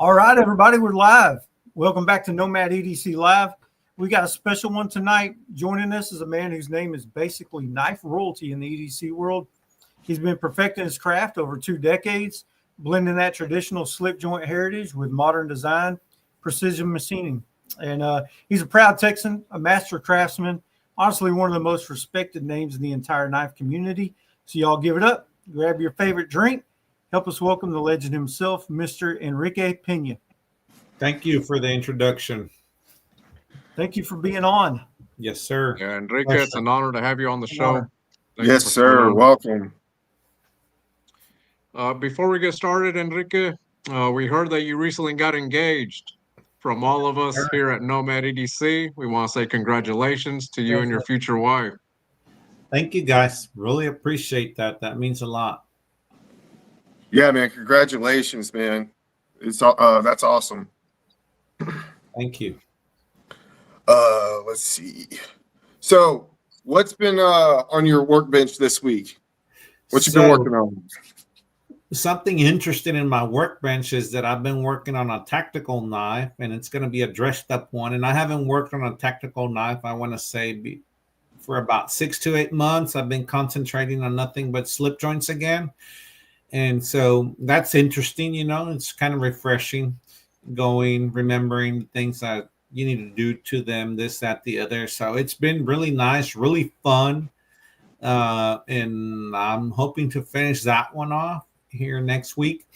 All right, everybody, we're live. Welcome back to Nomad Edc Live. We got a special one tonight. Joining us is a man whose name is basically knife royalty in the EDC world. He's been perfecting his craft over 2 decades, blending that traditional slip joint heritage with modern design, precision machining. And he's a proud Texan, a master craftsman, honestly one of the most respected names in the entire knife community. So y'all give it up, grab your favorite drink. Help us welcome the legend himself, Mr. Enrique Pena. Thank you for the introduction. Thank you for being on. Yes, sir. Yeah, Enrique, it's an honor to have you on the show. Yes, sir. Welcome. Before we get started, Enrique, we heard that you recently got engaged. From all of us here at Nomad EDC, we want to say congratulations to you and your future wife. Thank you, guys. Really appreciate that. That means a lot. Yeah, man. Congratulations, man. It's that's awesome. Thank you. Let's see. So, what's been on your workbench this week? What you been working on? Something interesting in my workbench is that I've been working on a tactical knife, and it's going to be a dressed up one. And I haven't worked on a tactical knife, I want to say, for about 6 to 8 months. I've been concentrating on nothing but slip joints again. And so that's interesting, you know, it's kind of refreshing remembering the things that you need to do to them, this, that, the other. So it's been really nice, really fun. And I'm hoping to finish that one off here next week.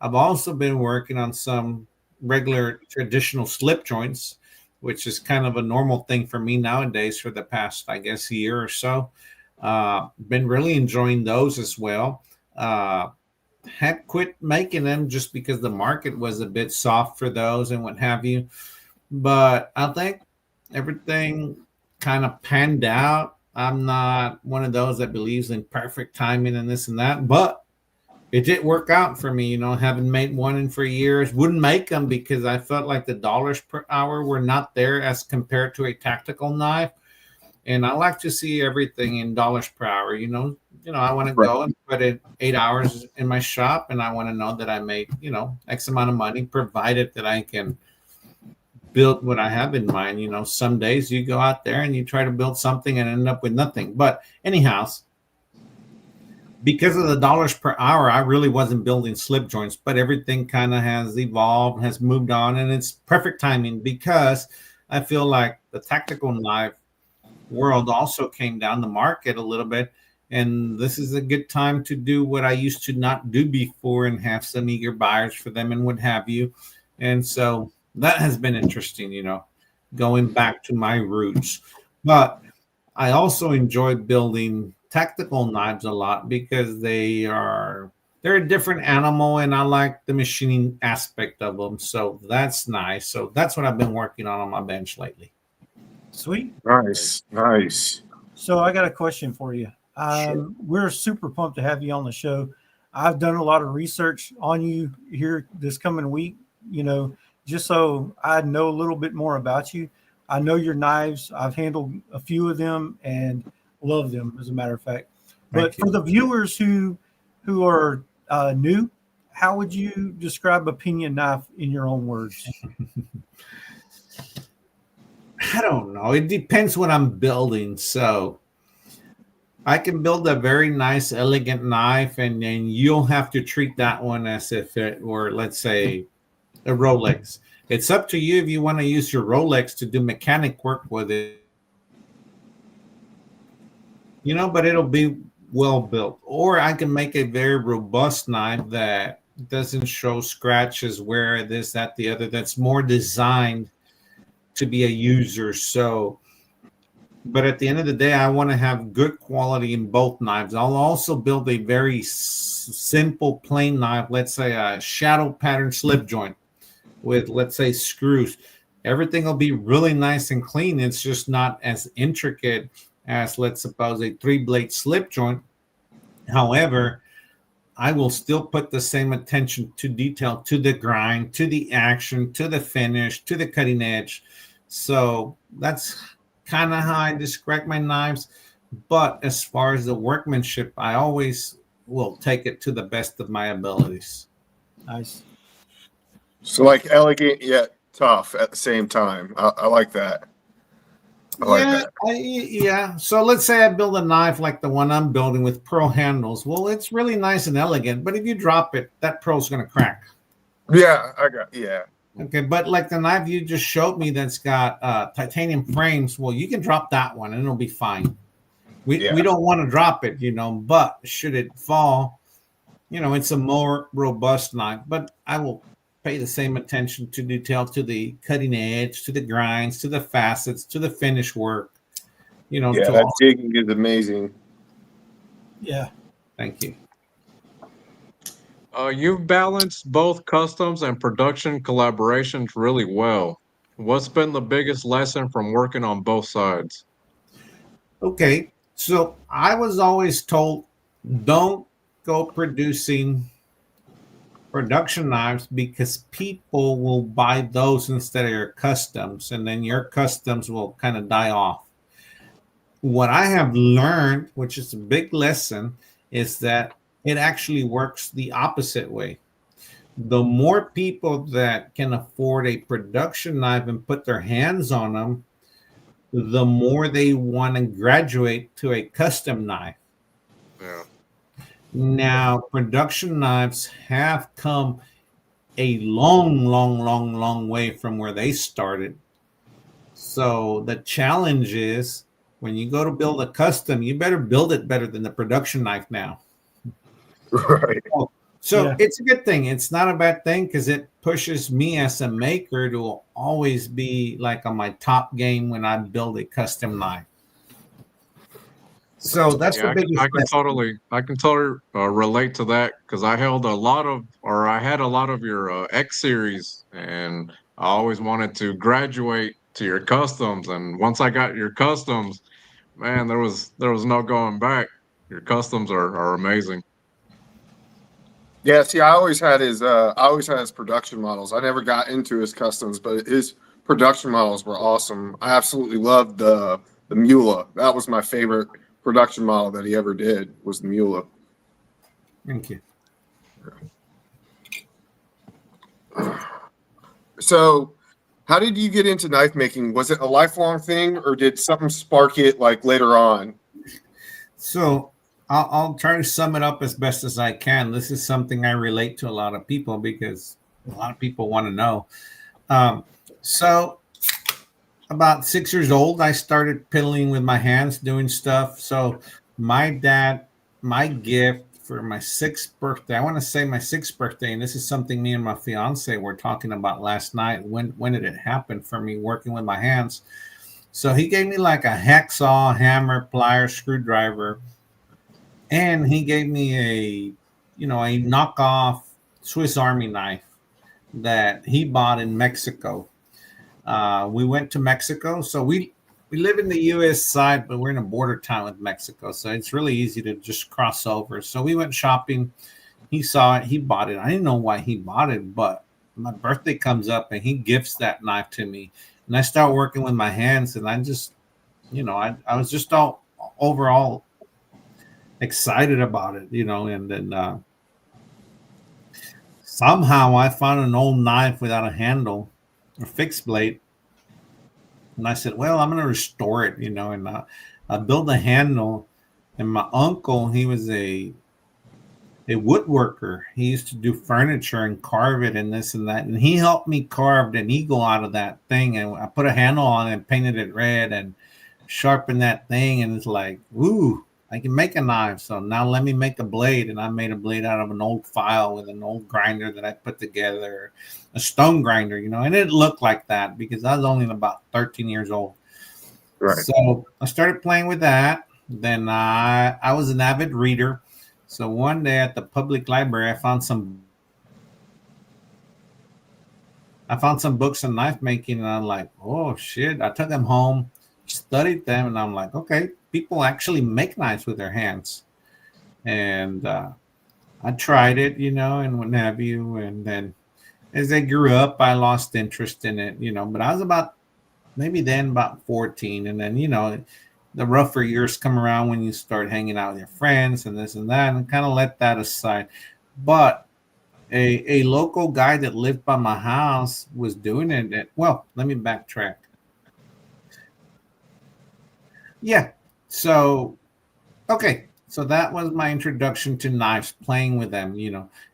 I've also been working on some regular traditional slip joints, which is kind of a normal thing for me nowadays for the past, I guess, year or so. Been really enjoying those as well. Had quit making them just because the market was a bit soft for those and what have you. But I think everything kind of panned out. I'm not one of those that believes in perfect timing and this and that, but it did work out for me, you know, having made one in for years. Wouldn't make them because I felt like the dollars per hour were not there as compared to a tactical knife. And I like to see everything in dollars per hour, you know, I want to go and put in 8 hours in my shop, and I want to know that I made, you know, X amount of money, provided that I can build what I have in mind. You know, some days you go out there and you try to build something and end up with nothing. But anyhow, because of the dollars per hour, I really wasn't building slip joints, but everything kind of has evolved, has moved on, and it's perfect timing because I feel like the tactical knife world also came down the market a little bit. And this is a good time to do what I used to not do before and have some eager buyers for them and what have you. And so that has been interesting, you know, going back to my roots. But I also enjoy building tactical knives a lot because they're a different animal, and I like the machining aspect of them. So that's nice. So that's what I've been working on my bench lately. Sweet. Nice. So I got a question for you. Sure. We're super pumped to have you on the show. I've done a lot of research on you here this coming week, you know, just so I know a little bit more about you. I know your knives. I've handled a few of them and love them, as a matter of fact. But for the viewers who are new, how would you describe a Pena knife in your own words? I don't know. It depends what I'm building. So I can build a very nice, elegant knife, and then you'll have to treat that one as if it were, let's say, a Rolex. It's up to you if you want to use your Rolex to do mechanic work with it, you know, but it'll be well built. Or I can make a very robust knife that doesn't show scratches, where this, that, the other, that's more designed to be a user. So, but at the end of the day, I want to have good quality in both knives. I'll also build a very simple plain knife, let's say a shadow pattern slip joint with, let's say, screws. Everything will be really nice and clean. It's just not as intricate as, let's suppose, a 3-blade slip joint. However, I will still put the same attention to detail, to the grind, to the action, to the finish, to the cutting edge. So that's kind of how I describe my knives. But as far as the workmanship, I always will take it to the best of my abilities. Nice. So like elegant yet tough at the same time. I like that. I like that. Yeah. So let's say I build a knife like the one I'm building with pearl handles. Well, it's really nice and elegant, but if you drop it, that pearl's going to crack. Yeah, I got. Yeah. Okay, but like the knife you just showed me that's got titanium frames, well, you can drop that one and it'll be fine. We don't want to drop it, but should it fall, it's a more robust knife. But I will pay the same attention to detail, to the cutting edge, to the grinds, to the facets, to the finish work. Yeah, that digging is amazing. Yeah. Thank you. You've balanced both customs and production collaborations really well. What's been the biggest lesson from working on both sides? Okay, so I was always told, don't go producing production knives because people will buy those instead of your customs, and then your customs will kind of die off. What I have learned, which is a big lesson, is that it actually works the opposite way. The more people that can afford a production knife and put their hands on them, the more they want to graduate to a custom knife. Yeah. Now, production knives have come a long way from where they started. So the challenge is when you go to build a custom, you better build it better than the production knife now. Right. So it's a good thing. It's not a bad thing because it pushes me as a maker to always be like on my top game when I build a custom knife. So that's the biggest. I can totally relate to that because I had a lot of your X series, and I always wanted to graduate to your customs. And once I got your customs, man, there was no going back. Your customs are amazing. Yeah, see, I always had his production models. I never got into his customs, but his production models were awesome. I absolutely loved the Mula. That was my favorite production model that he ever did, was the Mula. Thank you. So, how did you get into knife making? Was it a lifelong thing, or did something spark it like later on? So I'll try to sum it up as best as I can. This is something I relate to a lot of people because a lot of people want to know. So about 6 years old, I started piddling with my hands, doing stuff. So my gift for my 6th birthday, I want to say my 6th birthday, and this is something me and my fiance were talking about last night. When did it happen for me working with my hands? So he gave me like a hacksaw, hammer, pliers, screwdriver, and he gave me a knockoff Swiss Army knife that he bought in Mexico. We went to Mexico, so we live in the U.S. side, but we're in a border town with Mexico, so it's really easy to just cross over. So we went shopping. He saw it. He bought it. I didn't know why he bought it, but my birthday comes up, and he gifts that knife to me. And I start working with my hands, and I just, I was just all overall excited about it, and then somehow I found an old knife without a handle, a fixed blade. And I said, well, I'm going to restore it, and I built a handle. And my uncle, he was a woodworker. He used to do furniture and carve it and this and that. And he helped me carve an eagle out of that thing. And I put a handle on it and painted it red and sharpened that thing. And it's like, ooh, I can make a knife. So now let me make a blade. And I made a blade out of an old file with an old grinder that I put together, a stone grinder, and it looked like that because I was only about 13 years old. Right. So I started playing with that. Then I was an avid reader. So one day at the public library, I found some books on knife making, and I'm like, oh shit. I took them home, studied them, and I'm like, okay, people actually make knives with their hands. And I tried it, and what have you. And then as I grew up, I lost interest in it, but I was about 14. And then, the rougher years come around when you start hanging out with your friends and this and that, and kind of let that aside. But A local guy that lived by my house was doing it. Well, let me backtrack. Yeah. So, okay. So that was my introduction to knives, playing with them,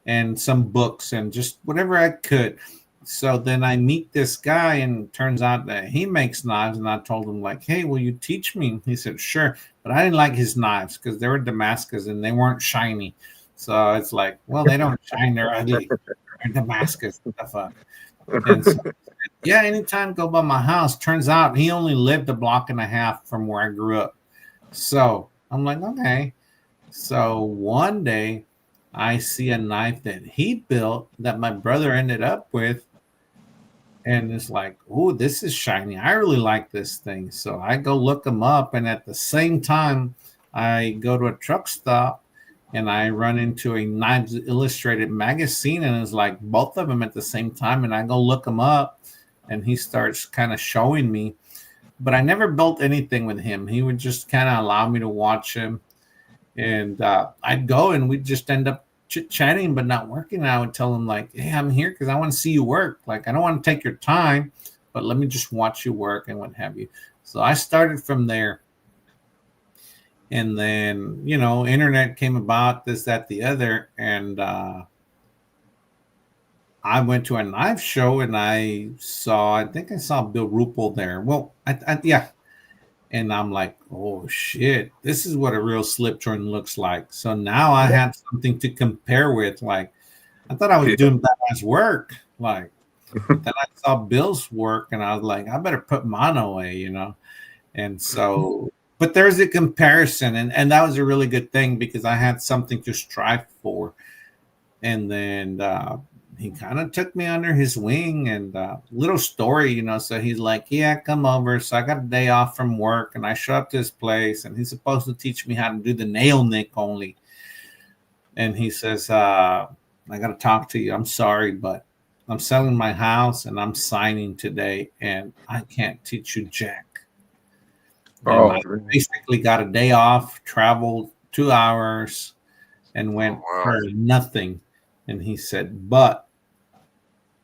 and some books and just whatever I could. So then I meet this guy, and it turns out that he makes knives. And I told him, like, hey, will you teach me? He said, sure. But I didn't like his knives because they were Damascus and they weren't shiny. So it's like, well, they don't shine, they're ugly. They're Damascus. What the fuck? And so, yeah, anytime go by my house. Turns out he only lived a block and a half from where I grew up. So I'm like, okay. So one day I see a knife that he built that my brother ended up with. And it's like, oh, this is shiny. I really like this thing. So I go look them up. And at the same time, I go to a truck stop and I run into a Knives Illustrated magazine. And it's like both of them at the same time. And I go look them up. And he starts kind of showing me. But I never built anything with him. He would just kind of allow me to watch him. And I'd go and we'd just end up chit-chatting but not working. I would tell him, like, hey, I'm here because I want to see you work. Like, I don't want to take your time, but let me just watch you work and what have you. So I started from there. And then, internet came about, this, that, the other. And I went to a knife show and I think I saw Bill Ruppel there. Well, yeah. And I'm like, oh, shit, this is what a real slip joint looks like. So now I had something to compare with. Like, I thought I was doing badass work. Like, then I saw Bill's work and I was like, I better put mine away, And so, but there's a comparison. And that was a really good thing because I had something to strive for. And then he kind of took me under his wing and little story, so he's like, yeah, come over. So I got a day off from work and I show up to his place and he's supposed to teach me how to do the nail nick only. And he says, I got to talk to you. I'm sorry, but I'm selling my house and I'm signing today and I can't teach you jack. And I basically got a day off, traveled 2 hours and went for nothing. And he said, but,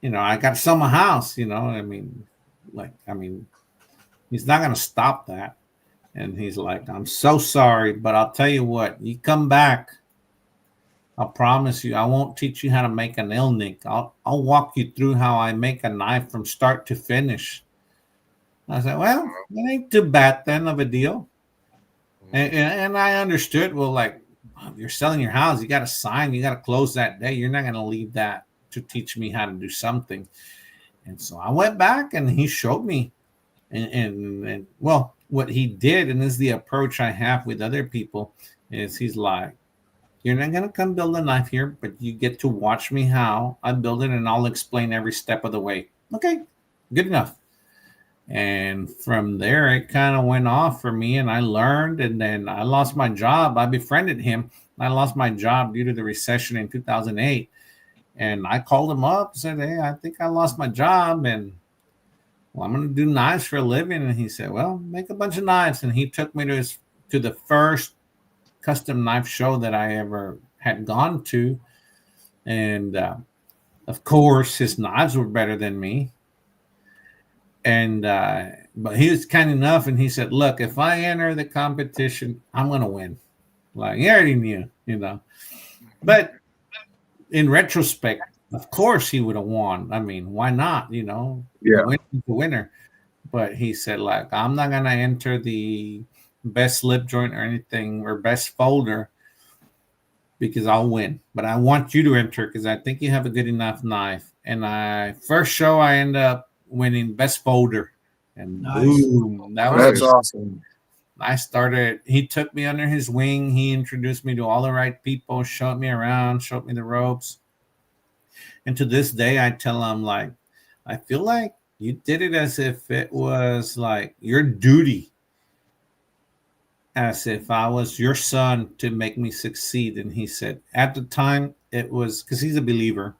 I got to sell my house, he's not going to stop that. And he's like, I'm so sorry, but I'll tell you what, you come back, I'll promise you, I won't teach you how to make a nail nick. I'll walk you through how I make a knife from start to finish. I said, well, it ain't too bad then of a deal. And I understood, well, like, you're selling your house, you got to sign, you got to close that day. You're not going to leave that to teach me how to do something. And so I went back and he showed me. And well, what he did, and this is the approach I have with other people, is he's like, you're not going to come build a knife here, but you get to watch me how I build it and I'll explain every step of the way. Okay, good enough. And from there, it kind of went off for me and I learned, and then I lost my job. I befriended him. I lost my job due to the recession in 2008. And I called him up and said, hey, I think I lost my job and well, I'm going to do knives for a living. And he said, well, make a bunch of knives. And he took me to the first custom knife show that I ever had gone to. And of course, his knives were better than me. And but he was kind enough and he said, look, if I enter the competition, I'm going to win. Like, he already knew, But in retrospect, of course he would have won. I mean, why not? Yeah, the winner. But he said, like, I'm not going to enter the best slip joint or anything or best folder because I'll win. But I want you to enter because I think you have a good enough knife. And first show, I end up winning best folder. And nice. Boom. That's awesome. He took me under his wing. He introduced me to all the right people, showed me around, showed me the ropes. And to this day, I tell him, like, I feel like you did it as if it was like your duty, as if I was your son to make me succeed. And he said, at the time, it was because he's a believer.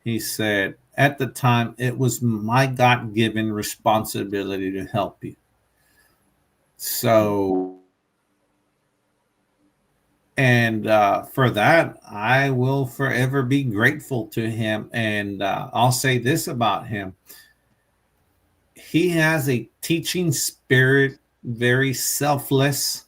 He said, at the time, it was my God-given responsibility to help you. So And for that, I will forever be grateful to him. And I'll say this about him: he has a teaching spirit, very selfless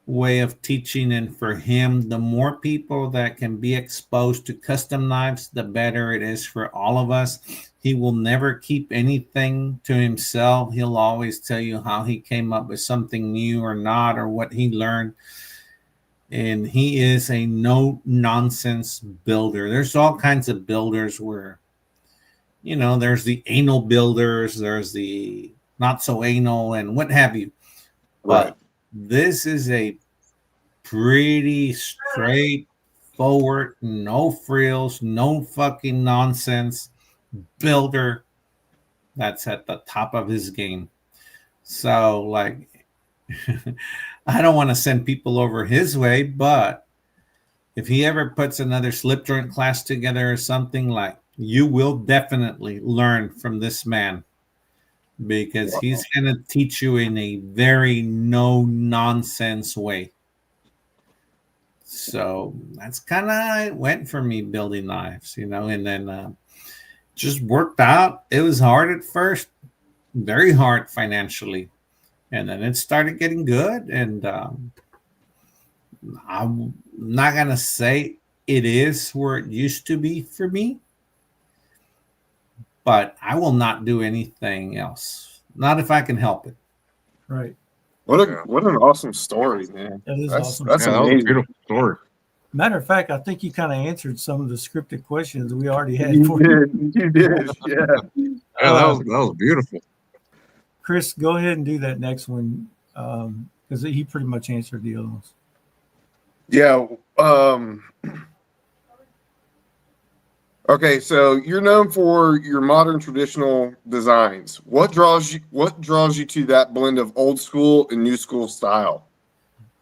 way of teaching. And for him, the more people that can be exposed to custom knives, the better it is for all of us. He will never keep anything to himself. He'll always tell you how he came up with something new or not, or what he learned. And he is a no nonsense builder. There's all kinds of builders where, there's the anal builders, there's the not so anal, and what have you. But this is a pretty straightforward, no frills, no fucking nonsense builder that's at the top of his game. So, like, I don't want to send people over his way, but if he ever puts another slip joint class together or something, like, you will definitely learn from this man, because he's going to teach you in a very no nonsense way. So that's kind of how it went for me building knives, and then just worked out. It was hard at first, very hard financially. And then it started getting good. And I'm not going to say it is where it used to be for me, but I will not do anything else. Not if I can help it. Right. What an awesome story, man. That is awesome. That's That was a amazing. beautiful story. Matter of fact, I think you kind of answered some of the scripted questions we already had You for you. did, yeah. Yeah, that was beautiful. Chris, go ahead and do that next one, because he pretty much answered the other ones. Yeah. Okay, so you're known for your modern traditional designs. What draws you to that blend of old school and new school style?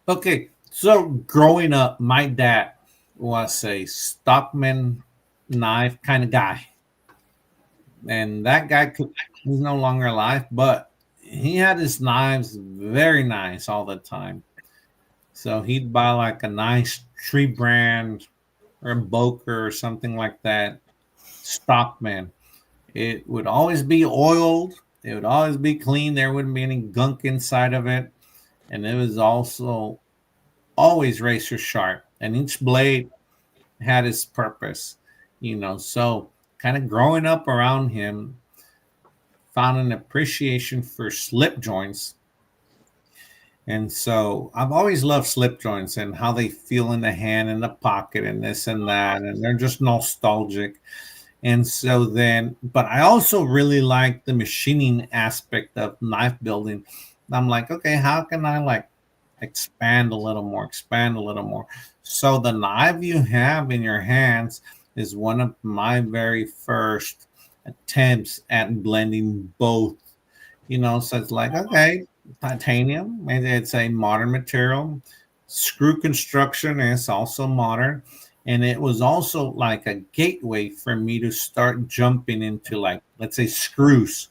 Okay, so growing up, my dad was a stockman knife kind of guy. And that guy he's no longer alive, but he had his knives very nice all the time. So he'd buy like a nice tree brand or a Boker or something like that, stockman. It would always be oiled. It would always be clean. There wouldn't be any gunk inside of it. And it was also always razor sharp. And each blade had its purpose, So kind of growing up around him, found an appreciation for slip joints. And so I've always loved slip joints and how they feel in the hand and the pocket and this and that. And they're just nostalgic. And so then, but I also really like the machining aspect of knife building. I'm like, okay, how can I like expand a little more? So the knife you have in your hands is one of my very first attempts at blending both, so it's like, okay, titanium, and it's a modern material. Screw construction is also modern. And it was also like a gateway for me to start jumping into, like, let's say, screws.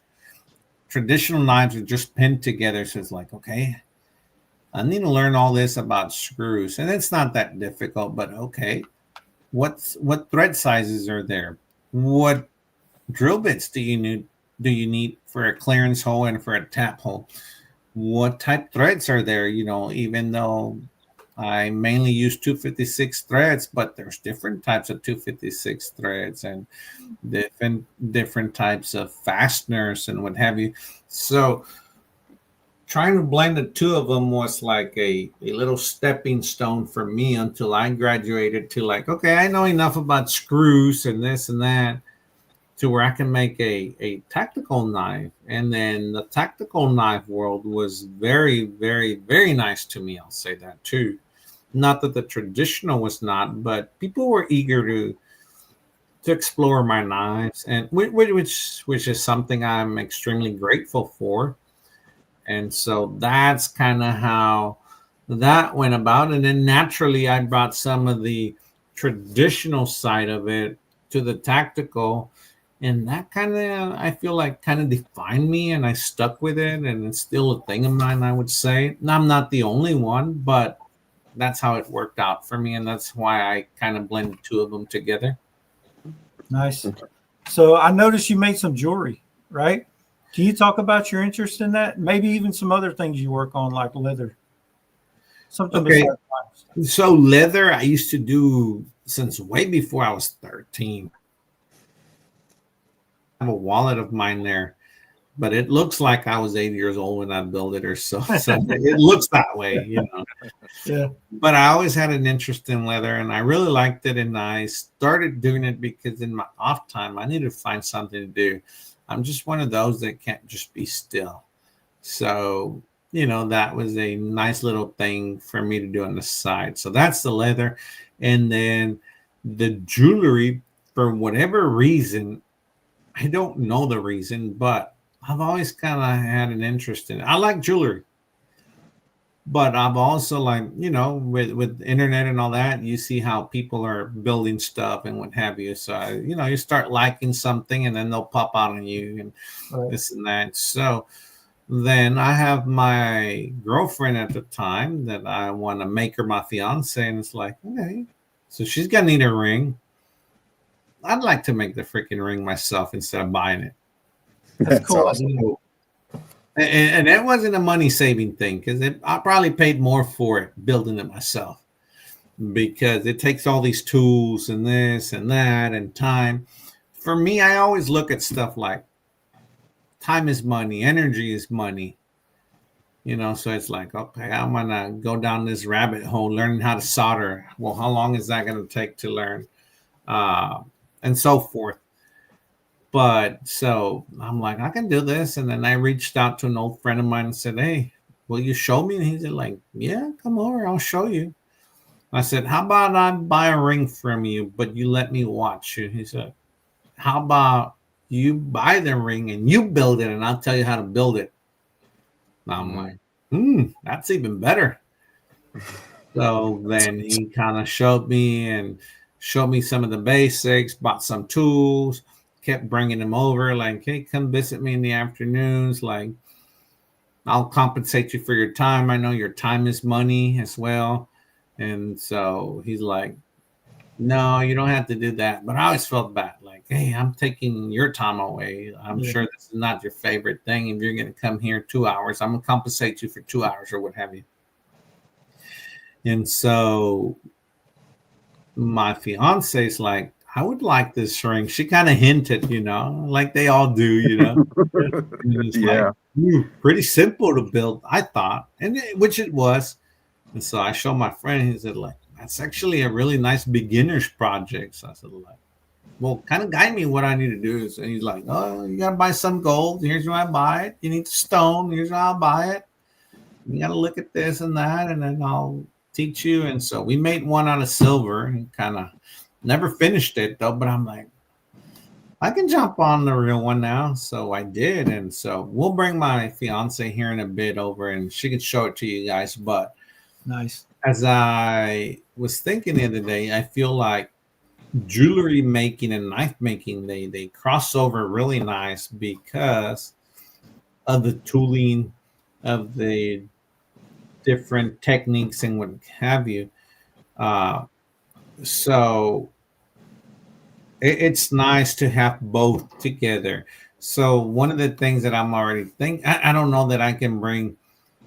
Traditional knives are just pinned together. So it's like, okay, I need to learn all this about screws. And it's not that difficult, but okay, what thread sizes are there? What drill bits do you need for a clearance hole and for a tap hole? What type threads are there? Even though I mainly use 256 threads, but there's different types of 256 threads and different types of fasteners and what have you. So trying to blend the two of them was like a little stepping stone for me until I graduated to, like, okay, I know enough about screws and this and that to where I can make a tactical knife. And then the tactical knife world was very, very, very nice to me. I'll say that too. Not that the traditional was not, but people were eager to explore my knives, and which is something I'm extremely grateful for. And so that's kind of how that went about. And then naturally, I brought some of the traditional side of it to the tactical. And that kind of, I feel like, kind of defined me, and I stuck with it. And it's still a thing of mine, I would say. And I'm not the only one, but that's how it worked out for me, and that's why I kind of blended two of them together. Nice. So I noticed you made some jewelry, right? Can you talk about your interest in that? Maybe even some other things you work on, like leather. Something Okay. besides knives. So leather, I used to do since way before I was 13. I have a wallet of mine there, but it looks like I was 8 years old when I built it or so. So it looks that way, you know. Yeah. But I always had an interest in leather, and I really liked it. And I started doing it because in my off time, I needed to find something to do. I'm just one of those that can't just be still. So, you know, that was a nice little thing for me to do on the side. So that's the leather. And then the jewelry, for whatever reason, I don't know the reason, but I've always kind of had an interest in it. I like jewelry, but I've also, like, you know, with internet and all that, you see how people are building stuff and what have you. So, you know, you start liking something and then they'll pop out on you and this and that. So then I have my girlfriend at the time that I want to make her my fiance, and it's like, okay, so she's gonna need a ring. I'd like to make the freaking ring myself instead of buying it. That's cool. Awesome. And that wasn't a money saving thing, because I probably paid more for it building it myself, because it takes all these tools and this and that and time. For me, I always look at stuff like time is money, energy is money. You know, so it's like, okay, I'm gonna go down this rabbit hole learning how to solder. Well, how long is that gonna take to learn? And so forth. But so I'm like, I can do this. And then I reached out to an old friend of mine and said, hey, will you show me? And he said, like, yeah, come over, I'll show you. I said, how about I buy a ring from you, but you let me watch you? He said, how about you buy the ring and you build it and I'll tell you how to build it? And I'm like, that's even better. So then he kind of showed me some of the basics, bought some tools, kept bringing them over, like, hey, come visit me in the afternoons. Like, I'll compensate you for your time. I know your time is money as well. And so he's like, no, you don't have to do that. But I always felt bad, like, hey, I'm taking your time away. I'm sure this is not your favorite thing. If you're going to come here 2 hours, I'm going to compensate you for 2 hours or what have you. And so my fiance's like, I would like this ring. She kind of hinted, you know, like they all do, you know. It's like, pretty simple to build, I thought, which it was. And so I showed my friend, he said, like, that's actually a really nice beginner's project. So I said, like, well, kind of guide me what I need to do. So he's like, oh, you got to buy some gold. Here's where I buy it. You need the stone. Here's how I buy it. You got to look at this and that, and then I'll teach you. And so we made one out of silver and kind of never finished it, though. But I'm like, I can jump on the real one now. So I did. And so we'll bring my fiance here in a bit over and she can show it to you guys. But nice. As I was thinking the other day, I feel like jewelry making and knife making, they cross over really nice because of the tooling, of the different techniques and what have you. So it's nice to have both together. So one of the things that I'm already thinking, I don't know that I can bring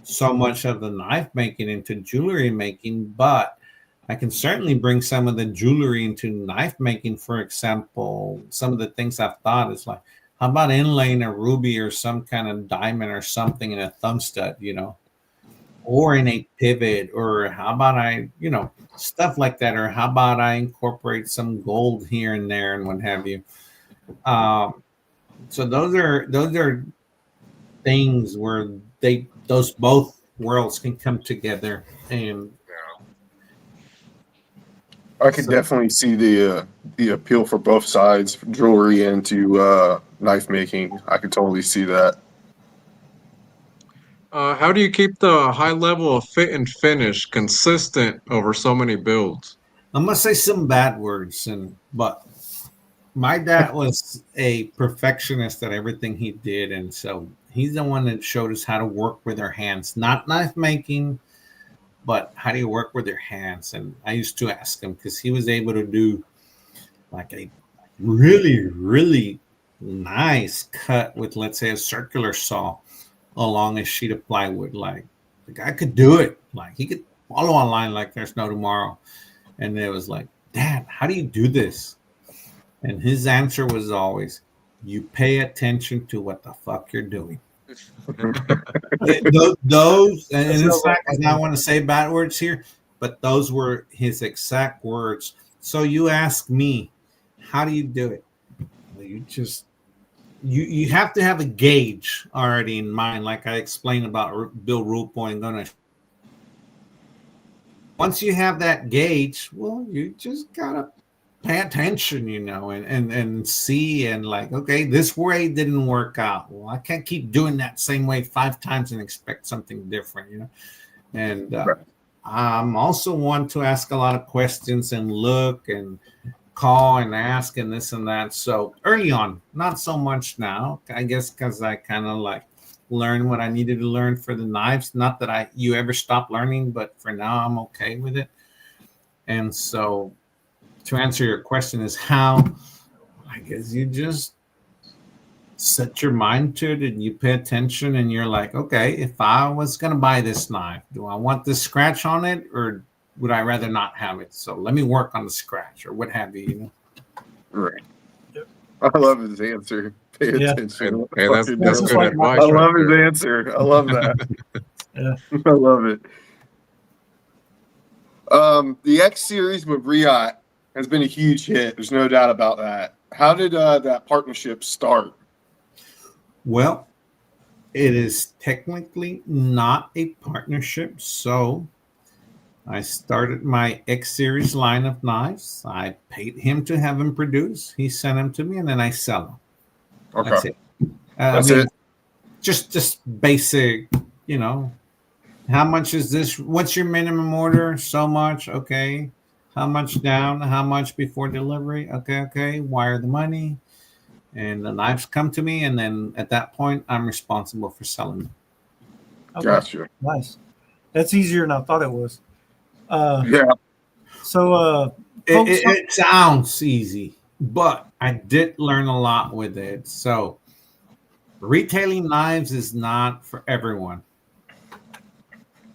so much of the knife making into jewelry making, but I can certainly bring some of the jewelry into knife making. For example, some of the things I've thought is like, how about inlaying a ruby or some kind of diamond or something in a thumb stud, you know, or in a pivot, or how about I, you know, stuff like that, or how about I incorporate some gold here and there and what have you. So those are things where those both worlds can come together. And I could definitely see the appeal for both sides, jewelry and to knife making. I could totally see that. How do you keep the high level of fit and finish consistent over so many builds? I'm gonna say some bad words, but my dad was a perfectionist at everything he did, and so he's the one that showed us how to work with our hands, not knife making, but how do you work with your hands? And I used to ask him because he was able to do like a really, really nice cut with, let's say, a circular saw along a sheet of plywood. Like the guy could do it. Like he could follow a line like there's no tomorrow. And it was like, Dad, how do you do this? And his answer was always, you pay attention to what the fuck you're doing. Those, and it's not because I want to say bad words here, but those were his exact words. So you ask me, how do you do it? Well, you have to have a gauge already in mind, like I explained about Bill Rulepoint. Once you have that gauge, well, you just gotta pay attention, and see, and like, okay, this way didn't work out. Well, I can't keep doing that same way 5 times and expect something different, And I'm also one to ask a lot of questions and look and call and ask and this and that. So early on, not so much now, I guess, because I kind of like learn what I needed to learn for the knives. Not that you ever stop learning, but for now I'm okay with it. And so to answer your question is how, I guess you just set your mind to it and you pay attention and you're like, okay, if I was going to buy this knife, do I want this scratch on it or would I rather not have it? So let me work on the scratch or what have you, Right. Yep. I love his answer. Pay attention. Hey, that's good advice. I love his answer. I love that. Yeah. I love it. The X series with Riot has been a huge hit. There's no doubt about that. How did that partnership start? Well, it is technically not a partnership. So I started my X series line of knives. I paid him to have them produced. He sent them to me, and then I sell them. Okay. That's it. That's it. Just basic, How much is this? What's your minimum order? So much. Okay. How much down? How much before delivery? Okay. Wire the money. And the knives come to me. And then at that point, I'm responsible for selling them. Okay. Gotcha. Nice. That's easier than I thought it was. Yeah. So it sounds easy, but I did learn a lot with it. So retailing knives is not for everyone.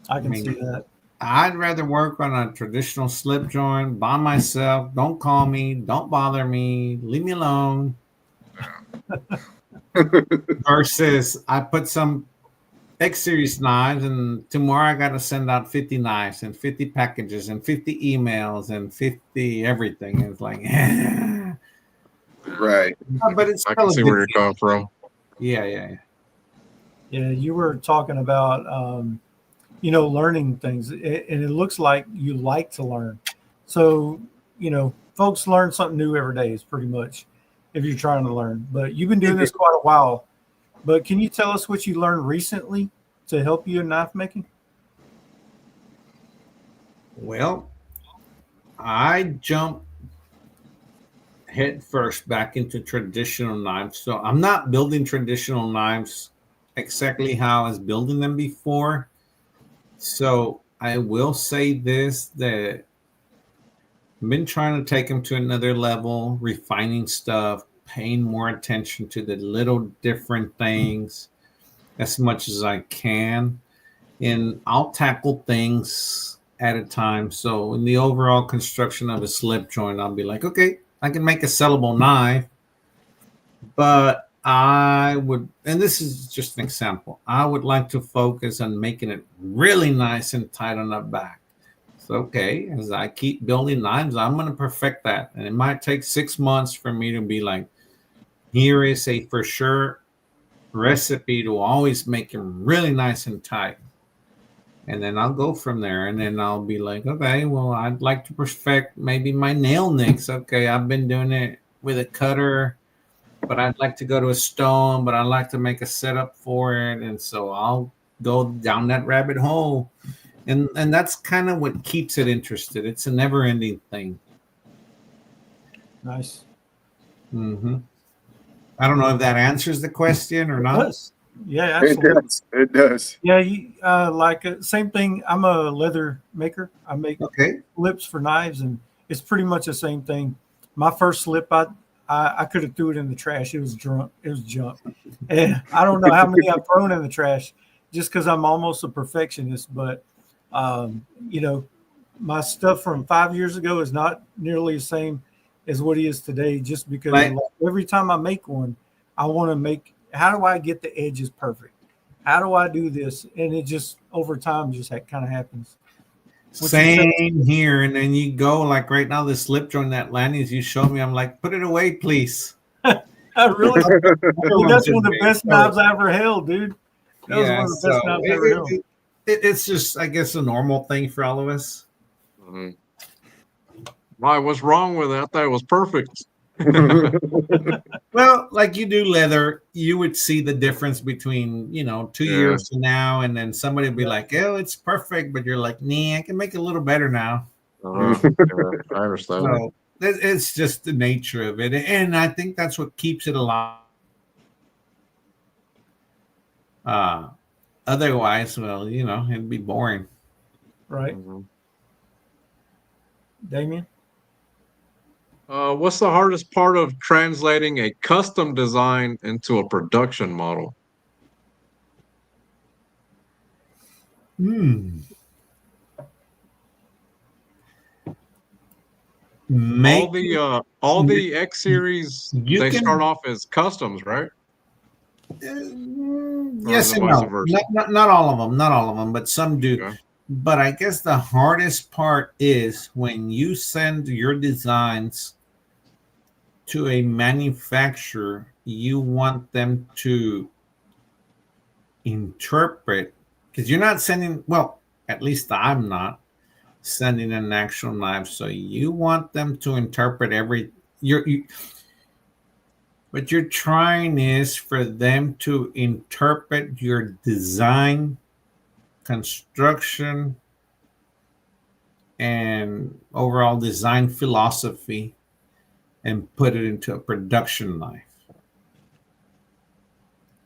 I can see that. I'd rather work on a traditional slip joint by myself. Don't call me. Don't bother me. Leave me alone. Versus I put some X series knives and tomorrow I got to send out 50 knives and 50 packages and 50 emails and 50 everything. It's like, right. But it's I can see where you're coming from. Yeah. Yeah, you were talking about, learning things, and it looks like you like to learn. So, folks learn something new every day is pretty much if you're trying to learn. But you've been doing this quite a while. But can you tell us what you learned recently to help you in knife making? Well, I jumped head first back into traditional knives. So I'm not building traditional knives exactly how I was building them before. So I will say this, that I've been trying to take them to another level, refining stuff, paying more attention to the little different things as much as I can. And I'll tackle things at a time. So in the overall construction of a slip joint, I'll be like, okay, I can make a sellable knife, but I would, and this is just an example, I would like to focus on making it really nice and tight on the back. So, okay, as I keep building knives, I'm going to perfect that. And it might take 6 months for me to be like, here is a for sure recipe to always make them really nice and tight. And then I'll go from there. And then I'll be like, okay, well, I'd like to perfect maybe my nail nicks. Okay, I've been doing it with a cutter, but I'd like to go to a stone, but I'd like to make a setup for it. And so I'll go down that rabbit hole. And that's kind of what keeps it interested. It's a never-ending thing. Nice. Mm-hmm. I don't know if that answers the question or not. Yeah, It absolutely. does. It does. Yeah, same thing. I'm a leather maker. I make Okay. lips for knives, and it's pretty much the same thing. My first slip, I could have threw it in the trash. It was drunk. It was junk, and I don't know how many I've thrown in the trash, just because I'm almost a perfectionist. But you know, my stuff from 5 years ago is not nearly the same as what he is today. Just because Right. like, every time I make one, I want to make. How do I get the edges perfect? How do I do this? And it just over time just kind of happens. What you said- Same here. And then you go like right now, the slip joint that landings you showed me. I'm like, put it away, please. Really, dude, that's one of the best knives I ever held, dude. That was Yeah. one of the So best knives I ever held. it's just, I guess, a normal thing for all of us. Mhm. Why? What's wrong with it? I thought it was perfect. Well, like you do leather, you would see the difference between, 2 Yeah. years from now, and then somebody would be Yeah. like, oh, it's perfect. But you're like, nah, I can make it a little better now. Yeah, I understand. So it's just the nature of it. And I think that's what keeps it alive. Otherwise, well, it'd be boring. Right, Mhm. Damien? What's the hardest part of translating a custom design into a production model? Hmm. All the X series, You they can start off as customs, right? Or yes is it and vice no. versa? Not all of them. Not all of them, but some do. Okay. But I guess the hardest part is when you send your designs to a manufacturer, you want them to interpret, because you're not sending, well, at least I'm not sending an actual knife. So you want them to interpret what you're trying is for them to interpret your design, construction, and overall design philosophy and put it into a production knife.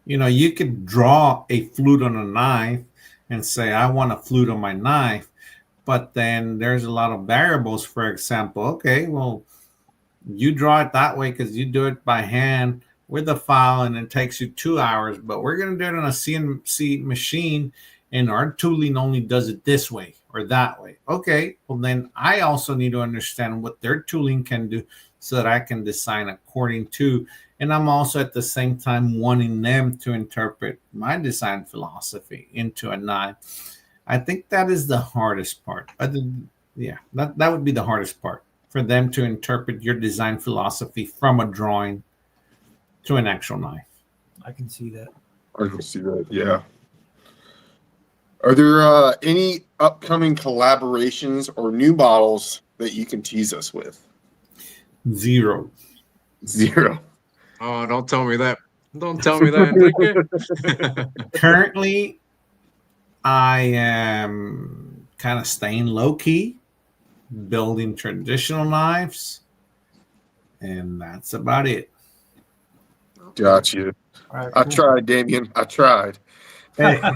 You could draw a flute on a knife and say, I want a flute on my knife, but then there's a lot of variables. For example, okay, well, you draw it that way because you do it by hand with a file and it takes you 2 hours, but we're going to do it on a CNC machine and our tooling only does it this way or that way. Okay, well, then I also need to understand what their tooling can do so that I can design according to. And I'm also at the same time wanting them to interpret my design philosophy into a knife. I think that is the hardest part. That would be the hardest part, for them to interpret your design philosophy from a drawing to an actual knife. I can see that. I can see that. Yeah. Are there any upcoming collaborations or new models that you can tease us with? Zero. Zero. Oh, don't tell me that. Don't tell me that, Enrique. Currently, I am kind of staying low key, building traditional knives, and that's about it. Got you. All right, I cool. tried, Damien. I tried. I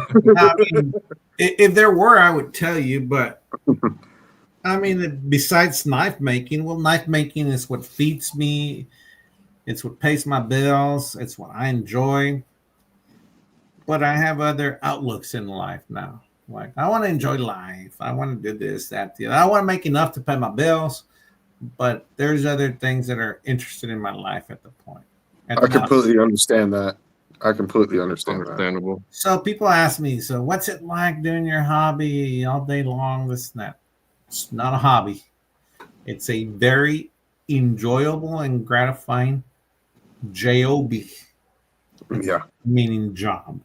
mean, if there were, I would tell you, but I mean, besides knife making, well, knife making is what feeds me. It's what pays my bills. It's what I enjoy. But I have other outlooks in life now. Like, I want to enjoy life. I want to do this, that, the other. I want to make enough to pay my bills. But there's other things that are interested in my life at the point. I completely understand that. I completely understand that. Understandable. So people ask me, so what's it like doing your hobby all day long? This and that. It's not a hobby. It's a very enjoyable and gratifying job, Yeah. meaning job.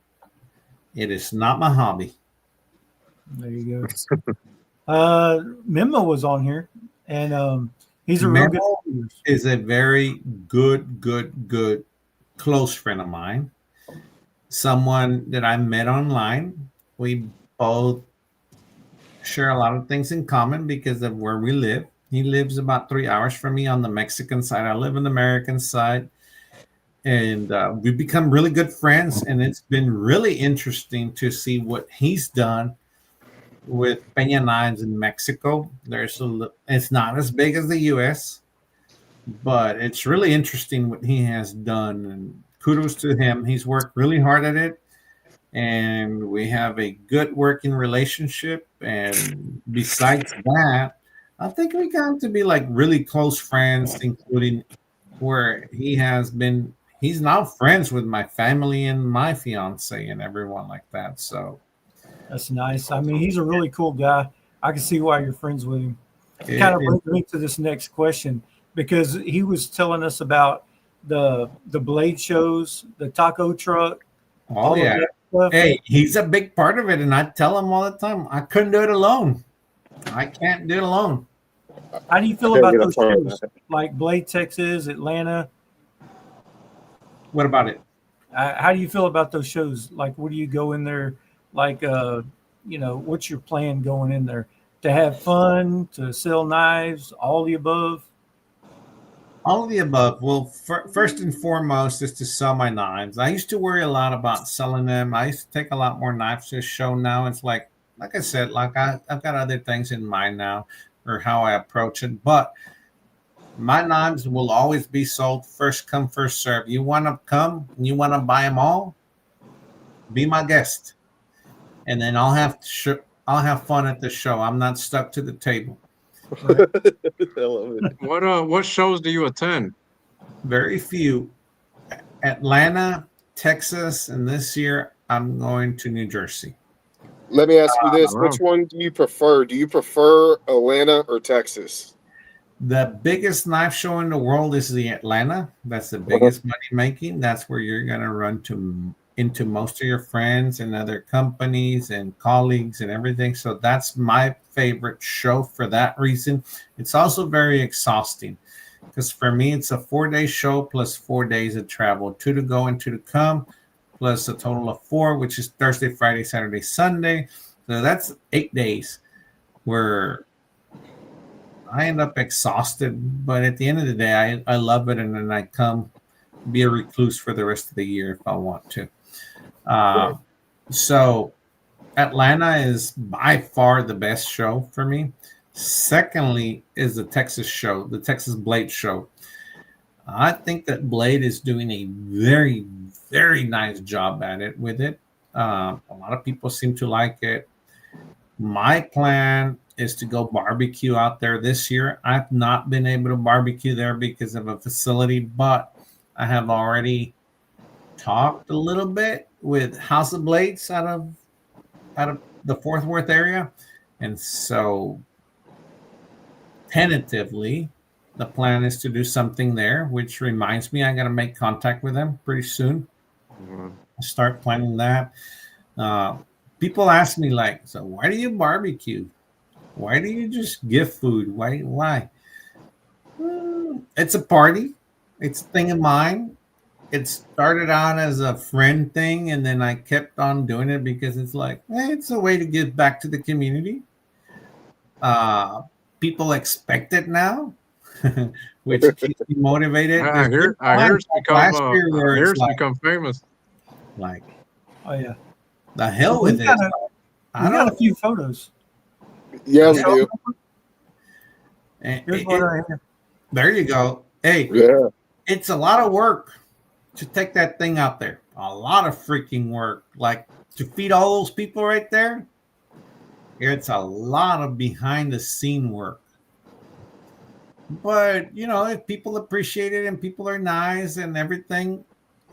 It is not my hobby. There you go. Memo was on here, and he's a real good Memo friend. is a very good close friend of mine. Someone that I met online. We both share a lot of things in common because of where we live. He lives about 3 hours from me on the Mexican side. I live on the American side. and we've become really good friends. And it's been really interesting to see what he's done with Pena knives in Mexico. It's not as big as the U.S., but it's really interesting what he has done. And kudos to him. He's worked really hard at it, and we have a good working relationship. And besides that, I think we got to be like really close friends, including where he's now friends with my family and my fiance and everyone like that. So That's nice. I mean, he's a really cool guy. I can see why you're friends with him. it, Kind of it, brings me to this next question because he was telling us about the blade shows, the taco truck, oh all of yeah. that stuff. Hey, he's a big part of it, and I tell him all the time, I couldn't do it alone. I can't do it alone. How do you feel I about gotta those get a part of shows? that. Like Blade, Texas, Atlanta. What about it? How do you feel about those shows? Like, where do you go in there? Like, what's your plan going in there? To have fun, to sell knives, all the above? All of the above. Well, first and foremost is to sell my knives. I used to worry a lot about selling them. I used to take a lot more knives to a show. Now it's like I said, like I've got other things in mind now, or how I approach it. But my knives will always be sold first come, first serve. You want to come and you want to buy them all, be my guest, and then I'll have fun at the show. I'm not stuck to the table. I love it. What shows do you attend? Very few. Atlanta, Texas, and this year I'm going to New Jersey. Let me ask you this: wow. which one do you prefer? Do you prefer Atlanta or Texas? The biggest knife show in the world is the Atlanta. That's the biggest money making. That's where you're gonna run into most of your friends and other companies and colleagues and everything. So that's my favorite show for that reason. It's also very exhausting because for me it's a 4-day show plus 4 days of travel, 2 to go and 2 to come, plus a total of 4, which is Thursday, Friday, Saturday, Sunday. So that's 8 days where I end up exhausted, but at the end of the day, I love it, and then I come be a recluse for the rest of the year if I want to. So Atlanta is by far the best show for me. Secondly is the Texas show, the Texas Blade show. I think that Blade is doing a very, very nice job at it with it. A lot of people seem to like it. My plan is to go barbecue out there this year. I've not been able to barbecue there because of a facility, but I have already talked a little bit with House of Blades out of the Fort Worth area. And so tentatively, the plan is to do something there, which reminds me I got to make contact with them pretty soon. Start planning that. People ask me like, so why do you barbecue? Why do you just give food? Why? It's a party. It's a thing of mine. It started out as a friend thing, and then I kept on doing it because it's like, it's a way to give back to the community. People expect it now, which keeps me motivated. I hear it's become famous. Like, Oh yeah, the hell we with it. got a few photos. Yeah, we do. Here's one right here. There you go. Hey, Yeah. it's a lot of work to take that thing out there. A lot of freaking work. Like to feed all those people right there. It's a lot of behind the scene work. But, if people appreciate it and people are nice and everything,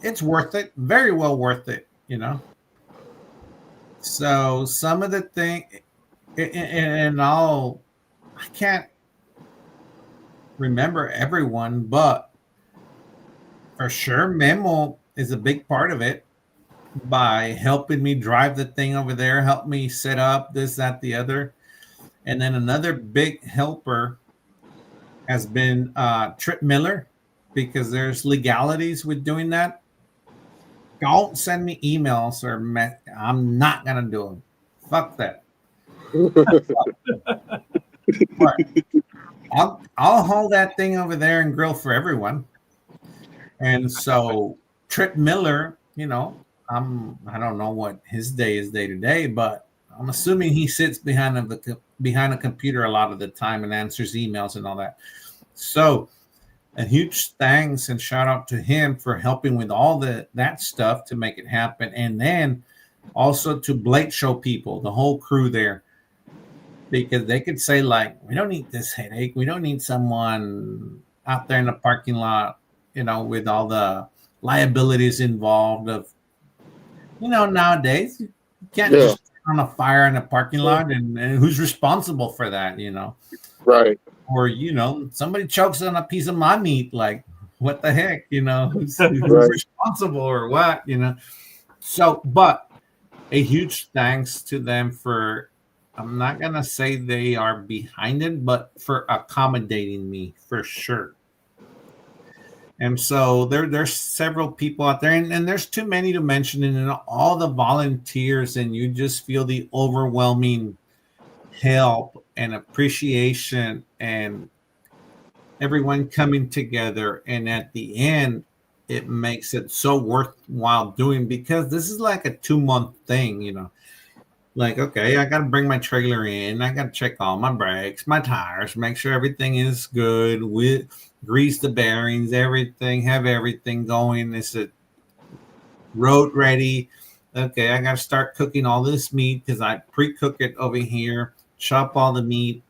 it's worth it. Very well worth it, So some of the thing, and I can't remember everyone, but for sure, Memo is a big part of it by helping me drive the thing over there, help me set up this, that, the other. And then another big helper has been Trip Miller, because there's legalities with doing that. Don't send me emails or I'm not gonna do them. Fuck that. But I'll haul that thing over there and grill for everyone. And so Trip Miller, I don't know what his day is day to day, but I'm assuming he sits behind a computer a lot of the time and answers emails and all that. So a huge thanks and shout out to him for helping with all that stuff to make it happen. And then also to Blake Show people, the whole crew there, because they could say, like, we don't need this headache. We don't need someone out there in the parking lot, with all the liabilities involved of, nowadays you can't just turn on a fire in a parking lot and who's responsible for that, Right. or, somebody chokes on a piece of my meat, like, what the heck, who's Right. responsible or what, So, but a huge thanks to them for, I'm not going to say they are behind it, but for accommodating me for sure. And so there's several people out there, and there's too many to mention, and all the volunteers, and you just feel the overwhelming help and appreciation and everyone coming together. And at the end, it makes it so worthwhile doing, because this is like a 2-month thing, like, okay, I got to bring my trailer in. I got to check all my brakes, my tires, make sure everything is good. We grease the bearings, everything, have everything going. Is it road ready? Okay, I got to start cooking all this meat because I pre-cook it over here, chop all the meat,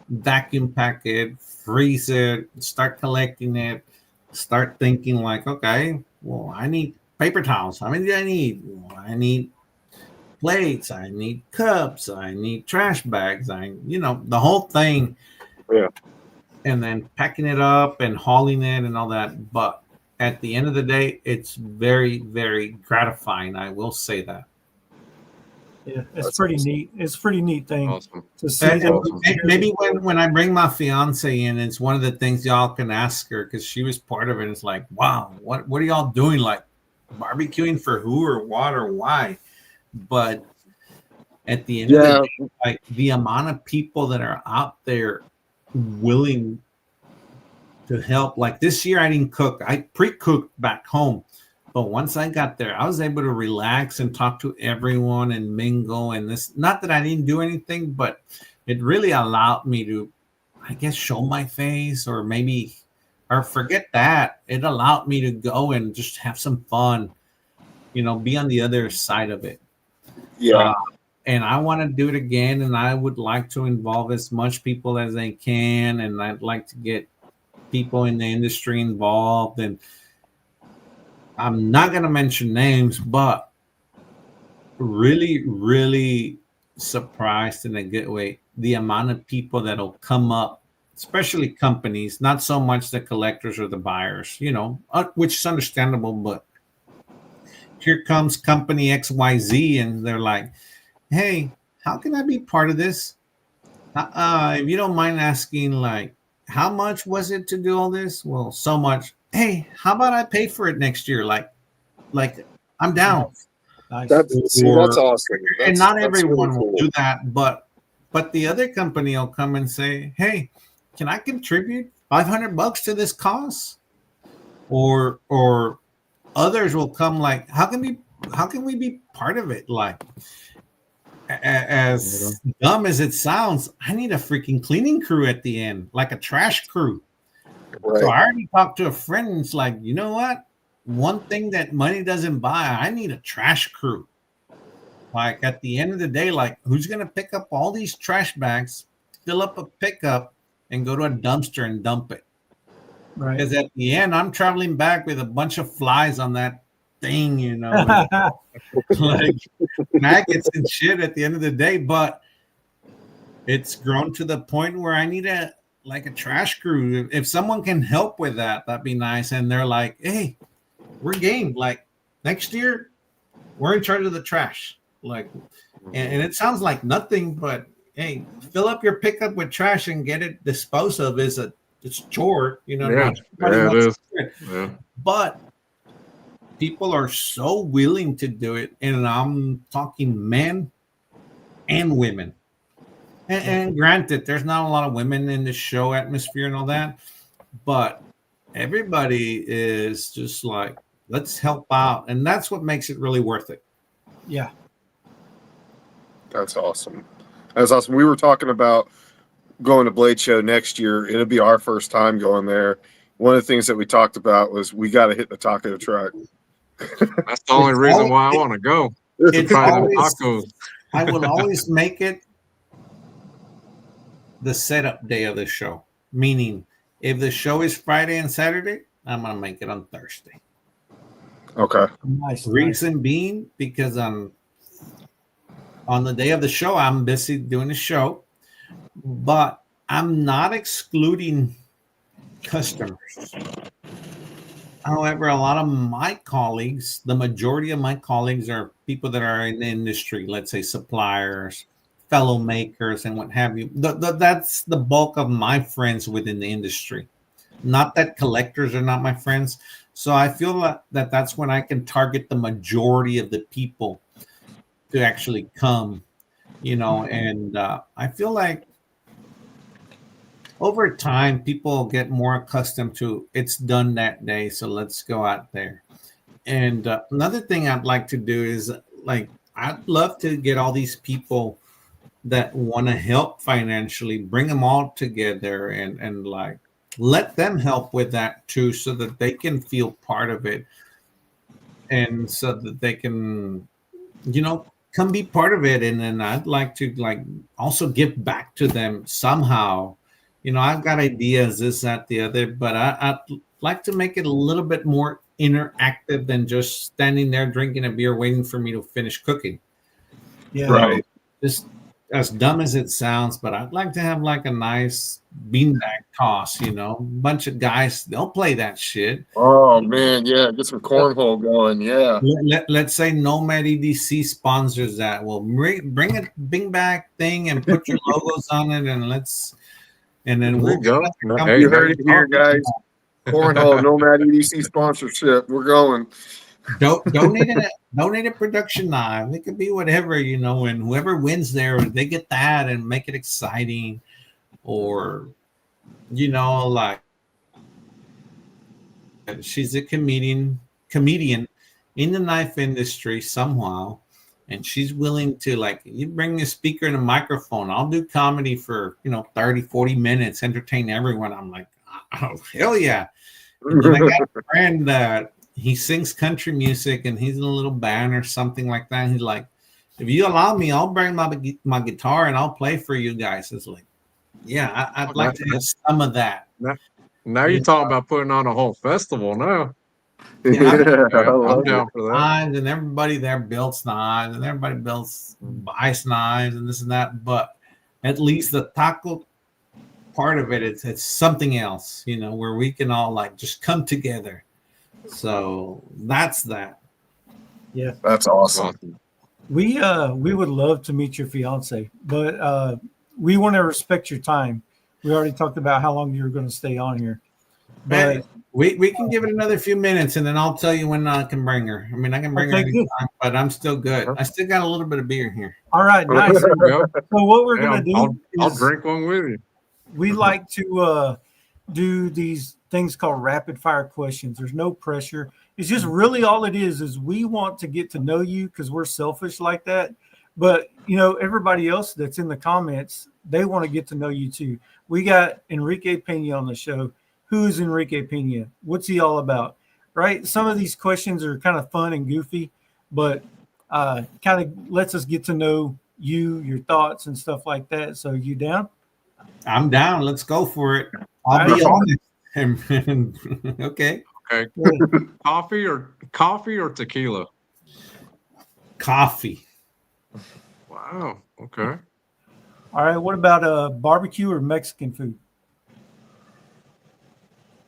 vacuum pack it, freeze it, start collecting it, start thinking like, okay, well, I need paper towels. How many do I need? Well, I need plates, I need cups, I need trash bags, the whole thing. Yeah. And then packing it up and hauling it and all that. But at the end of the day, it's very, very gratifying. I will say that. Yeah, it's That's pretty awesome. neat. It's a pretty neat thing Awesome. to see. And that. maybe when I bring my fiance in, it's one of the things y'all can ask her, because she was part of it. It's like, wow, what are y'all doing? Like barbecuing for who or what or why? But at the end of the day, like the amount of people that are out there willing to help. Like this year, I didn't cook. I pre-cooked back home. But once I got there, I was able to relax and talk to everyone and mingle. And this, not that I didn't do anything, but it really allowed me to, I guess, show my face, or forget that. It allowed me to go and just have some fun, be on the other side of it. Yeah. And I want to do it again, and I would like to involve as much people as I can, and I'd like to get people in the industry involved. And I'm not going to mention names, but really, really surprised in a good way the amount of people that'll come up, especially companies, not so much the collectors or the buyers, which is understandable, but here comes company XYZ, and they're like, hey, how can I be part of this? If you don't mind asking, like, how much was it to do all this? Well, so much. Hey, how about I pay for it next year? Like I'm down. Nice. That's awesome. And not That's everyone really will cool. do that, but the other company will come and say, hey, can I contribute $500 to this cause? Or others will come like, how can we be part of it? Like, as dumb as it sounds, I need a freaking cleaning crew at the end, like a trash crew. Right. So I already talked to a friend, and it's like, you know what? One thing that money doesn't buy, I need a trash crew. Like at the end of the day, like who's going to pick up all these trash bags, fill up a pickup, and go to a dumpster and dump it? Right. Because at the end, I'm traveling back with a bunch of flies on that thing, like maggots and shit at the end of the day. But it's grown to the point where I need a trash crew. If someone can help with that, that'd be nice. And they're like, hey, we're game. Like next year, we're in charge of the trash. Like, and it sounds like nothing, but hey, fill up your pickup with trash and get it disposed of it's chore, Yeah, not it is. Yeah. But people are so willing to do it, and I'm talking men and women. And granted, there's not a lot of women in the show atmosphere and all that, but everybody is just like, let's help out. And that's what makes it really worth it. Yeah. That's awesome. That's awesome. We were talking about going to Blade Show next year. It'll be our first time going there. One of the things that we talked about was we got to hit the taco truck. That's the only reason why I want to go. It's Try them always, tacos. I will always make it the setup day of the show. Meaning, if the show is Friday and Saturday, I'm going to make it on Thursday. Okay. Nice. Reason being, because on the day of the show, I'm busy doing the show, but I'm not excluding customers. However, a lot of my colleagues, the majority of my colleagues are people that are in the industry, let's say suppliers, fellow makers, and what have you. That's the bulk of my friends within the industry. Not that collectors are not my friends. So I feel that that's when I can target the majority of the people to actually come, and I feel like over time, people get more accustomed to it's done that day, so let's go out there. And another thing I'd like to do is I'd love to get all these people that want to help financially, bring them all together and let them help with that too, so that they can feel part of it and so that they can, come be part of it. And then I'd like to also give back to them somehow. I've got ideas, this, that, the other, but I'd like to make it a little bit more interactive than just standing there drinking a beer waiting for me to finish cooking. Yeah. Right. Just as dumb as it sounds, but I'd like to have a nice beanbag toss, a bunch of guys, they'll play that shit. Oh, man, yeah, get some cornhole going, yeah. Let's say Nomad EDC sponsors that. Well, bring a beanbag thing and put your logos on it, and then There you go. Hey, You heard it here, guys. Cornhole, Nomad EDC sponsorship. We're going. Donate a production knife. It could be whatever, and whoever wins there, they get that and make it exciting. Or, she's a comedian in the knife industry somehow, and she's willing to you bring a speaker and a microphone. I'll do comedy for 30, 40 minutes, entertain everyone. I'm like, oh, hell yeah. And then I got a friend that he sings country music and he's in a little band or something like that. He's like, if you allow me, I'll bring my guitar and I'll play for you guys. It's like, yeah, I'd like to have some of that. Now you're talking about putting on a whole festival now. Yeah, I'm down for that. Knives, and everybody there builds knives, and everybody buys knives, and this and that. But at least the taco part of it, it's something else, where we can all just come together. So that's that. Yeah, that's awesome. We would love to meet your fiance, but we want to respect your time. We already talked about how long you're going to stay on here. But we can give it another few minutes, and then I'll tell you when I can bring her. I mean, I can bring her anytime, but I'm still good. I still got a little bit of beer here. All right, nice. So what we're going to do I'll drink one with you. We like to do these things called rapid fire questions. There's no pressure. It's just really all it is we want to get to know you because we're selfish like that. But, everybody else that's in the comments, they want to get to know you too. We got Enrique Pena on the show. Who is Enrique Pena? What's he all about? Right? Some of these questions are kind of fun and goofy, but kind of lets us get to know you, your thoughts and stuff like that. So you down? I'm down. Let's go for it. I'll be honest. Okay. Okay. Coffee or tequila? Coffee. Wow. Okay. All right. What about barbecue or Mexican food?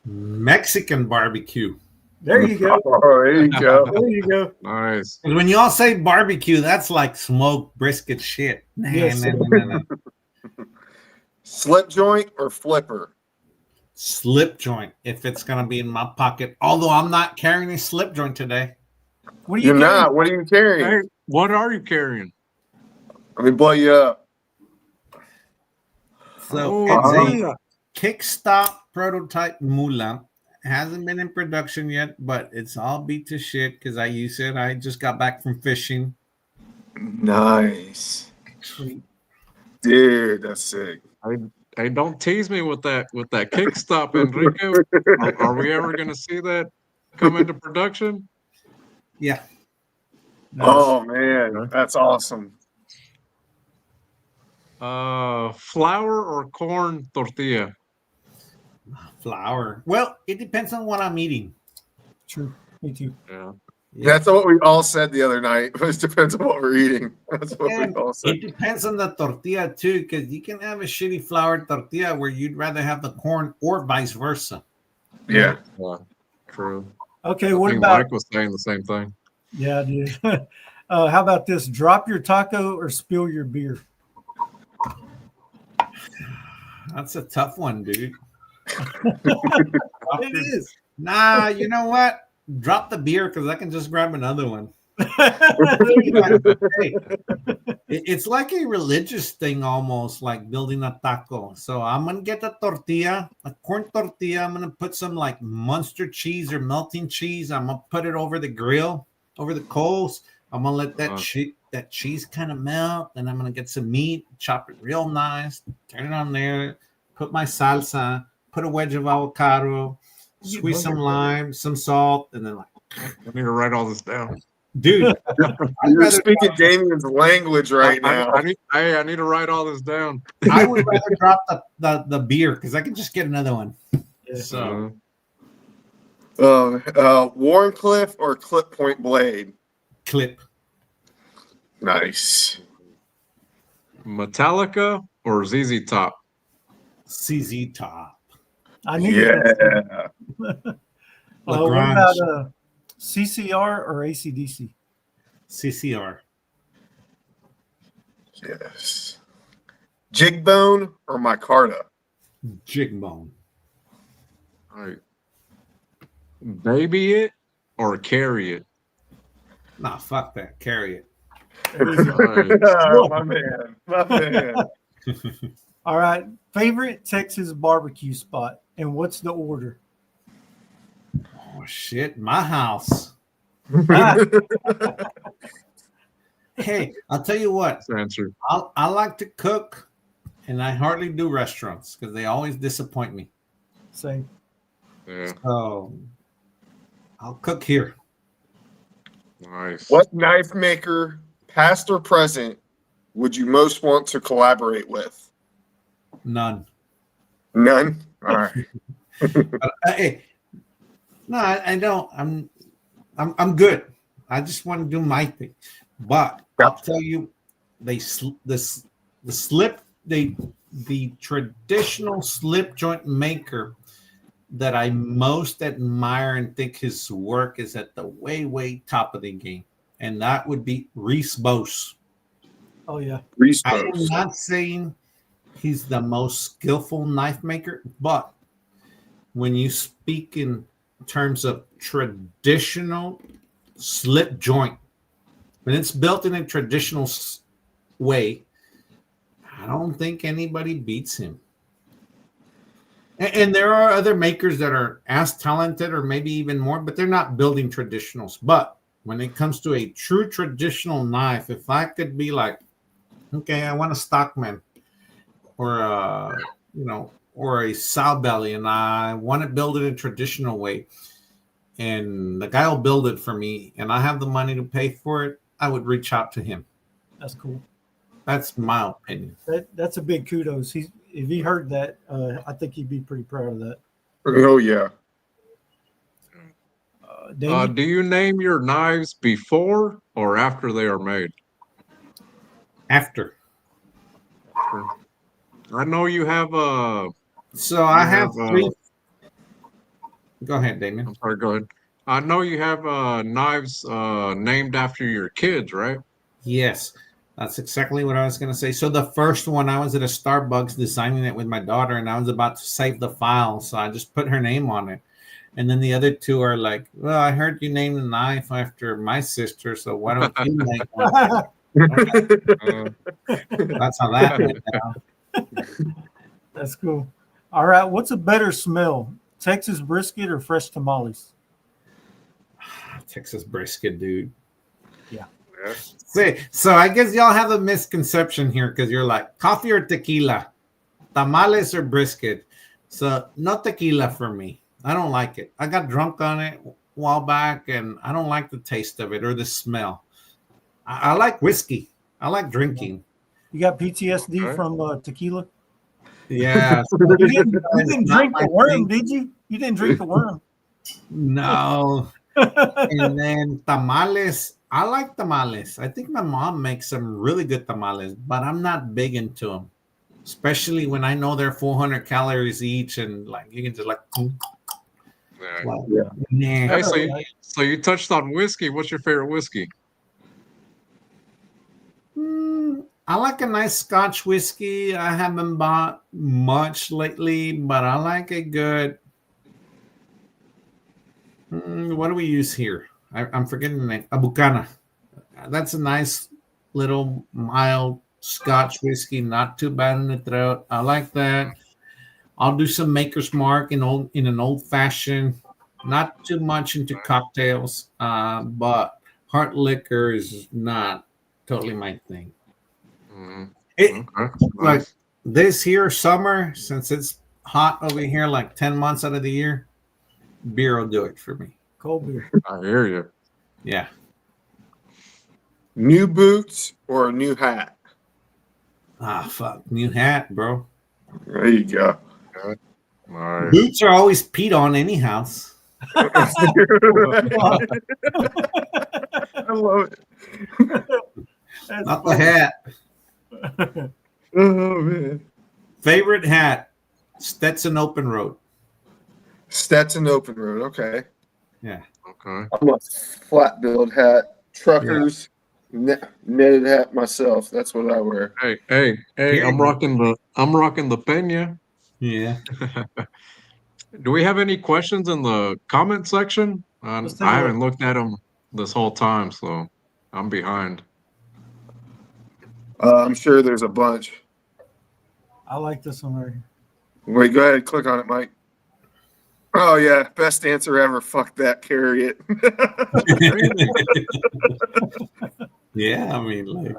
Mexican barbecue. There you go. Oh, there you go. There you go. Nice. When y'all say barbecue, that's like smoked brisket shit. Yes. Nah. Slip joint or flipper? Slip joint, if it's going to be in my pocket. Although I'm not carrying a slip joint today. What are You're you carrying? not. What are you carrying? Hey, what are you carrying? Let me blow you up. So it's a kickstop prototype Mula, hasn't been in production yet, but it's all beat to shit because I use it. I just got back from fishing. Nice. Sweet. Dude, that's sick. Hey, don't tease me with that kick stop, Enrique. Are we ever going to see that come into production? Yeah. Oh man, that's awesome. Flour or corn tortilla? Flour. Well, it depends on what I'm eating. True. Me too. Yeah. That's what we all said the other night. It depends on what we're eating. That's what we all said. It depends on the tortilla too, because you can have a shitty flour tortilla where you'd rather have the corn or vice versa. Yeah. True. Okay, I what think about? Mike was saying the same thing. Yeah, dude. How about this? Drop your taco or spill your beer? That's a tough one, dude. It is. Nah, you know what? Drop the beer because I can just grab another one. It's like a religious thing almost, like building a taco. So I'm going to get a tortilla, a corn tortilla. I'm going to put some like Munster cheese or melting cheese. I'm going to put it over the grill, over the coals. I'm going to let that cheese kind of melt. Then I'm going to get some meat, chop it real nice, turn it on there, put my salsa, put a wedge of avocado, squeeze some lime, some salt, and then like. I need to write all this down. Dude, you're speaking Damien's language right now. I need to write all this down. I would rather drop the beer because I can just get another one. Yeah. So, Warncliffe or Clip Point Blade? clip. Nice. Metallica or ZZ Top? CZ Top. I knew Yeah. what Lagrange. about CCR or ACDC? CCR. Yes. Jigbone or Micarta? Jigbone. All right. Baby it or carry it? Nah, fuck that. Carry it. Oh, my man. My man. All right. Favorite Texas barbecue spot, and what's the order? Oh, shit. My house. Hey, I'll tell you what. That's the answer. I like to cook, and I hardly do restaurants because they always disappoint me. Same. Yeah. So I'll cook here. Nice. What knife maker, past or present, would you most want to collaborate with? None. None? All right. Hey, no, I don't. I'm good. I just want to do my thing. But I'll tell you, the traditional slip joint maker that I most admire and think his work is at the way top of the game, and that would be Reese Bose. Oh yeah. Reese I am Bose. not saying he's the most skillful knife maker, but when you speak in terms of traditional slip joint, when it's built in a traditional way, I don't think anybody beats him. And there are other makers that are as talented or maybe even more, but they're not building traditionals. But when it comes to a true traditional knife, if I could be like, okay, I want a Stockman or or a sow belly, and I want to build it in a traditional way, and the guy will build it for me, and I have the money to pay for it, I would reach out to him. That's cool. That's my opinion. That's a big kudos. If he heard that, I think he'd be pretty proud of that. Oh, yeah. Damien? Do you name your knives before or after they are made? After. I know you have So I have three. Go ahead, Damien. I'm sorry, go ahead. I know you have knives named after your kids, right? Yes, that's exactly what I was going to say. So the first one, I was at a Starbucks designing it with my daughter, and I was about to save the file, so I just put her name on it. And then the other two are like, well, I heard you name the knife after my sister, so why don't you make one? That's how that went down. That's cool. All right. What's a better smell, Texas brisket or fresh tamales? Texas brisket, dude. Yeah. See, so I guess y'all have a misconception here because you're like coffee or tequila, tamales or brisket. So no tequila for me. I don't like it. I got drunk on it a while back, and I don't like the taste of it or the smell. I like whiskey. I like drinking. You got PTSD from tequila? Yeah. You didn't drink the worm, did you? You didn't drink the worm. No. And then tamales. I like tamales. I think my mom makes some really good tamales, but I'm not big into them, especially when I know they're 400 calories each, and like you can just like. Yeah. Hey, so you touched on whiskey. What's your favorite whiskey? I like a nice Scotch whiskey. I haven't bought much lately, but I like a good. What do we use here? I'm forgetting the name. A Bucana. That's a nice little mild Scotch whiskey. Not too bad in the throat. I like that. I'll do some Maker's Mark in an old fashioned. Not too much into cocktails, but hard liquor is not totally my thing. Like this here summer, since it's hot over here, like 10 months out of the year, beer will do it for me. Cold beer. I hear you. Yeah. New boots or a new hat? Fuck. New hat, bro. There you go. All right. Boots are always peed on anyhow. I love it. Not the hat. Oh, man. Favorite hat? Stetson Open Road. Stetson Open Road. Okay. Yeah. Okay. I'm a flat build hat. Truckers, netted hat myself. That's what I wear. Hey! I'm rocking the Pena. Yeah. Do we have any questions in the comment section? I haven't looked at them this whole time, so I'm behind. I'm sure there's a bunch. I like this one right here. Wait, go ahead. Click on it, Mike. Oh, yeah. Best answer ever. Fuck that. Carry it. Yeah, I mean, like.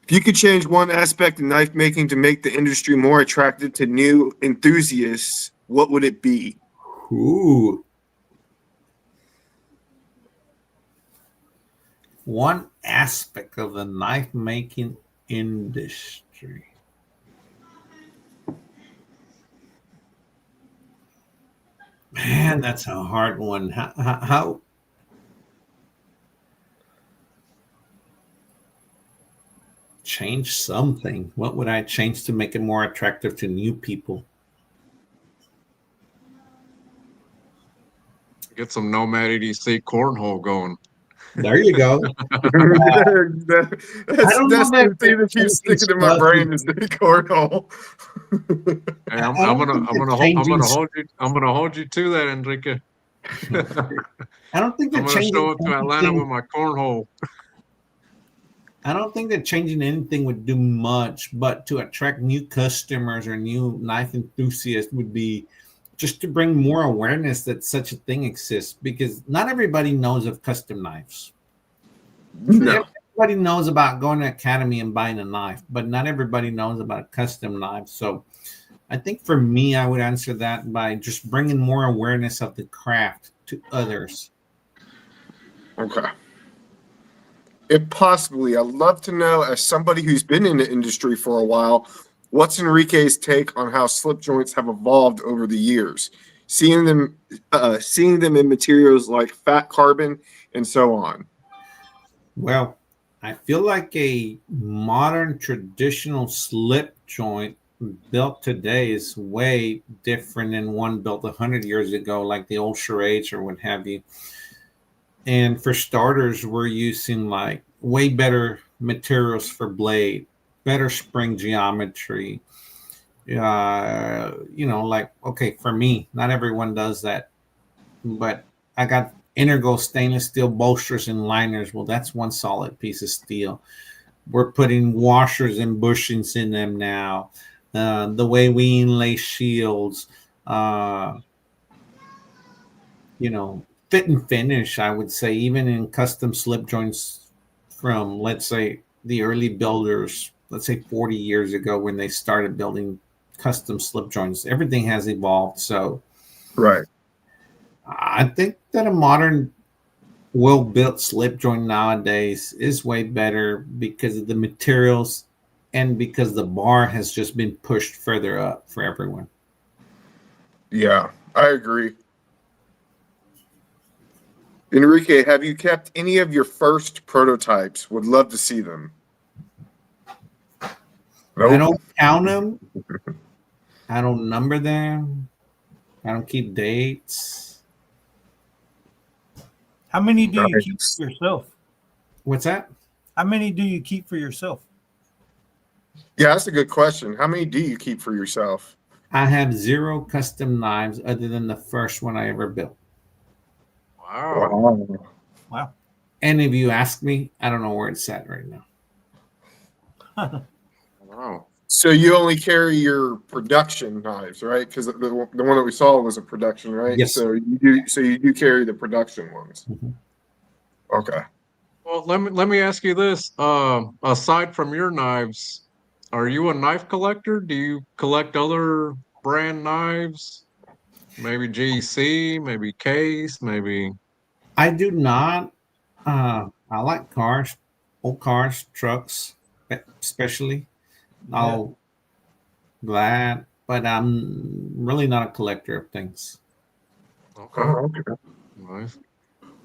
If you could change one aspect of knife making to make the industry more attractive to new enthusiasts, what would it be? Ooh. One aspect of the knife making industry. Man, that's a hard one. How change something? What would I change to make it more attractive to new people? Get some Nomad EDC cornhole going. There you go. That's the thing that keeps sticking in my brain is the cornhole. Hey, I'm gonna hold you to that, Enrique. I don't think I'm gonna show up to Atlanta with my cornhole. I don't think that changing anything would do much, but to attract new customers or new knife enthusiasts would be just to bring more awareness that such a thing exists, because not everybody knows of custom knives. No. Everybody knows about going to Academy and buying a knife, but not everybody knows about a custom knife. So I think for me, I would answer that by just bringing more awareness of the craft to others. Okay. If possibly, I'd love to know, as somebody who's been in the industry for a while, what's Enrique's take on how slip joints have evolved over the years? Seeing them in materials like fat carbon and so on. Well, I feel like a modern traditional slip joint built today is way different than one built 100 years ago, like the old charades or what have you. And for starters, we're using like way better materials for blade, better spring geometry. Like, okay, for me, not everyone does that, but I got integral stainless steel bolsters and liners. Well, that's one solid piece of steel. We're putting washers and bushings in them now. the way we inlay shields, fit and finish, I would say, even in custom slip joints from, let's say, the early builders, let's say 40 years ago when they started building custom slip joints. Everything has evolved. So Right. I think that a modern well-built slip joint nowadays is way better because of the materials and because the bar has just been pushed further up for everyone. Yeah, I agree. Enrique, have you kept any of your first prototypes? Would love to see them. I Nope. don't count them. I don't number them. I don't keep dates. How many do you Nice. keep for yourself? What's that? How many do you keep for yourself? Yeah, that's a good question. How many do you keep for yourself? I have 0 custom knives other than the first one I ever built. Wow. Wow. And if you ask me, I don't know where it's at right now. Wow. So you only carry your production knives, right? Because the one that we saw was a production, right? Yes. So you do. So you do carry the production ones. Mhm. Okay. Well, let me ask you this. Aside from your knives, are you a knife collector? Do you collect other brand knives? Maybe GC, maybe Case, maybe. I do not. I like cars, old cars, trucks, especially. I'll glad, but I'm really not a collector of things. Okay. Oh, okay. Nice.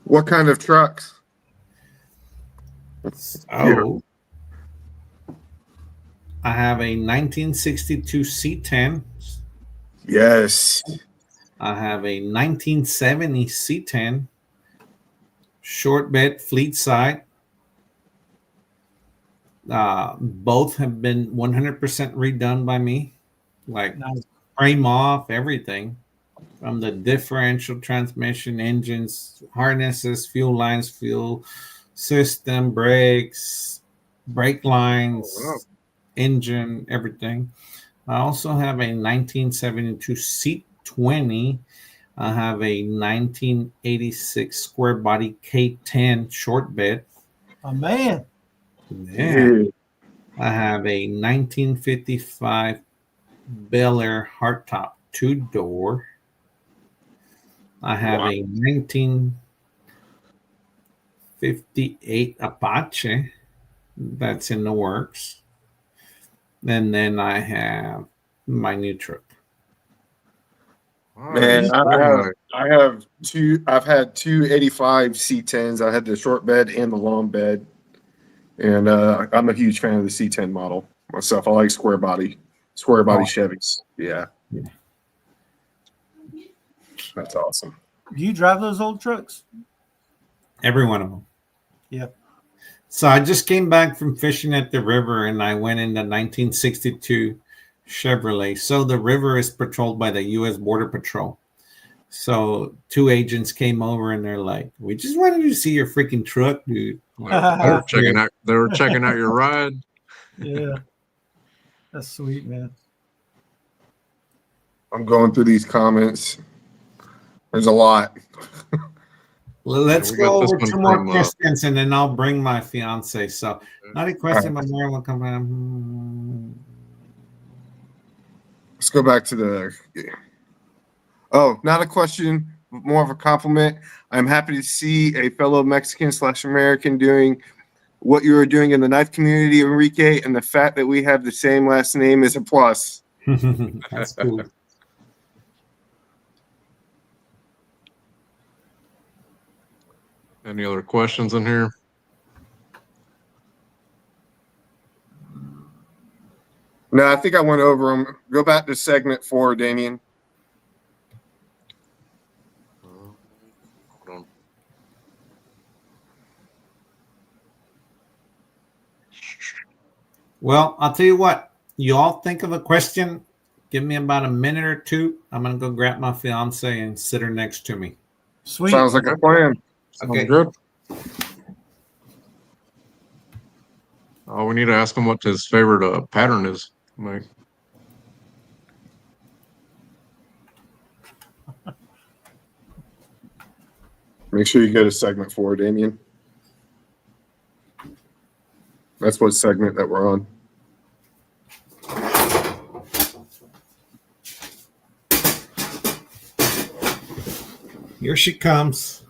What kind of trucks? So I have a 1962 C10. Yes. I have a 1970 C10 short bed fleet side. Both have been 100% redone by me, like Nice. frame off, everything from the differential transmission, engines, harnesses, fuel lines, fuel system, brakes, brake lines, Wow. engine, everything. I also have a 1972 C20. I have a 1986 square body K10 short bed. Oh, man. Yeah. I have a 1955 Bel Air hardtop 2-door. I have Wow. a 1958 Apache that's in the works. And then I have my new truck. Man, Nice. Very nice. I have two. I've had two 85 C10s. I had the short bed and the long bed, and I'm a huge fan of the C10 model myself. I like square body Chevys. Yeah, Yeah. that's awesome. Do you drive those old trucks? Every one of them. Yeah. So I just came back from fishing at the river and I went in the 1962 Chevrolet. So the river is patrolled by the U.S. Border Patrol. So 2 agents came over and they're like, "We just wanted to see your freaking truck, dude." I'm like, They were "Okay." checking out. They were checking out your ride. Yeah. That's sweet, man. I'm going through these comments. There's a lot. Well, let's we got go this over one 2 more from, questions and then I'll bring my fiance. So not a question, but more will come in. Let's go back to the. Oh, not a question, more of a compliment. I'm happy to see a fellow Mexican/American doing what you are doing in the knife community, Enrique, and the fact that we have the same last name is a plus. That's cool. Any other questions in here? No, I think I went over them. Go back to segment 4, Damien. Hold on. Well, I'll tell you what. You all think of a question. Give me about a minute or 2. I'm going to go grab my fiance and sit her next to me. Sweet. Sounds like a plan. Sounds Okay. good. Oh, we need to ask him what his favorite pattern is. Like, Make sure you go to segment 4, Damien. That's what segment that we're on. Here she comes.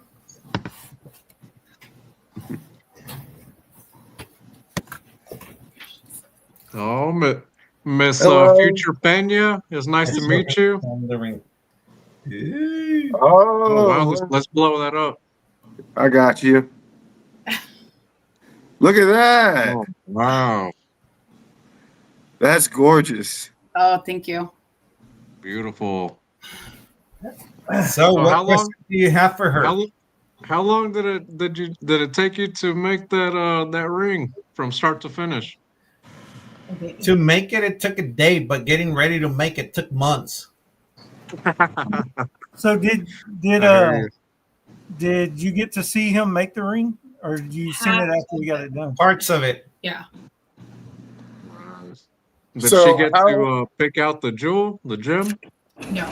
Oh, Miss Hello. Future Pena, it's nice to meet you. On the ring. Oh, wow, Oh, let's blow that up. I got you. Look at that. Oh, wow, That's gorgeous. Oh, thank you. beautiful. So, what how long- question do you have for her? How long did it take you to make that ring from start to finish? To make it, it took a day, but getting ready to make it took months. So did I hear you get to see him make the ring, or did you seen it after we got it done? Parts of it. Yeah. Did So she get how- to pick out the gem? No.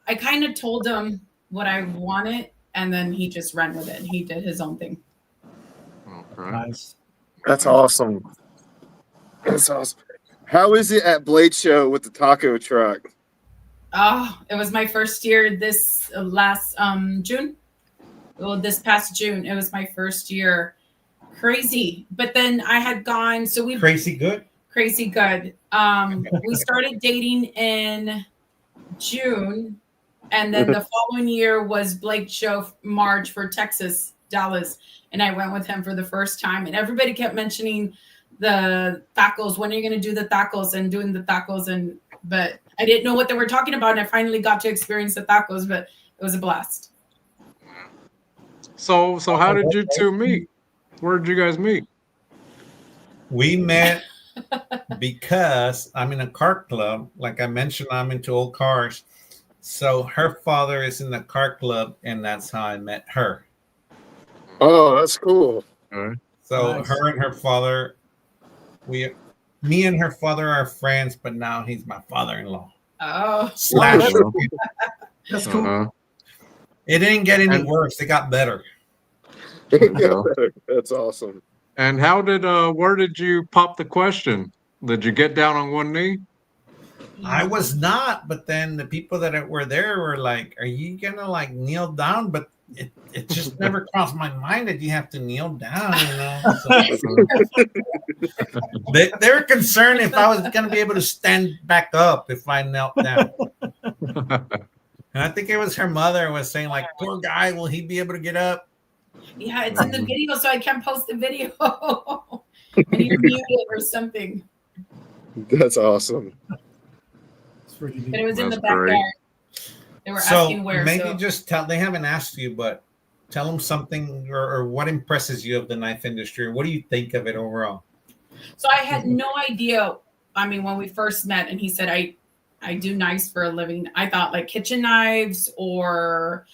I kind of told him what I wanted, and then he just ran with it. He did his own thing. Okay. Nice. That's awesome. That's awesome. How is it at Blade Show with the taco truck? Oh, it was my first year this last June. Well, this past June, it was my first year. Crazy. But then I had gone, so we Crazy good. crazy good. We started dating in June, and then the following year was Blake Show March for Texas, Dallas, and I went with him for the first time. And everybody kept mentioning the tacos. When are you going to do the tacos? And doing the tacos, but I didn't know what they were talking about, and I finally got to experience the tacos. But it was a blast. So how did you two meet? Where did you guys meet? We met because I'm in a car club. Like I mentioned, I'm into old cars. So her father is in the car club, and that's how I met her. Oh, that's cool. Okay. So Nice. her and her father, me and her father are friends, but now he's my father-in-law. Oh, Slash. Uh-huh. That's cool. Uh-huh. It didn't get any And- worse. It got better. That's awesome. And where did you pop the question? Did you get down on one knee? I was not, but then the people that were there were like, "Are you gonna like kneel down?" But it just never crossed my mind that you have to kneel down. You know, so they were concerned if I was gonna be able to stand back up if I knelt down. And I think it was her mother was saying like, "Poor guy, will he be able to get up?" yeah, it's in the video, so I can't post the video. I need to mute it or something. That's awesome. It's pretty But neat. it was in the That's great. backyard. They were So asking where. maybe So. just tell. They haven't asked you, but tell them something or what impresses you of the knife industry. What do you think of it overall? So I had no idea. I mean, when we first met, and he said, I do knives for a living. I thought like kitchen knives, or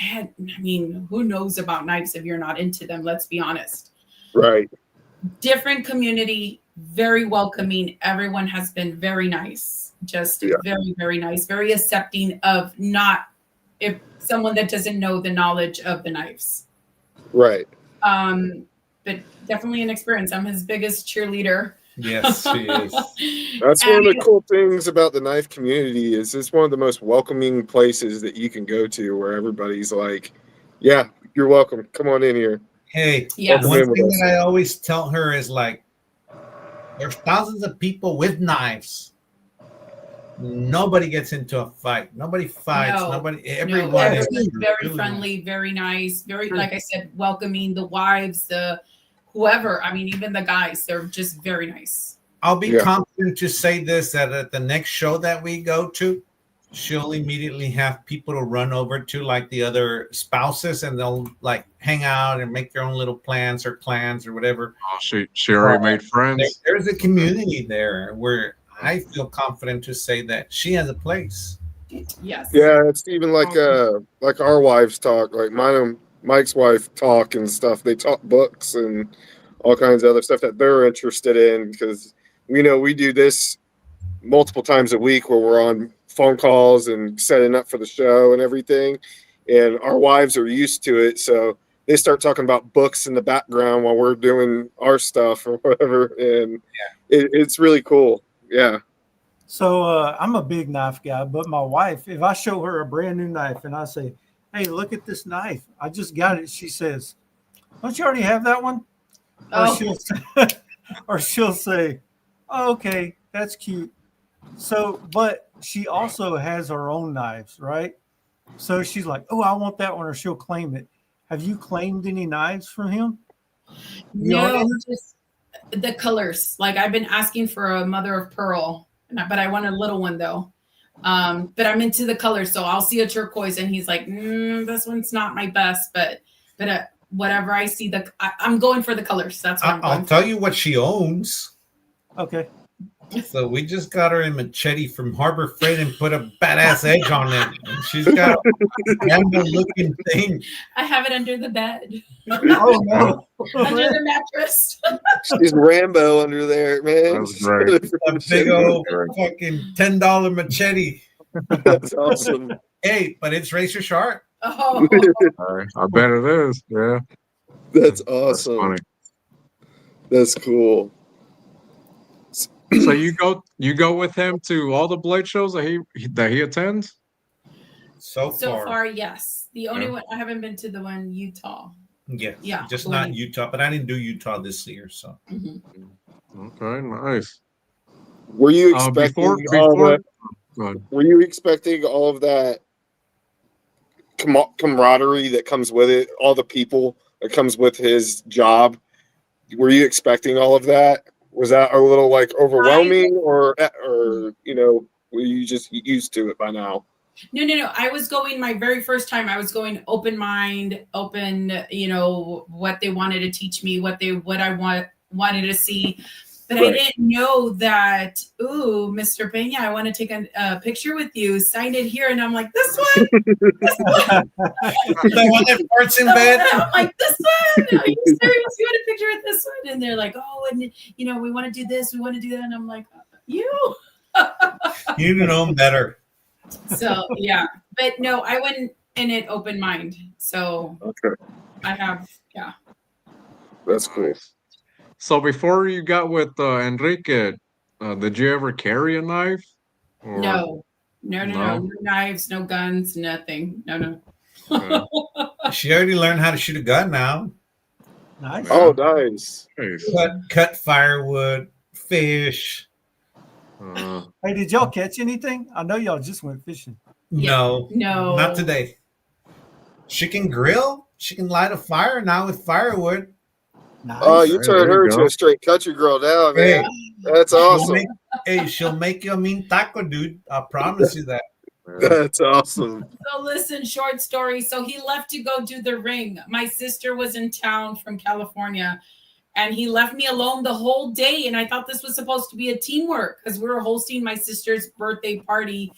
I mean, who knows about knives if you're not into them? Let's be honest. Right. Different community, very welcoming. Everyone has been very nice, just very, very nice, very accepting of if someone that doesn't know the knowledge of the knives. Right. But definitely an experience. I'm his biggest cheerleader. Yes, she is. That's one of the cool things about the knife community is it's one of the most welcoming places that you can go to where everybody's like, yeah, you're welcome. Come on in here. Hey, Yes. one Welcome in thing with us. that I always tell her is like, there's thousands of people with knives. Nobody gets into a fight. Nobody fights. No, Everyone is everyone's very really friendly, very nice, very, like I said, welcoming. The wives, the whoever. I mean, even the guys, they're just very nice. I'll be Yeah. confident to say this that at the next show that we go to, she'll immediately have people to run over to, like the other spouses, and they'll like hang out and make their own little plans or clans or whatever. Oh, she already made friends. There's a community there where I feel confident to say that she has a place. Yes. Yeah, it's even like our wives talk, like mine and Mike's wife talk and stuff. They talk books and all kinds of other stuff that they're interested in because we know we do this multiple times a week where we're on phone calls and setting up for the show and everything. and our wives are used to it, so they start talking about books in the background while we're doing our stuff or whatever, and it's really cool. Yeah. So I'm a big knife guy, but my wife, if I show her a brand new knife and I say, "Hey, look at this knife! I just got it," she says, "Don't you already have that one?" Oh. Or she'll say, "Oh, okay, that's cute." So, but she also has her own knives, right? So she's like, "Oh, I want that one," or she'll claim it. Have you claimed any knives from him? No, just the colors. Like I've been asking for a mother of pearl, but I want a little one though. But I'm into the colors, so I'll see a turquoise, and he's like, "This one's not my best," but whatever I see, I'm going for the colors. That's what I'll tell you what she owns. Okay. So we just got her a machete from Harbor Freight and put a badass edge on it. And she's got a Rambo looking thing. I have it under the bed. Oh no. Under the mattress. She's Rambo under there, man. That's great. A big old fucking $10 machete. That's awesome. Hey, but it's razor sharp. Oh, I bet it is. Yeah. That's That's awesome. funny. That's cool. So you go with him to all the blade shows that he attends? so far, yes. The only one I haven't been to the one in Utah. Yeah, just not Utah, but I didn't do Utah this year, so. Mm-hmm. Okay, nice. Were you expecting Were you expecting all of that camaraderie that comes with it, all the people that comes with his job? Were you expecting all of that? Was that a little like overwhelming, or were you just used to it by now? No. I was going my very first time. I was going open mind, open. What they wanted to teach me, what I wanted to see. But right. I didn't know that, ooh, Mr. Pena, I want to take a picture with you. Sign it here. And I'm like, this one? This one? The one that farts in bed? I'm like, this one? Are you serious? You want a picture with this one? And they're like, oh, and, we want to do this. We want to do that. And I'm like, you? You know better. So, yeah. But no, I went in it open mind. So okay. I have, yeah. That's cool. So before you got with Enrique, did you ever carry a knife? Or... No knives, no guns, nothing. No. She already learned how to shoot a gun now. Nice. Oh, nice. Cut firewood, fish. Hey, did y'all catch anything? I know y'all just went fishing. No, not today. She can grill. She can light a fire now with firewood. Nice. Oh, you turned her into a straight country girl now, man. That's awesome. She'll make you a mean taco, dude. I promise you that. That's awesome. So listen, short story. So he left to go do the ring. My sister was in town from California, and he left me alone the whole day. And I thought this was supposed to be a teamwork because we were hosting my sister's birthday party.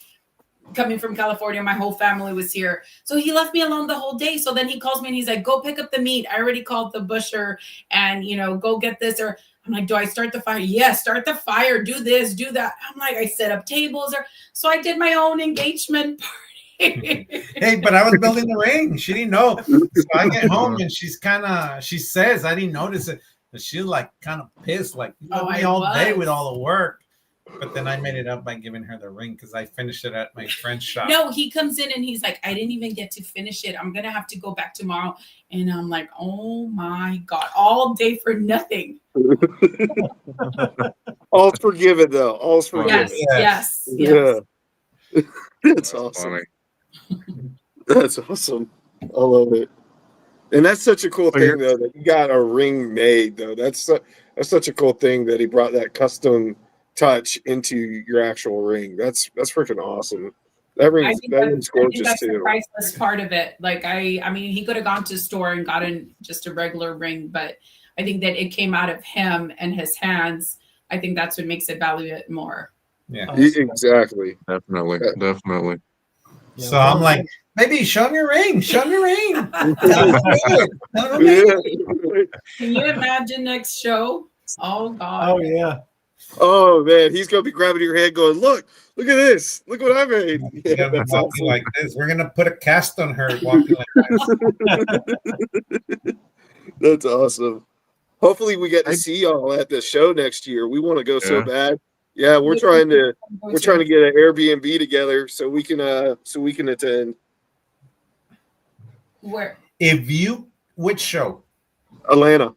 Coming from California, my whole family was here. So he left me alone the whole day. So then he calls me and he's like, go pick up the meat. I already called the butcher and, go get this. Or I'm like, do I start the fire? Yes, start the fire. Do this, do that. I'm like, I set up tables. So I did my own engagement party. Hey, but I was building the ring. She didn't know. So I get home and she says, I didn't notice it. But she's like kind of pissed. Like, you left me all day with all the work. But then I made it up by giving her the ring because I finished it at my friend's shop. No, he comes in and he's like, I didn't even get to finish it. I'm going to have to go back tomorrow. And I'm like, oh my God, all day for nothing. All's forgiven, though. All's forgiven. Yes. Yeah. That's awesome. That's awesome. I love it. And that's such a cool thing, though, that you got a ring made, though. That's such a cool thing that he brought that custom touch into your actual ring. That's freaking awesome. That ring's gorgeous that's too. The priceless part of it. Like I mean, he could have gone to a store and gotten just a regular ring, but I think that it came out of him and his hands. I think that's what makes it value it more. Yeah, exactly. Definitely. Yeah, so I'm like, baby, show me your ring. Show me your ring. Can you imagine next show? Oh God. Oh yeah. Oh man, he's gonna be grabbing your hand, going, "Look at this! Look what I made!" We're Yeah, gonna that's walk awesome. like this. We're gonna put a cast on her walking like this. That's awesome. Hopefully, we get to I- see y'all at the show next year. We want to go so Yeah. bad. Yeah, we're trying to get an Airbnb together so we can attend Where? Which show? Atlanta.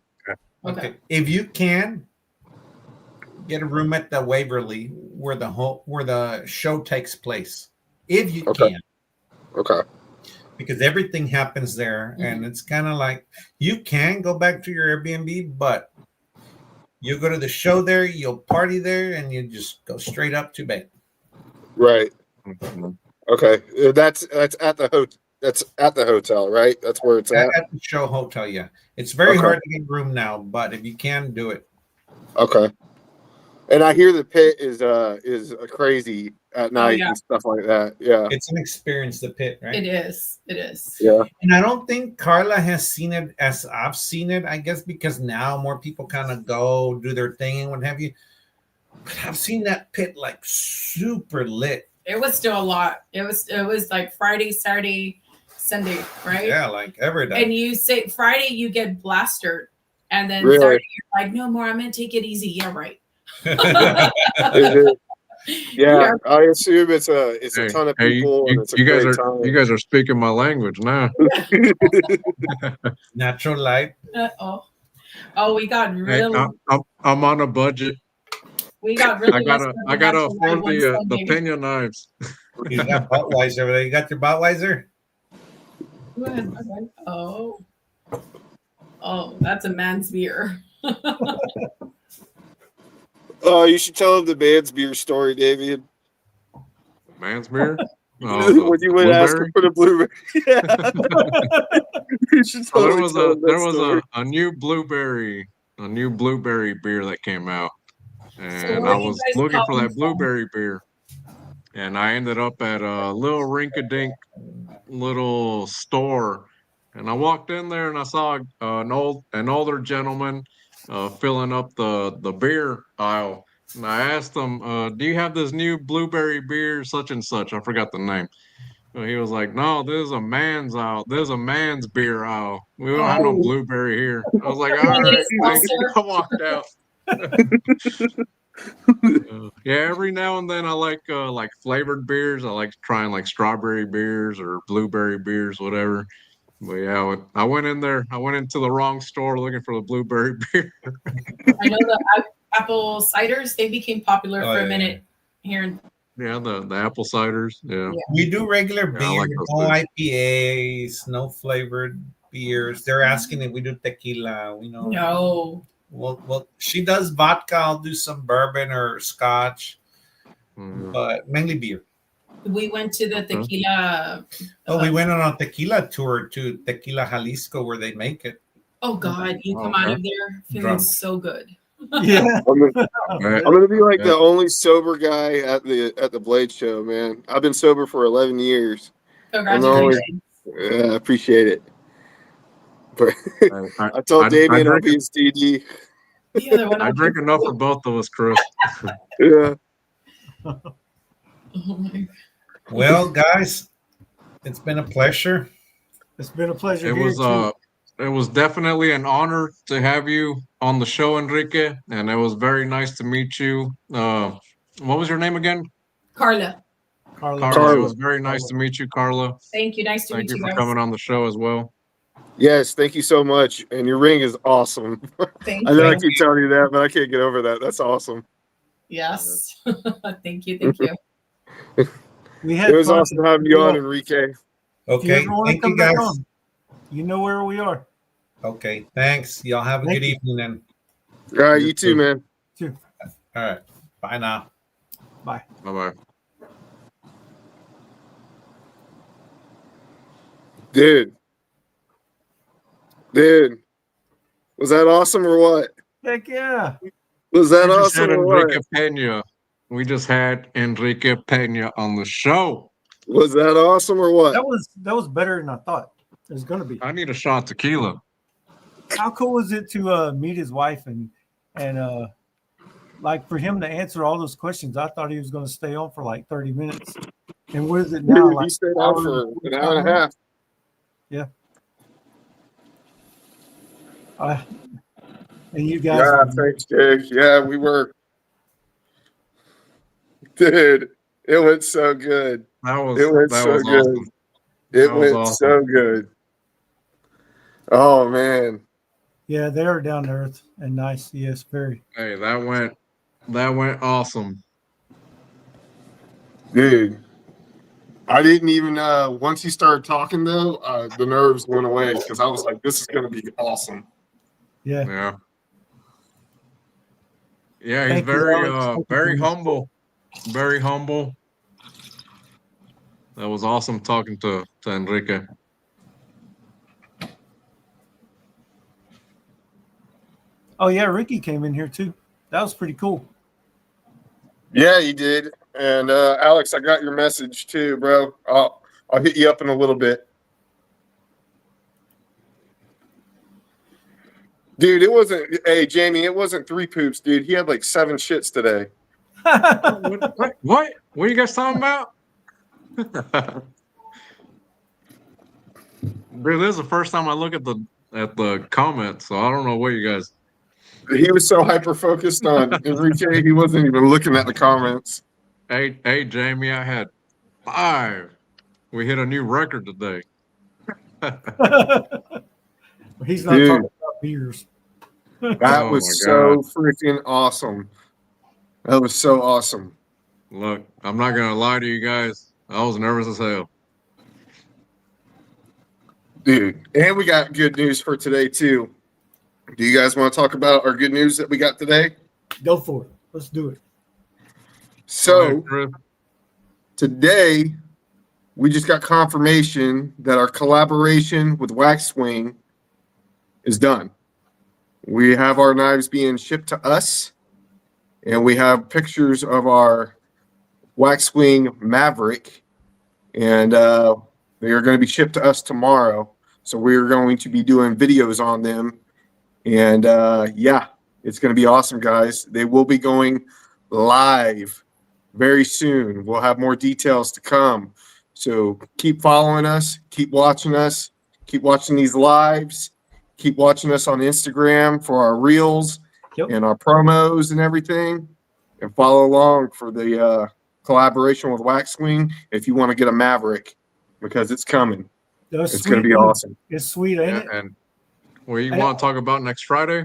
Okay. If you can get a room at the Waverly where the show takes place. If you Okay. can. Okay. Because everything happens there, and it's kind of like you can go back to your Airbnb, but you go to the show there, you'll party there, and you just go straight up to bed. Right. Mhm. Okay. That's at the hotel. That's at the hotel, right? That's where it's at. At the show hotel, yeah. It's very Okay. hard to get room now, but if you can do it. Okay. And I hear the pit is crazy at night yeah. and stuff like that. Yeah. It's an experience, the pit, right? It is. It is. Yeah. And I don't think Carla has seen it as I've seen it. I guess because now more people kind of go do their thing and what have you. But I've seen that pit like super lit. It was still a lot. It was like Friday, Saturday, Sunday, right? Yeah, like every day. And you say Friday you get blasted, and then Really? Saturday you're like, no more. I'm gonna take it easy. Yeah, right. Yeah, I assume it's a ton of people and it's a you guys great are time. you guys are speaking my language now. Natural light. Oh, we got Hey, really. I'm on a budget. We got really. I gotta afford the Sunday. Pena knives. You got Budweiser over there. You got your Budweiser? Oh, that's a man's beer. Oh, you should tell him the man's beer story, David. Man's beer. When you went asking for the blueberry. Yeah. You should Well, totally tell him that there was story. a new blueberry beer that came out, and where I do you was guys looking come for that from? blueberry beer, and I ended up at a little rink-a-dink little store, and I walked in there and I saw an older gentleman filling up the beer aisle, and I asked him, "Do you have this new blueberry beer, such and such?" I forgot the name. He was like, "No, this is a man's aisle. This is a man's beer aisle. We don't have no blueberry here." I was like, "All right, thank you." I walked out. Yeah, every now and then I like flavored beers. I like trying like strawberry beers or blueberry beers, whatever. But yeah, I went in there. I went into the wrong store looking for the blueberry beer. I know the apple ciders. They became popular for a minute here. Yeah, the apple ciders. Yeah. We do regular Yeah, I beer, like those no things. IPAs, no flavored beers. They're asking if we do tequila. We know. No. Well, she does vodka. I'll do some bourbon or scotch, but mainly beer. We went to the tequila. We went on a tequila tour to Tequila Jalisco where they make it. Oh God, you come out of there feeling Drunk. so good. Yeah. I'm gonna be like the only sober guy at the Blade Show, man. I've been sober for 11 years. Congratulations. Yeah, I appreciate it. But I told I Damien I'll drink be his DD. I drink enough for both of us, Chris. Yeah. Oh my. Well, guys, it's been a pleasure. It's been a pleasure. It was definitely an honor to have you on the show, Enrique, and it was very nice to meet you. What was your name again? Carla. Carla. It was very nice to meet you, Carla. Thank you. Nice to meet you Thank you for guys. coming on the show as well. Yes, thank you so much. And your ring is awesome. Thank I know I you. keep telling you that, but I can't get over that. That's awesome. Yes. Thank you. Thank you. It was awesome having you on, Enrique. Okay, thank you guys. You know where we are. Okay, thanks. Y'all have a good evening then. All right, you too, man. All right, bye now. Bye. Bye-bye. Dude, was that awesome or what? Heck yeah. Was that We just awesome had or Enrique what? Pena. We just had Enrique Pena on the show. Was that awesome or what? That was better than I thought it was going to be. I need a shot of tequila. How cool was it to meet his wife and like for him to answer all those questions, I thought he was going to stay on for like 30 minutes. And what is it now? Dude, Like he stayed on for an hour and a half. Yeah. And you guys. Yeah, thanks, Jake. Yeah, we were. Dude, it went so good. That was It went that so was good. awesome. It That was went awesome. so good. Oh man. Yeah, they are down to earth and nice. Yes, very. Hey, that went awesome. Dude. I didn't even once he started talking though, the nerves went away because I was like, this is gonna be awesome. Yeah. Yeah. Yeah, he's Thank you, very Alex. Thank you, very Pena. humble. Very humble. That was awesome talking to Enrique. Oh yeah, Ricky came in here too. That was pretty cool. Yeah, he did. And Alex, I got your message too, bro. I'll hit you up in a little bit. Dude, it wasn't hey Jamie, it wasn't 3 poops, dude. He had like 7 shits today. What? What are you guys talking about? Dude, this is the first time I look at the comments, so I don't know what you guys. He was so hyper focused on Enrique, he wasn't even looking at the comments. Hey, Jamie, I had 5. We hit a new record today. He's not Dude. talking about beers. That Oh was my so freaking awesome. That was so awesome. Look, I'm not gonna lie to you guys. I was nervous as hell. Dude, and we got good news for today too. Do you guys want to talk about our good news that we got today? Go for it. Let's do it. So Chris. today we just got confirmation that our collaboration with Wax Swing is done. We have our knives being shipped to us, and we have pictures of our Wax Swing Maverick, and they are going to be shipped to us tomorrow. So we're going to be doing videos on them, and yeah, it's going to be awesome, guys. They will be going live very soon. We'll have more details to come. So keep following us, keep watching these lives, keep watching us on Instagram for our reels and our promos and everything, and follow along for the collaboration with Wax Wing if you want to get a Maverick, because it's coming. It's going to be awesome. It's sweet, ain't it? And what you want to talk about next Friday?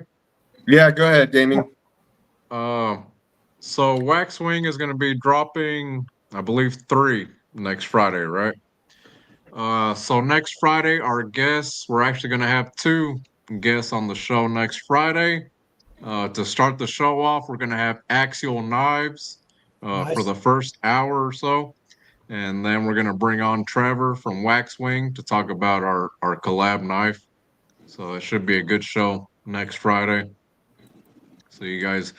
Yeah, go ahead, Damien. So Wax Wing is going to be dropping, I believe, 3 next Friday, right? So next Friday, our guests, we're actually going to have 2 guests on the show next Friday. To start the show off, we're going to have Axial Knives Nice. for the first hour or so. And then we're going to bring on Trevor from Wax Wing to talk about our collab knife. So it should be a good show next Friday. So you guys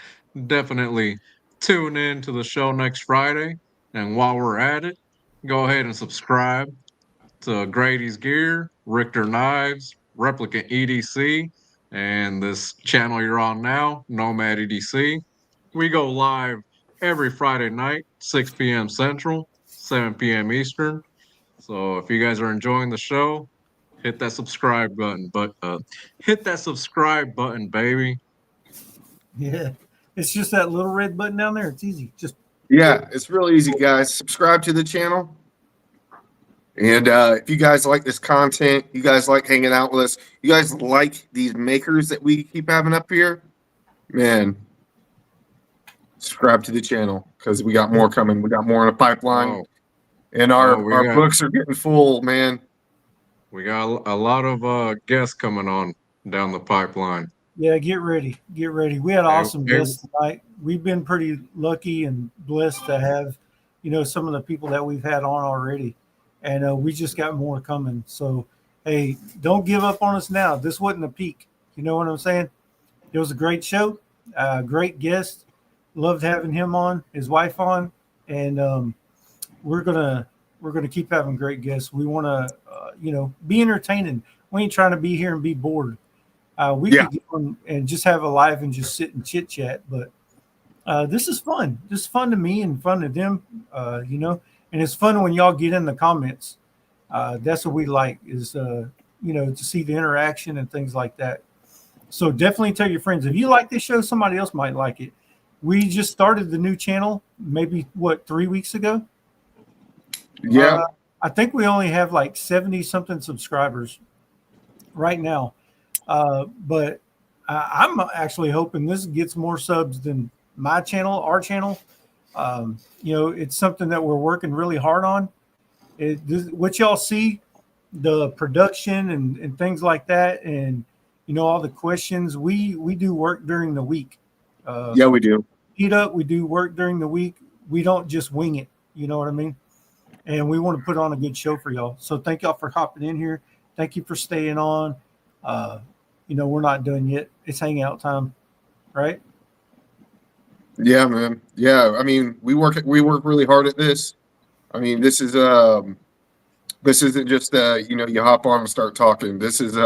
definitely tune in to the show next Friday. And while we're at it, go ahead and subscribe to Grady's Gear, Richter Knives, Replicant EDC, and this channel you're on now, Nomad EDC. We go live every Friday night, 6 p.m. Central, 7 p.m. Eastern. So if you guys are enjoying the show, hit that subscribe button. Hit that subscribe button, baby. Yeah. It's just that little red button down there. It's easy. Just Yeah, it's really easy, guys. Subscribe to the channel. And if you guys like this content, you guys like hanging out with us, you guys like these makers that we keep having up here, man, subscribe to the channel because we got more coming. We got more in the pipeline. And our books are getting full, man. We got a lot of guests coming on down the pipeline. Yeah, get ready. Get ready. We had awesome guests tonight. We've been pretty lucky and blessed to have, some of the people that we've had on already. And we just got more coming. So, hey, don't give up on us now. This wasn't a peak. You know what I'm saying? It was a great show. Great guest. Loved having him on, his wife on. And we're gonna keep having great guests. We want to, be entertaining. We ain't trying to be here and be bored. We could get on and just have a live and just sit and chit chat, but This is fun. This is fun to me and fun to them. You know, and it's fun when y'all get in the comments. That's what we like is you know, to see the interaction and things like that. So definitely tell your friends if you like this show, somebody else might like it. We just started the new channel maybe 3 weeks ago. Yeah. I think we only have like 70 something subscribers right now. But I'm actually hoping this gets more subs than my channel, our channel. You know, it's something that we're working really hard on. What y'all see, the production and things like that, and you know all the questions. We do work during the week. Yeah, we do. Heat up. We do work during the week. We don't just wing it. You know what I mean? And we want to put on a good show for y'all. So thank y'all for hopping in here. Thank you for staying on. You know, we're not done yet. It's hangout time, right? Yeah, man. Yeah, I mean, we work really hard at this. I mean, this isn't just you know, you hop on and start talking. This is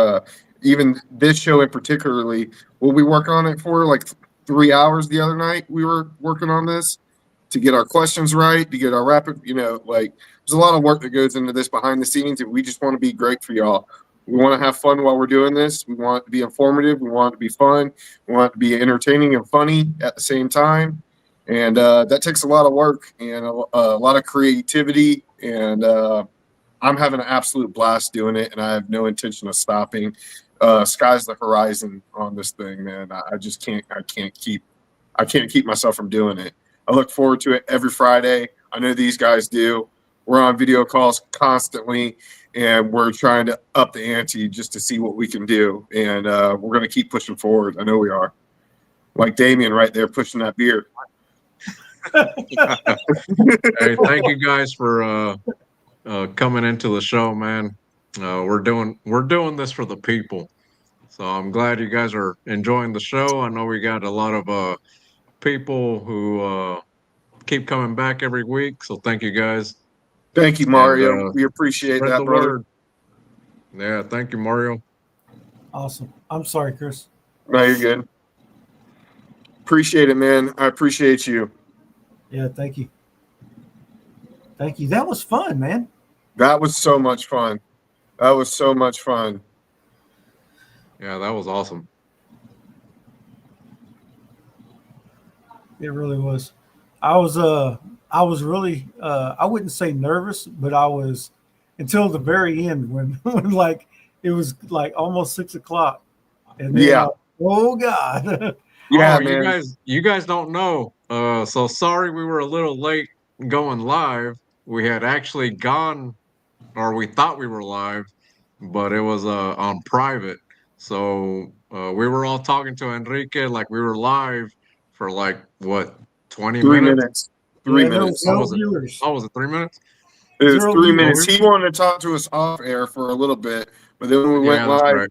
even this show in particularly. What we work on it for like 3 hours the other night. We were working on this to get our questions right, to get our rapid. You know, like there's a lot of work that goes into this behind the scenes, and we just want to be great for y'all. We want to have fun while we're doing this. We want it to be informative. We want it to be fun. We want it to be entertaining and funny at the same time. And that takes a lot of work and a lot of creativity. And I'm having an absolute blast doing it, and I have no intention of stopping. Sky's the horizon on this thing, man. I just can't. I can't keep myself from doing it. I look forward to it every Friday. I know these guys do. We're on video calls constantly, and we're trying to up the ante just to see what we can do. And we're going to keep pushing forward. I know we are. Like Damien right there pushing that beer. Hey, thank you guys for coming into the show, man. We're doing this for the people. So I'm glad you guys are enjoying the show. I know we got a lot of people who keep coming back every week. So thank you guys. Thank you, Mario. And, we appreciate spread that, the brother. word. Yeah, thank you, Mario. Awesome. I'm sorry, Chris. No, you're good. Appreciate it, man. I appreciate you. Yeah, thank you. Thank you. That was fun, man. That was so much fun. That was so much fun. Yeah, that was awesome. It really was. I was really I wouldn't say nervous, but I was until the very end when like it was like almost 6 o'clock. And then Yeah. oh God. Yeah, Oh, man. you guys don't know. So sorry we were a little late going live. We had actually gone, or we thought we were live, but it was on private. So we were all talking to Enrique like we were live for like what 20 3 minutes? minutes. 3 Yeah, minutes. Oh, no was it? viewers. Oh, was it 3 minutes? It was Zero 3 viewers. minutes. He wanted to talk to us off air for a little bit, but then when we went Yeah, that's live, right.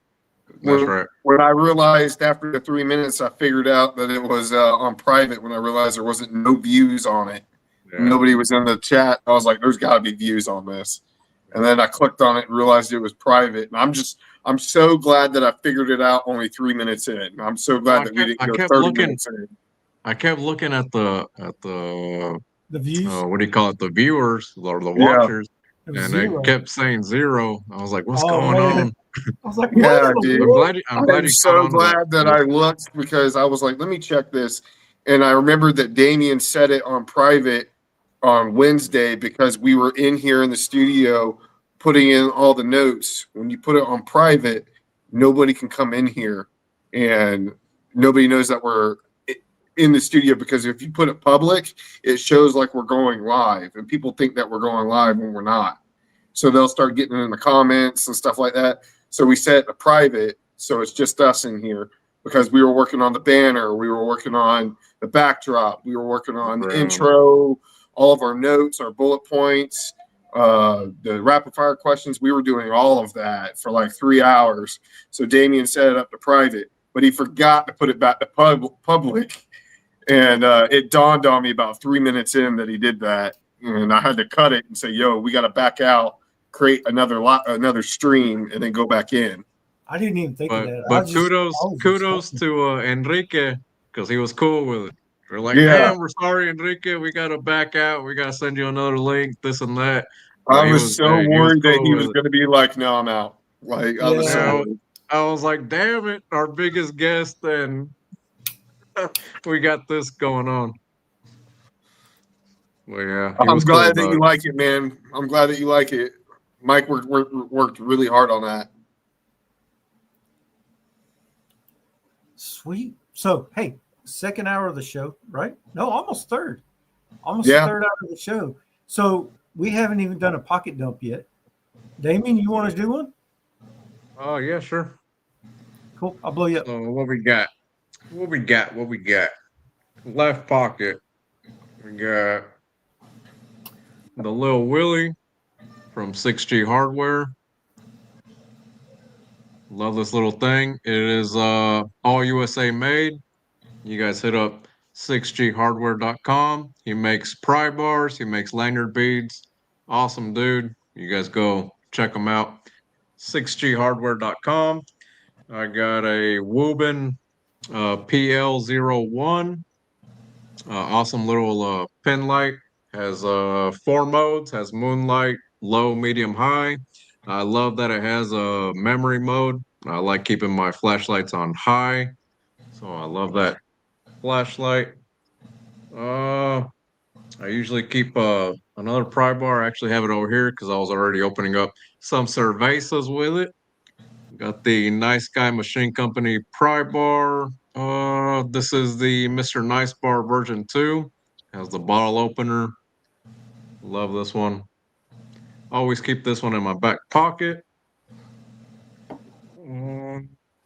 That's right. when I realized after the 3 minutes, I figured out that it was on private. When I realized there wasn't no views on it, Yeah. nobody was in the chat. I was like, "There's got to be views on this," and then I clicked on it and realized it was private. And I'm so glad that I figured it out only 3 minutes in. I'm so glad that we didn't go 30 minutes in. I kept looking at the The views. what do you call it? The viewers or the Yeah. watchers, It was and zero. it kept saying 0. I was like, "What's Oh, going man. on?" I was like, Yeah, what in the dude. world? I'm glad I'm you caught so on to glad that I looked because I was like, let me check this. And I remembered that Damien said it on private on Wednesday because we were in here in the studio putting in all the notes. When you put it on private, nobody can come in here and nobody knows that we're in the studio because if you put it public, it shows like we're going live and people think that we're going live when we're not. So they'll start getting in the comments and stuff like that. So we set it to private, so it's just us in here because we were working on the banner, we were working on the backdrop, we were working on the intro, all of our notes, our bullet points, the rapid fire questions. We were doing all of that for like 3 hours. So Damien set it up to private, but he forgot to put it back to public. And it dawned on me about 3 minutes in that he did that. And I had to cut it and say, yo, we got to back out, create another stream, and then go back in. I didn't even think of that. But kudos to Enrique because he was cool with it. We're like, Yeah. damn, we're sorry, Enrique. We got to back out. We got to send you another link, this and that. I But was so he was worried that cool he with was it. going to be like, no, I'm out. Like, I was so Yeah. worried. I was like, damn it, our biggest guest, and we got this going on. Well, yeah, he I'm was cool glad that about you it. like it, man. I'm glad that you like it. Mike worked really hard on that. Sweet. So, hey, second hour of the show, right? No, almost third. Almost Yeah. the third hour of the show. So we haven't even done a pocket dump yet. Damien, you want to do one? Oh, yeah, sure. Cool. I'll blow you up. So what we got? What we got? Left pocket. We got the Lil Willie from 6G Hardware. Love this little thing. It is all USA made. You guys hit up 6ghardware.com. He makes pry bars. He makes lanyard beads. Awesome dude. You guys go check him out. 6ghardware.com. I got a Woobin PL01. Awesome little pen light. Has 4 modes. Has moonlight, low, medium, high. I love that it has a memory mode. I like keeping my flashlights on high. So I love that flashlight. I usually keep another pry bar. I actually have it over here because I was already opening up some cervezas with it. Got the Nice Guy Machine Company pry bar. This is the Mr. Nice Bar version 2. Has the bottle opener. Love this one. Always keep this one in my back pocket.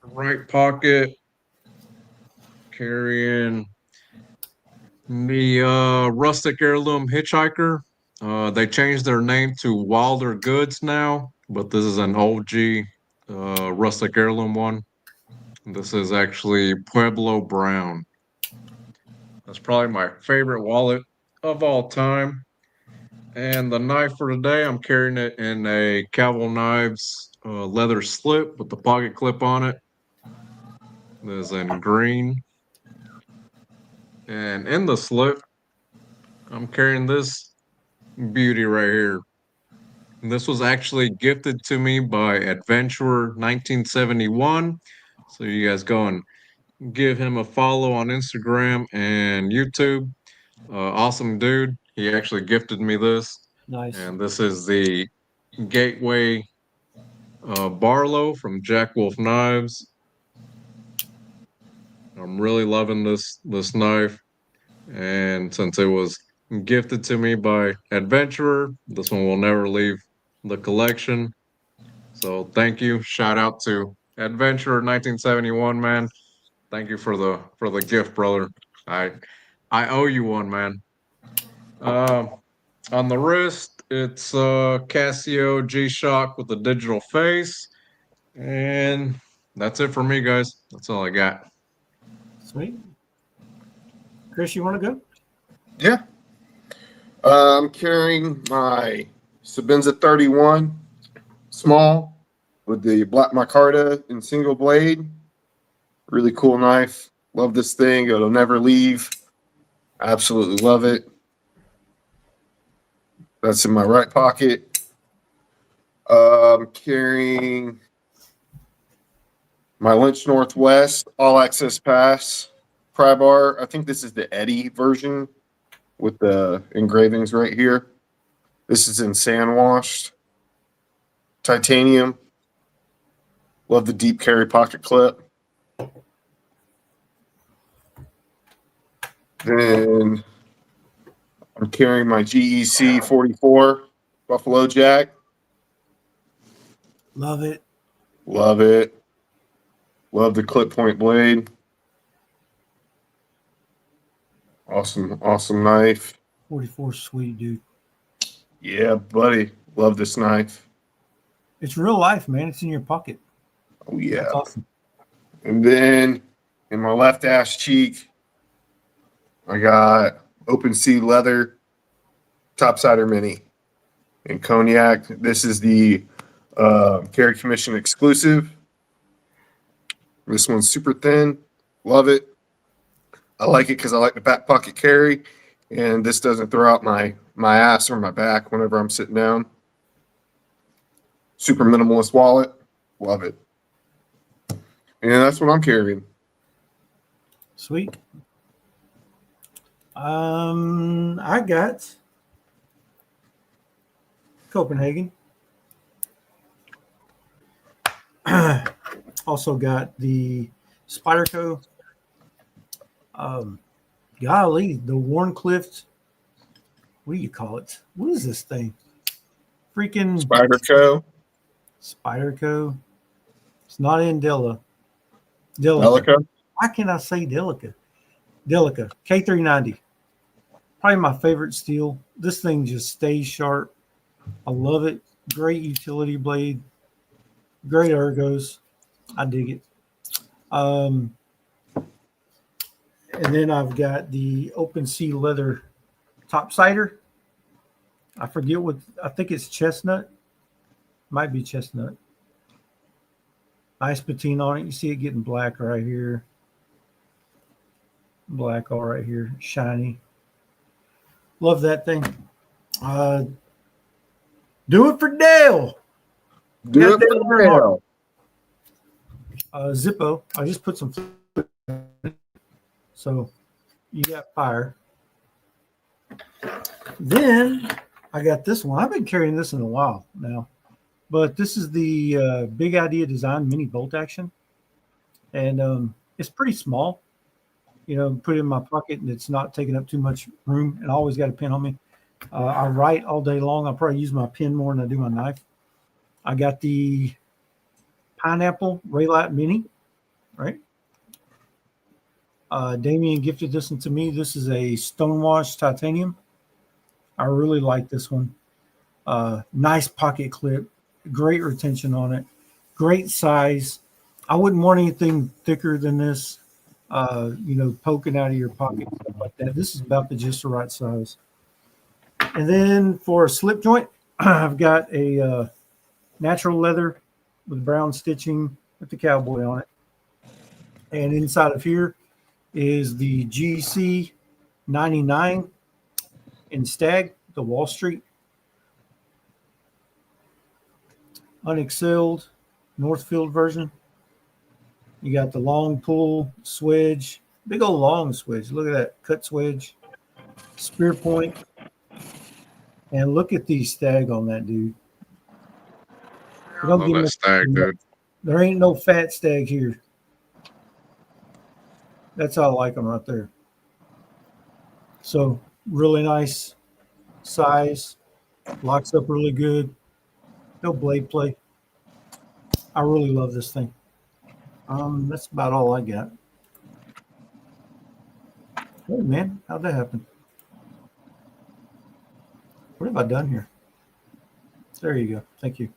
Right pocket. Carrying the Rustic Heirloom Hitchhiker. They changed their name to Wilder Goods now, but this is an OG Rustic Heirloom one. This is actually Pueblo Brown. That's probably my favorite wallet of all time. And the knife for today, I'm carrying it in a Cowboy Knives leather slip with the pocket clip on it. This is in green. And in the slip, I'm carrying this beauty right here. And this was actually gifted to me by Adventurer 1971. So you guys go and give him a follow on Instagram and YouTube. Awesome dude. He actually gifted me this. Nice. And this is the Gateway Barlow from Jack Wolf Knives. I'm really loving this knife. And since it was gifted to me by Adventurer, this one will never leave the collection. So thank you. Shout out to Adventurer 1971, man. Thank you for the gift, brother. I owe you one, man. On the wrist, it's Casio G-Shock with the digital face. And that's it for me, guys. That's all I got. Sweet. Chris, you want to go? Yeah. I'm carrying my Sabenza 31 small with the black micarta in single blade. Really cool knife. Love this thing. It'll never leave. Absolutely love it. That's in my right pocket. I'm carrying my Lynch Northwest All Access Pass pry bar. I think this is the Eddy version with the engravings right here. This is in sand washed titanium. Love the deep carry pocket clip. Then I'm carrying my GEC 44 Buffalo Jack. Love it. Love it. Love the clip point blade. Awesome knife. 44 sweet, dude. Yeah, buddy. Love this knife. It's real life, man. It's in your pocket. Oh, yeah. That's awesome. And then in my left ass cheek, I got Open Sea Leather Topsider Mini in Cognac. This is the Carry Commission exclusive. This one's super thin. Love it. I like it because I like the back pocket carry, and this doesn't throw out my ass or my back whenever I'm sitting down. Super minimalist wallet, love it. And that's what I'm carrying. Sweet. I got Copenhagen. Also got the Spyderco. Golly, the Warncliffe. What do you call it? What is this thing? Freaking Spyderco. Spyderco. It's not in Delica. Delica. Why can't I say Delica? Delica K390. Probably my favorite steel. This thing just stays sharp. I love it. Great utility blade. Great ergos. I dig it. And then I've got the Open Sea leather topsider. I forget what, I think it's chestnut. Might be chestnut. Nice patina on it. You see it getting black right here. Black all right here. Shiny. Love that thing. Do it for Dale. Do it for Dale. Zippo. I just put some. So you got fire. Then I got this one. I've been carrying this in a while now, but this is the Big Idea Design Mini Bolt Action, and it's pretty small. You know, put it in my pocket and it's not taking up too much room. And I always got a pen on me. I write all day long. I probably use my pen more than I do my knife. I got the Pineapple Raylight Mini, right? Damien gifted this one to me. This is a Stonewash titanium. I really like this one. Nice pocket clip, great retention on it, great size. I wouldn't want anything thicker than this, you know, poking out of your pocket, stuff like that. This is about just the right size. And then for a slip joint, I've got a natural leather with brown stitching with the cowboy on it. And inside of here is the GC 99 in Stag, the Wall Street. Unexcelled Northfield version. You got the long pull swedge, big old long swedge. Look at that cut swedge, spear point. And look at these Stag on that dude. Love that Stag, dude. There ain't no fat Stag here. That's how I like them right there. So really nice size, locks up really good. No blade play. I really love this thing. That's about all I got. Hey man, how'd that happen? What have I done here? There you go. Thank you.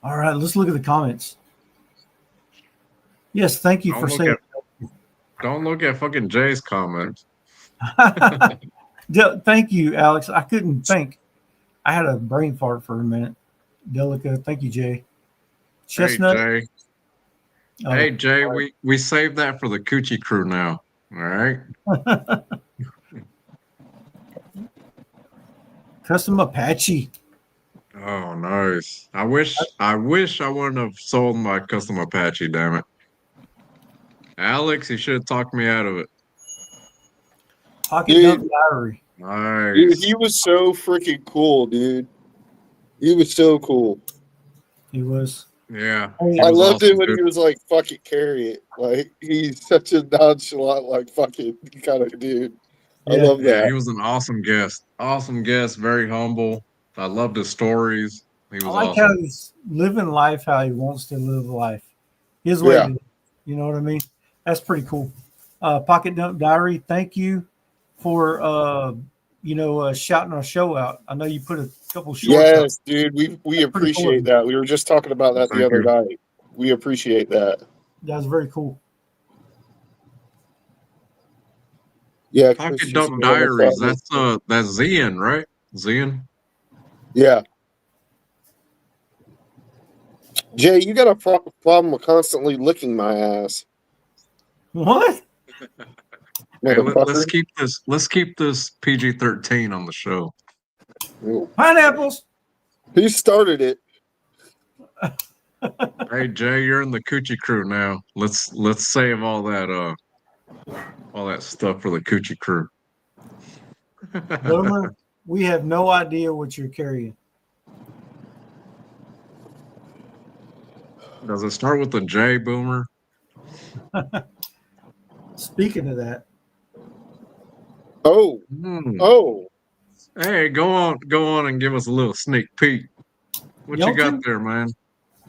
All right, let's look at the comments. Yes, thank you for saying. Don't look at fucking Jay's comments. Thank you, Alex. I couldn't think. I had a brain fart for a minute. Delica, thank you, Jay. Chestnut. Hey, Jay. Oh, Hey, Jay, we saved that for the Coochie crew now. All right. Custom Apache. Oh, nice. I wish I wouldn't have sold my custom Apache, damn it. Alex, you should have talked me out of it. Pocket Dump Diary. Nice. Dude, he was so freaking cool, dude. He was so cool. He was. Yeah. I loved it when he was like, fucking carry it. Like, he's such a nonchalant, like, fucking kind of dude. I love that. He was an awesome guest. Awesome guest, very humble. I loved his stories. He was I like awesome. how he's living life how he wants to live life. His way. Yeah. You know what I mean? That's pretty cool. Pocket Dump Diary, thank you for shouting our show out. I know you put a couple shorts Yes, out. dude. We appreciate that. We were just talking about that the other night. We appreciate that. That was very cool. Yeah. Pocket Dump Diaries. That's Zian, right? Zian. Yeah. Jay, you got a problem with constantly licking my ass. What? Hey, Motherfucker. let's keep this PG-13 on the show. Ooh. Pineapples. Who started it? Hey Jay, you're in the coochie crew now. Let's save all that stuff for the coochie crew. Boomer, we have no idea what you're carrying. Does it start with the J, Boomer? Speaking of that, Oh, Hmm. oh. Hey, go on and give us a little sneak peek. What you got Yelton? there, man?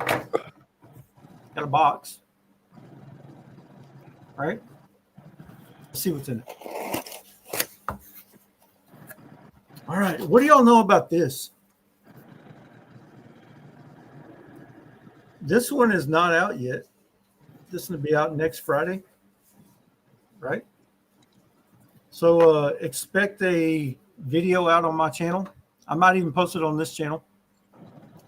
Got a box. All right. Let's see what's in it. All right. What do y'all know about this? This one is not out yet. This will be out next Friday. Right? So expect a video out on my channel. I might even post it on this channel.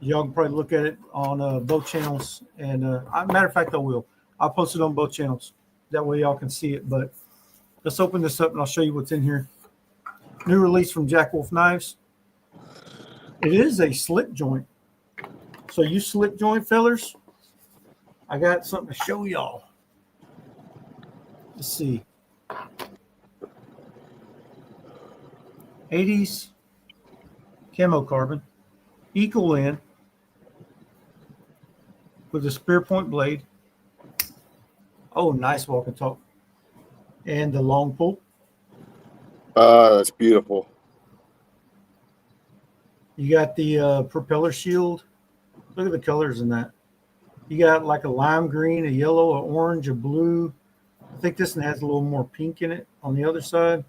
Y'all can probably look at it on both channels. And matter of fact, I will. I'll post it on both channels. That way y'all can see it. But let's open this up and I'll show you what's in here. New release from Jack Wolf Knives. It is a slip joint. So you slip joint fellers, I got something to show y'all. Let's see. 80s camo carbon, equal in with a spear point blade. Oh, nice walk and talk. And the long pull. That's beautiful. You got the propeller shield. Look at the colors in that. You got like a lime green, a yellow, a orange, a blue. I think this one has a little more pink in it on the other side.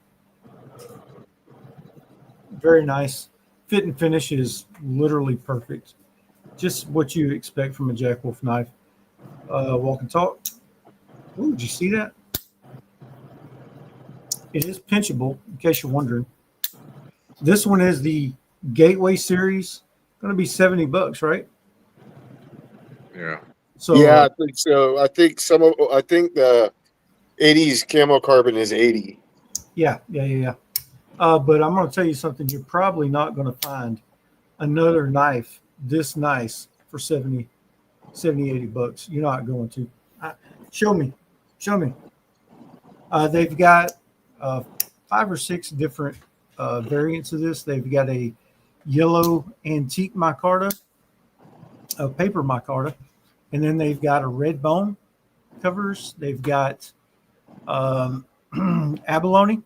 Very nice. Fit and finish is literally perfect. Just what you expect from a Jack Wolf knife. Walk and talk. Ooh, did you see that? It is pinchable, in case you're wondering. This one is the Gateway series. Going to be $70, right? Yeah. So Yeah, I think so. I think the 80s camo carbon is 80. Yeah. But I'm going to tell you something. You're probably not going to find another knife this nice for 70, 80 bucks. You're not going to. Show me. They've got 5 or 6 different variants of this. They've got a yellow antique micarta, a paper micarta, and then they've got a red bone covers. They've got abalone,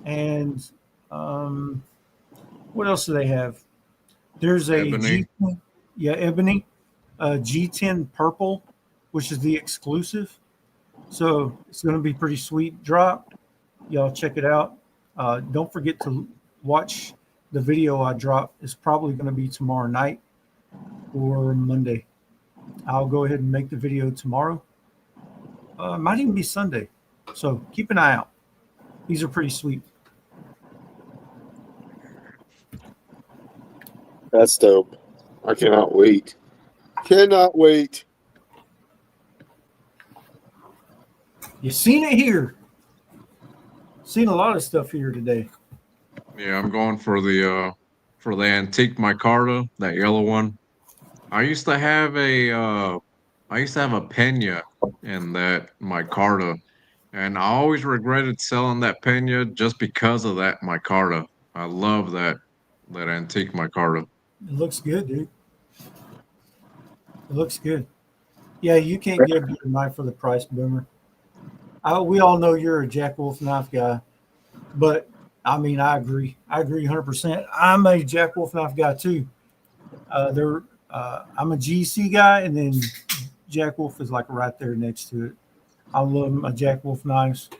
and what else do they have? There's a Ebony. ebony, G10 purple, which is the exclusive. So it's going to be pretty sweet drop. Y'all check it out. Don't forget to watch the video I drop. It's probably going to be tomorrow night or Monday. I'll go ahead and make the video tomorrow. Might even be Sunday. So keep an eye out. These are pretty sweet. That's dope. I cannot wait. Cannot wait. You seen it here. Seen a lot of stuff here today. Yeah, I'm going for the antique micarta, that yellow one. I used to have a Pena in that micarta, and I always regretted selling that Pena just because of that micarta. I love that antique micarta. It looks good, dude. It looks good. Yeah, you can't get a better knife for the price, Boomer. We all know you're a Jack Wolf knife guy, but I mean, I agree 100%. I'm a Jack Wolf knife guy too. I'm a GC guy, and then Jack Wolf is like right there next to it. I love my Jack Wolf knives.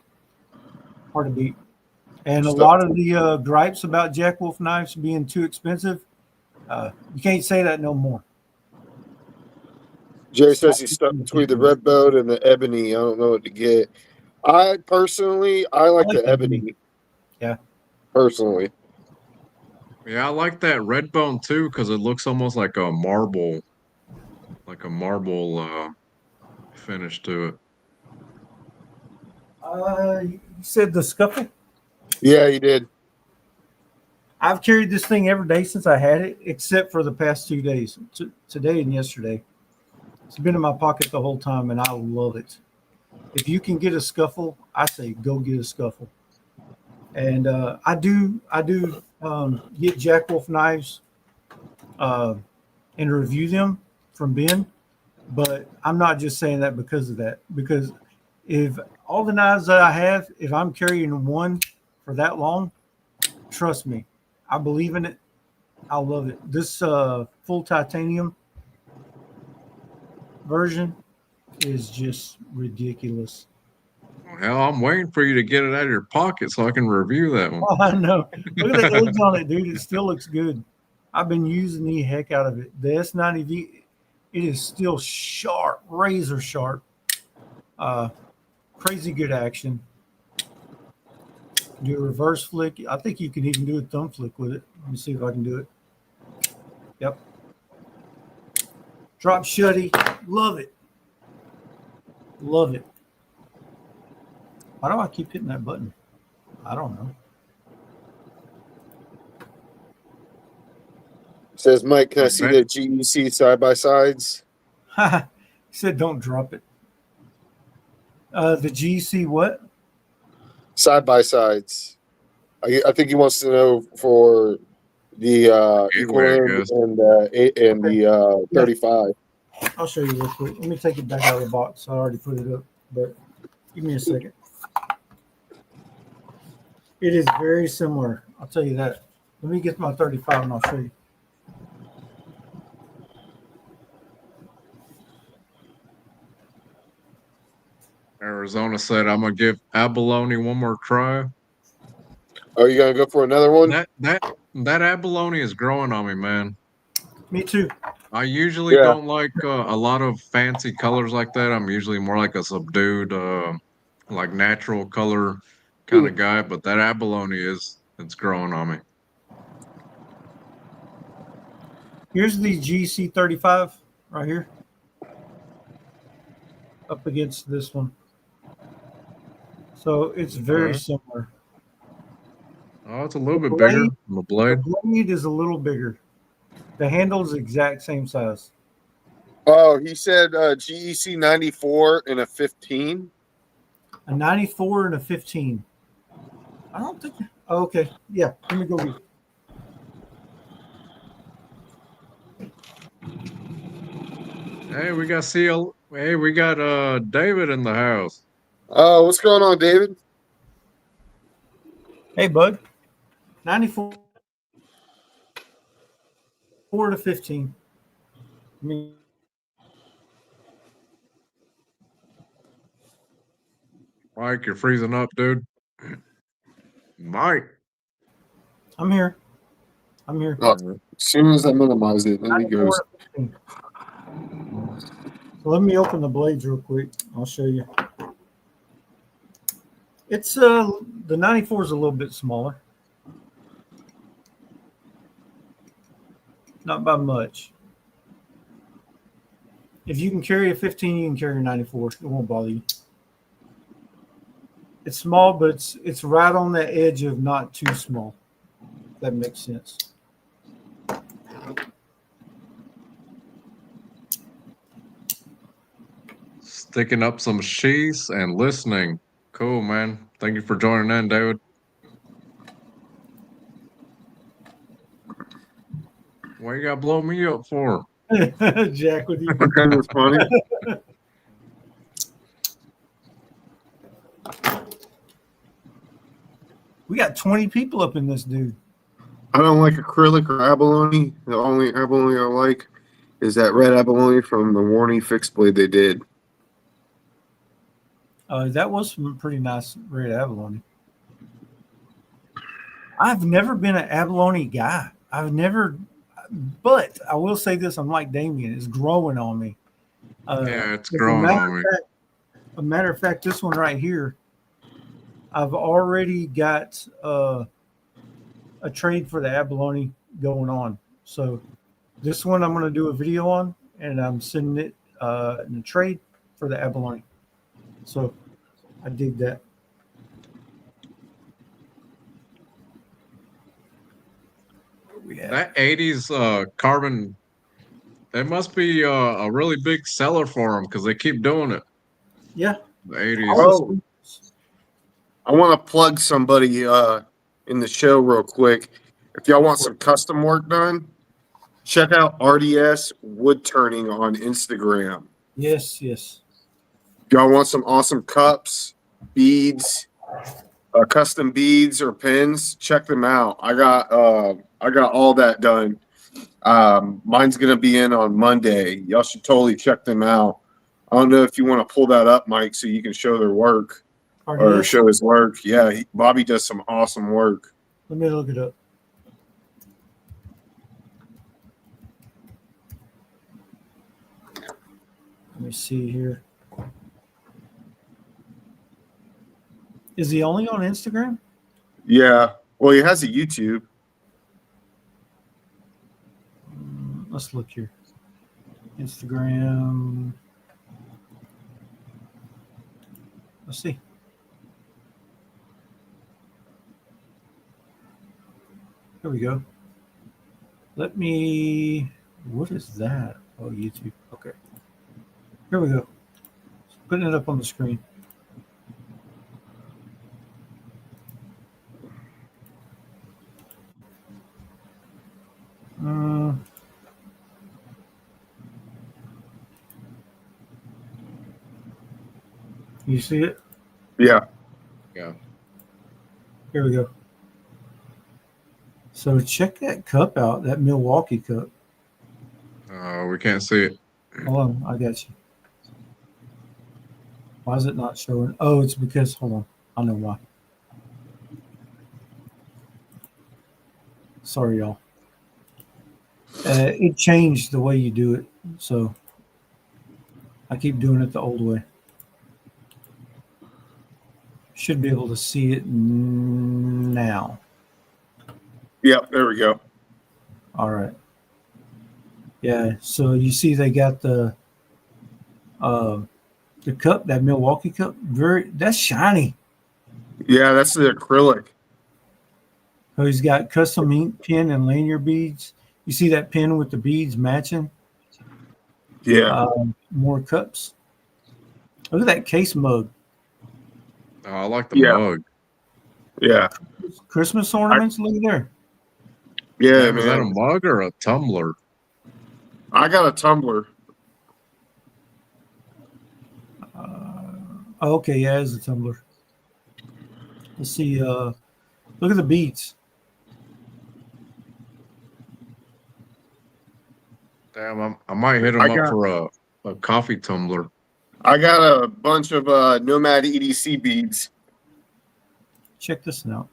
Hard to beat. And a lot of the gripes about Jack Wolf knives being too expensive, you can't say that no more. Jerry says he's stuck between the red bone and the ebony. I don't know what to get. I like the ebony. Yeah. Personally. Yeah, I like that red bone too because it looks almost like a marble. like a marble finish to it. You said the scuffle? Yeah, you did. I've carried this thing every day since I had it, except for the past 2 days, today and yesterday. It's been in my pocket the whole time, and I love it. If you can get a scuffle, I say go get a scuffle. And I do get Jack Wolf knives and review them from Ben, but I'm not just saying that because of that. Because if all the knives that I have, if I'm carrying one for that long, trust me, I believe in it. I love it. This full titanium version is just ridiculous. Hell, I'm waiting for you to get it out of your pocket so I can review that one. Oh, I know. Look at the edge on it, dude. It still looks good. I've been using the heck out of it. The S90V, it is still sharp, razor sharp. Crazy good action. Do a reverse flick. I think you can even do a thumb flick with it. Let me see if I can do it. Yep. Drop shutty. Love it. Love it. Why do I keep hitting that button? I don't know. Says Mike, can I see the GEC side by sides? He said don't drop it. The GC what? Side by sides. I think he wants to know for the Eagle End and the 35. I'll show you real quick. Let me take it back out of the box. I already put it up, but give me a second. It is very similar. I'll tell you that. Let me get my 35 and I'll show you. Arizona said, I'm going to give abalone one more try. Are you going to go for another one? That abalone is growing on me, man. Me too. I usually don't like a lot of fancy colors like that. I'm usually more like a subdued, like natural color kind of guy. But that abalone it's growing on me. Here's the GC35 right here. Up against this one. So it's very similar. Oh, it's a little bit bigger on the blade. The blade is a little bigger. The handle is the exact same size. Oh, he said GEC 94 and a 15. A 94 and a 15. I don't think. Oh, okay. Yeah. Let me go get it. Hey, we got David in the house. Oh, what's going on, David? Hey, bud. 94 to 15. I mean, Mike, you're freezing up, dude. Mike. I'm here. As soon as I minimize it, then he goes. So let me open the blades real quick. I'll show you. It's the 94 is a little bit smaller. Not by much. If you can carry a 15, you can carry a 94. It won't bother you. It's small, but it's right on the edge of not too small. If that makes sense. Sticking up some sheaths and listening. Cool, man. Thank you for joining in, David. What you got to blow me up for? Jack, with you. Okay, that's funny. We got 20 people up in this dude. I don't like acrylic or abalone. The only abalone I like is that red abalone from the Warney fixed blade they did. That was some pretty nice red abalone. I've never been an abalone guy. But I will say this: I'm like Damien; it's growing on me. Yeah, it's growing on me. A matter of fact, this one right here, I've already got a trade for the abalone going on. So this one I'm going to do a video on, and I'm sending it in a trade for the abalone. So I dig that. Where we at? That 80s carbon, that must be a really big seller for them because they keep doing it. Yeah. The 80s. Oh, I want to plug somebody in the show real quick. If y'all want some custom work done, check out RDS Wood Turning on Instagram. Yes, yes. If y'all want some awesome cups, beads, custom beads or pins, check them out. I got all that done. Mine's gonna be in on Monday. Y'all should totally check them out. I don't know if you want to pull that up, Mike, so you can show their work or RDS. show his work. Yeah, Bobby does some awesome work. Let me look it up. Let me see here. Is he only on Instagram? Yeah. Well, he has a YouTube. Let's look here. Instagram. Let's see. Here we go. Let me. What is that? Oh, YouTube. Okay. Here we go. Putting it up on the screen. You see it? Yeah. Yeah. Here we go. So check that cup out, that Milwaukee cup. We can't see it. Hold on, I got you. Why is it not showing? Oh, it's because, hold on, I know why. Sorry, y'all. It changed the way you do it, so I keep doing it the old way. Should be able to see it now. Yep. There we go. All right. Yeah. So you see, they got the cup, that Milwaukee cup. That's shiny. Yeah, that's the acrylic. So he's got custom ink pin and lanyard beads. You see that pin with the beads matching? Yeah. More cups. Look at that case mug. Oh, I like the Yeah. mug. Yeah. Christmas ornaments. Look at there. Yeah, Is that a man. mug or a tumbler? I got a tumbler. Okay, yeah, it's a tumbler. Let's see. Look at the beads. Damn, I might hit him I up got- for a coffee tumbler. I got a bunch of Nomad EDC beads. Check this out.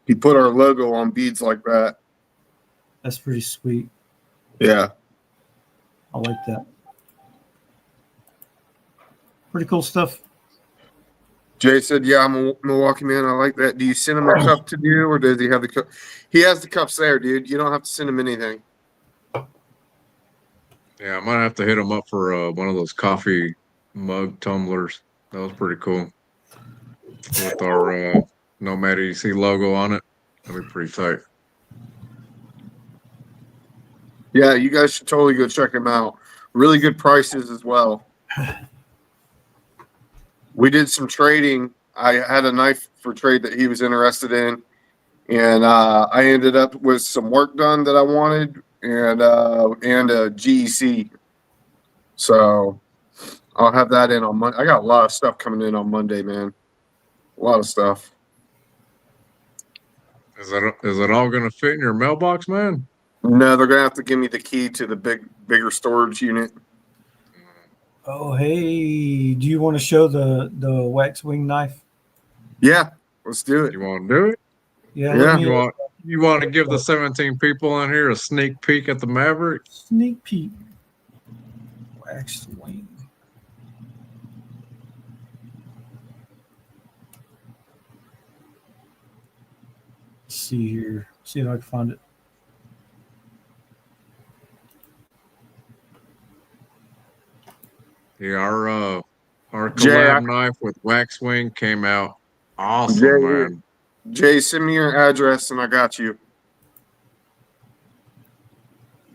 He put our logo on beads like that. That's pretty sweet. Yeah. I like that. Pretty cool stuff. Jay said, "Yeah, I'm a Milwaukee man. I like that. Do you send him a cup to do, or does he have the cup? He has the cups there, dude. You don't have to send him anything." Yeah, I might have to hit him up for one of those coffee mug tumblers. That was pretty cool. With our Nomad EDC logo on it. That'd be pretty tight. Yeah, you guys should totally go check him out. Really good prices as well. We did some trading. I had a knife for trade that he was interested in, and I ended up with some work done that I wanted, and a GEC. So I'll have that in on Monday. I got a lot of stuff coming in on Monday, man. A lot of stuff. Is it all gonna fit in your mailbox, man? No, they're gonna have to give me the key to the bigger storage unit. Oh, hey, do you want to show the wax wing knife? Yeah, let's do it. You want to do it? Yeah. Yeah. You want to give the 17 people in here a sneak peek at the Maverick? Sneak peek. Wax wing. see here. See if I can find it. Yeah, our Jay, collab knife with wax wing came out awesome, Jay, man. Jay, send me your address and I got you.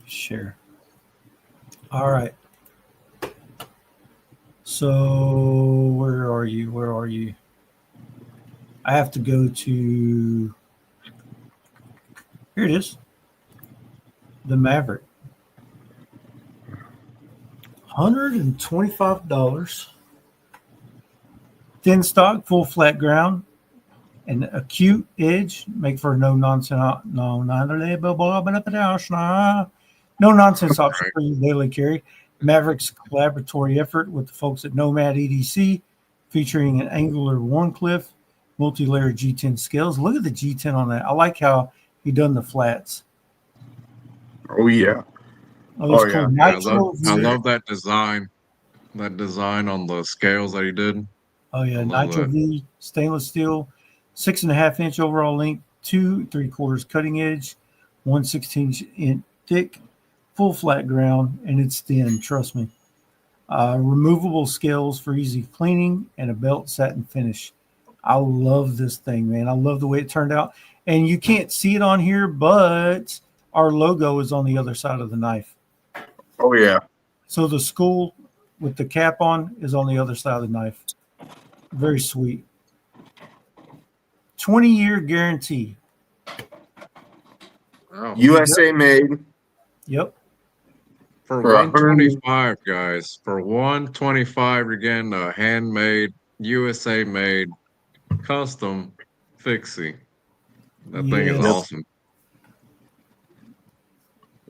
Share. All right. So where are you? Where are you? I have to go to. Here it is. The Maverick. $125. Thin stock, full flat ground, and acute edge make for no nonsense option for your daily carry. Maverick's collaboratory effort with the folks at Nomad EDC, featuring an angular Warncliffe, multi-layer G10 scales. Look at the G10 on that. I like how he done the flats. Oh yeah. Oh, it's yeah. cool. Yeah, Nitro I V. love that design. That design on the scales that he did. Oh yeah, I love Nitro that. V stainless steel, 6.5-inch overall length, 2 3/4 cutting edge, 1/16 inch thick, full flat ground, and it's thin. Trust me. Removable scales for easy cleaning and a belt satin finish. I love this thing, man. I love the way it turned out. And you can't see it on here, but our logo is on the other side of the knife. Oh yeah. So the skull with the cap on is on the other side of the knife. Very sweet. 20-year guarantee. Oh, USA made. Yep. for For 125, guys. For 125, you're getting a handmade, USA made, custom fixie. That thing is Yes. awesome.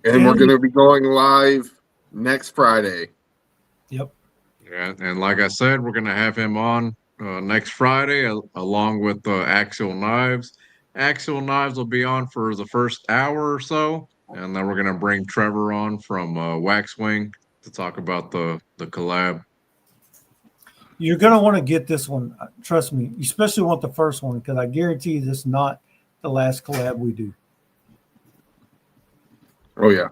And we're gonna be going live next Friday. Yep. Yeah, and like I said, we're gonna have him on next Friday along with Axial Knives. Axial Knives will be on for the first hour or so, and then we're gonna bring Trevor on from Waxwing to talk about the collab. You're going to want to get this one. Trust me. You especially want the first one because I guarantee you this is not the last collab we do. Oh yeah.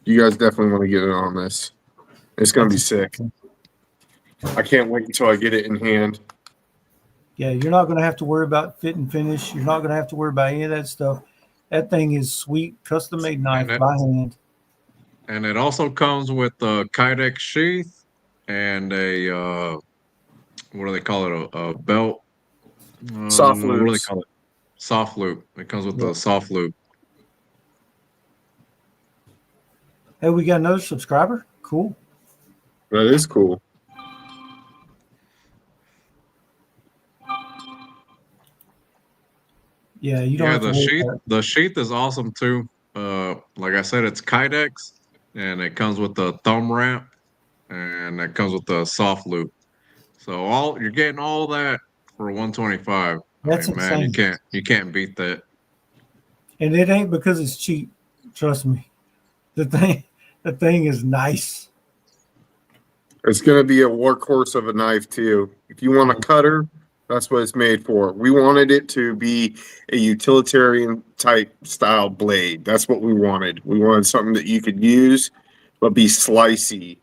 You guys definitely want to get in on this. It's gonna be sick. I can't wait until I get it in hand. Yeah, you're not going to have to worry about fit and finish. You're not going to have to worry about any of that stuff. That thing is sweet, custom made knife by hand. And it also comes with a Kydex sheath and a what do they call it? A belt. Soft What do they loops. call it? Soft loop. It comes with the soft loop. Hey, we got another subscriber. Cool. That is cool. Yeah, you don't have to the worry sheath. about it. The sheath is awesome too. Like I said, it's Kydex, and it comes with the thumb ramp, and it comes with the soft loop. So you're getting all that for 125. That's I mean, man, insane. you can't beat that. And it ain't because it's cheap. Trust me. The thing is nice. It's gonna be a workhorse of a knife too. If you want a cutter, that's what it's made for. We wanted it to be a utilitarian type style blade. That's what we wanted. We wanted something that you could use, but be slicey.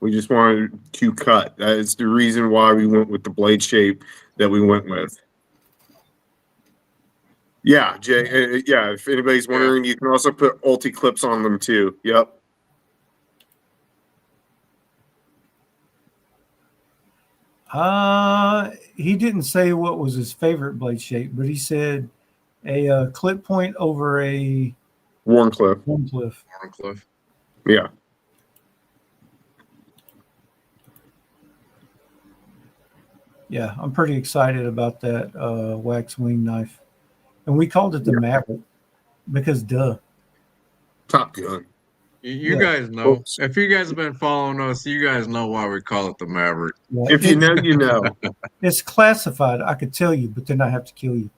We just wanted to cut. That is the reason why we went with the blade shape that we went with. Yeah, Jay. Yeah, if anybody's wondering, you can also put ulti clips on them too. Yep. He didn't say what was his favorite blade shape, but he said a clip point over a Warncliffe. Warncliffe. Warncliffe. Yeah. Yeah, I'm pretty excited about that wax wing knife. And we called it the Maverick because duh. Top Gun. You Yeah. guys know. If you guys have been following us, you guys know why we call it the Maverick. Yeah, If you know, you know. It's classified. I could tell you, but then I have to kill you.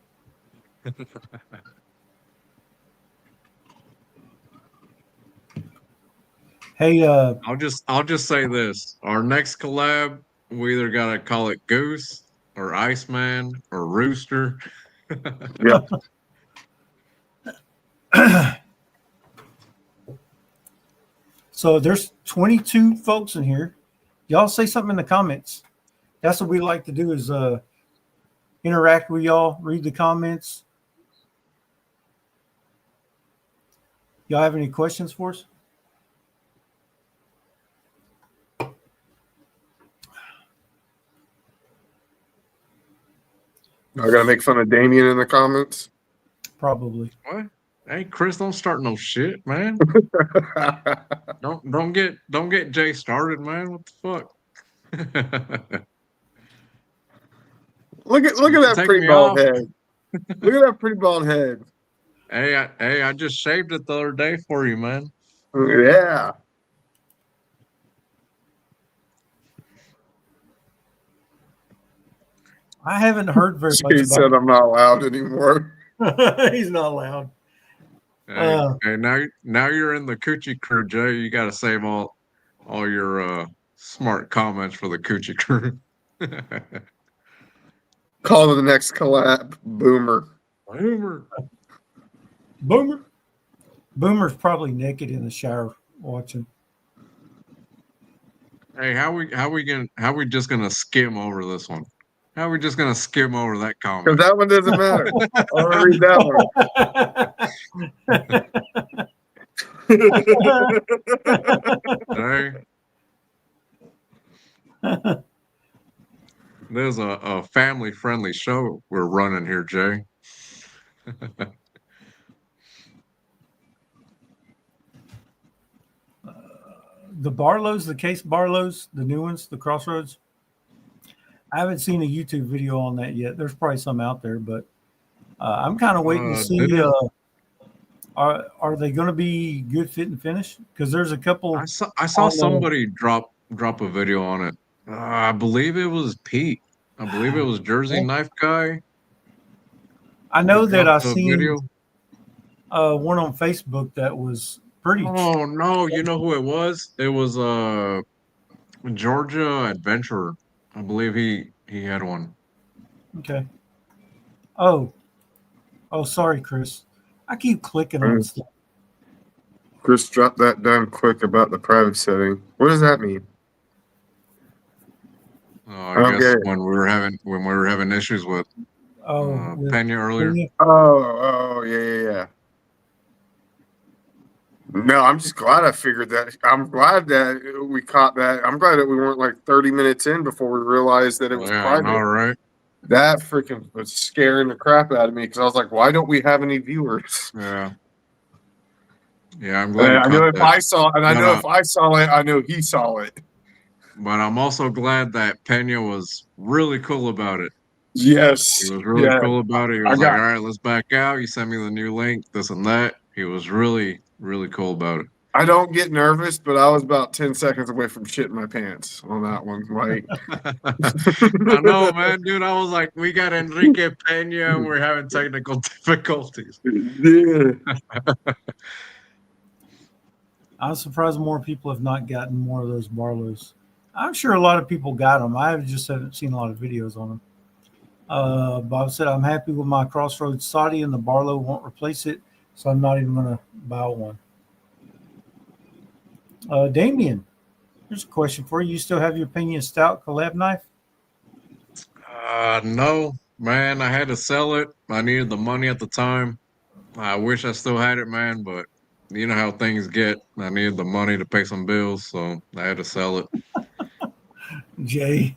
Hey, I'll just say this: our next collab, we either gotta call it Goose or Iceman or Rooster. Yeah. So there's 22 folks in here. Y'all say something in the comments. That's what we like to do is interact with y'all, read the comments. Y'all have any questions for us? I gotta make fun of Damien in the comments. Probably. What? Hey, Chris, don't start no shit, man. Don't get Jay started, man. What the fuck? Look at that Take pretty me bald off. head. Look at that pretty bald head. Hey, I just shaved it the other day for you, man. Yeah. I haven't heard very much He said about I'm not allowed anymore. it. He's not allowed. Hey, now you're in the coochie crew, Jay. You got to save all your smart comments for the coochie crew. Call to the next collab. Boomer. Boomer. Boomer's probably naked in the shower watching. Hey, how we just gonna skim over this one? How are we just gonna skim over that Because comment? that one doesn't matter. I want to read that one. Jay, there's a family-friendly show we're running here, Jay. The Barlows, the Case Barlows, the new ones, the Crossroads. I haven't seen a YouTube video on that yet. There's probably some out there, but I'm kind of waiting to see. Are they going to be good fit and finish? Because there's a couple. I saw somebody drop a video on it. I believe it was Pete. I believe it was Jersey Knife Guy. I know that I seen video. One on Facebook that was pretty. Oh no, you know who it was? It was Georgia Adventurer. I believe he had one. Okay. Oh, sorry, Chris. I keep clicking on stuff. Chris, drop that down quick about the private setting. What does that mean? Oh, I guess when we were having issues with Pena earlier. Pena? Oh, yeah. No, I'm just glad I figured that. I'm glad that we caught that. I'm glad that we weren't like 30 minutes in before we realized that it was private. All right. That freaking was scaring the crap out of me because I was like, why don't we have any viewers? Yeah. Yeah, I'm glad. I know if I saw it, I know he saw it. But I'm also glad that Pena was really cool about it. Yes. He was really cool about it. He was like, all right, let's back out. You sent me the new link, this and that. He was really, really cool about it. I don't get nervous, but I was about 10 seconds away from shitting my pants on that one. Like, I know, man, dude. I was like, we got Enrique Pena and we're having technical difficulties. Yeah. I'm surprised more people have not gotten more of those Barlows. I'm sure a lot of people got them. I just haven't seen a lot of videos on them. Bob said, I'm happy with my Crossroads Saudi and the Barlow won't replace it, so I'm not even going to buy one. Damien, here's a question for you. You still have your Pena Stout collab knife? No, man. I had to sell it. I needed the money at the time. I wish I still had it, man, but you know how things get. I needed the money to pay some bills, so I had to sell it. Jay.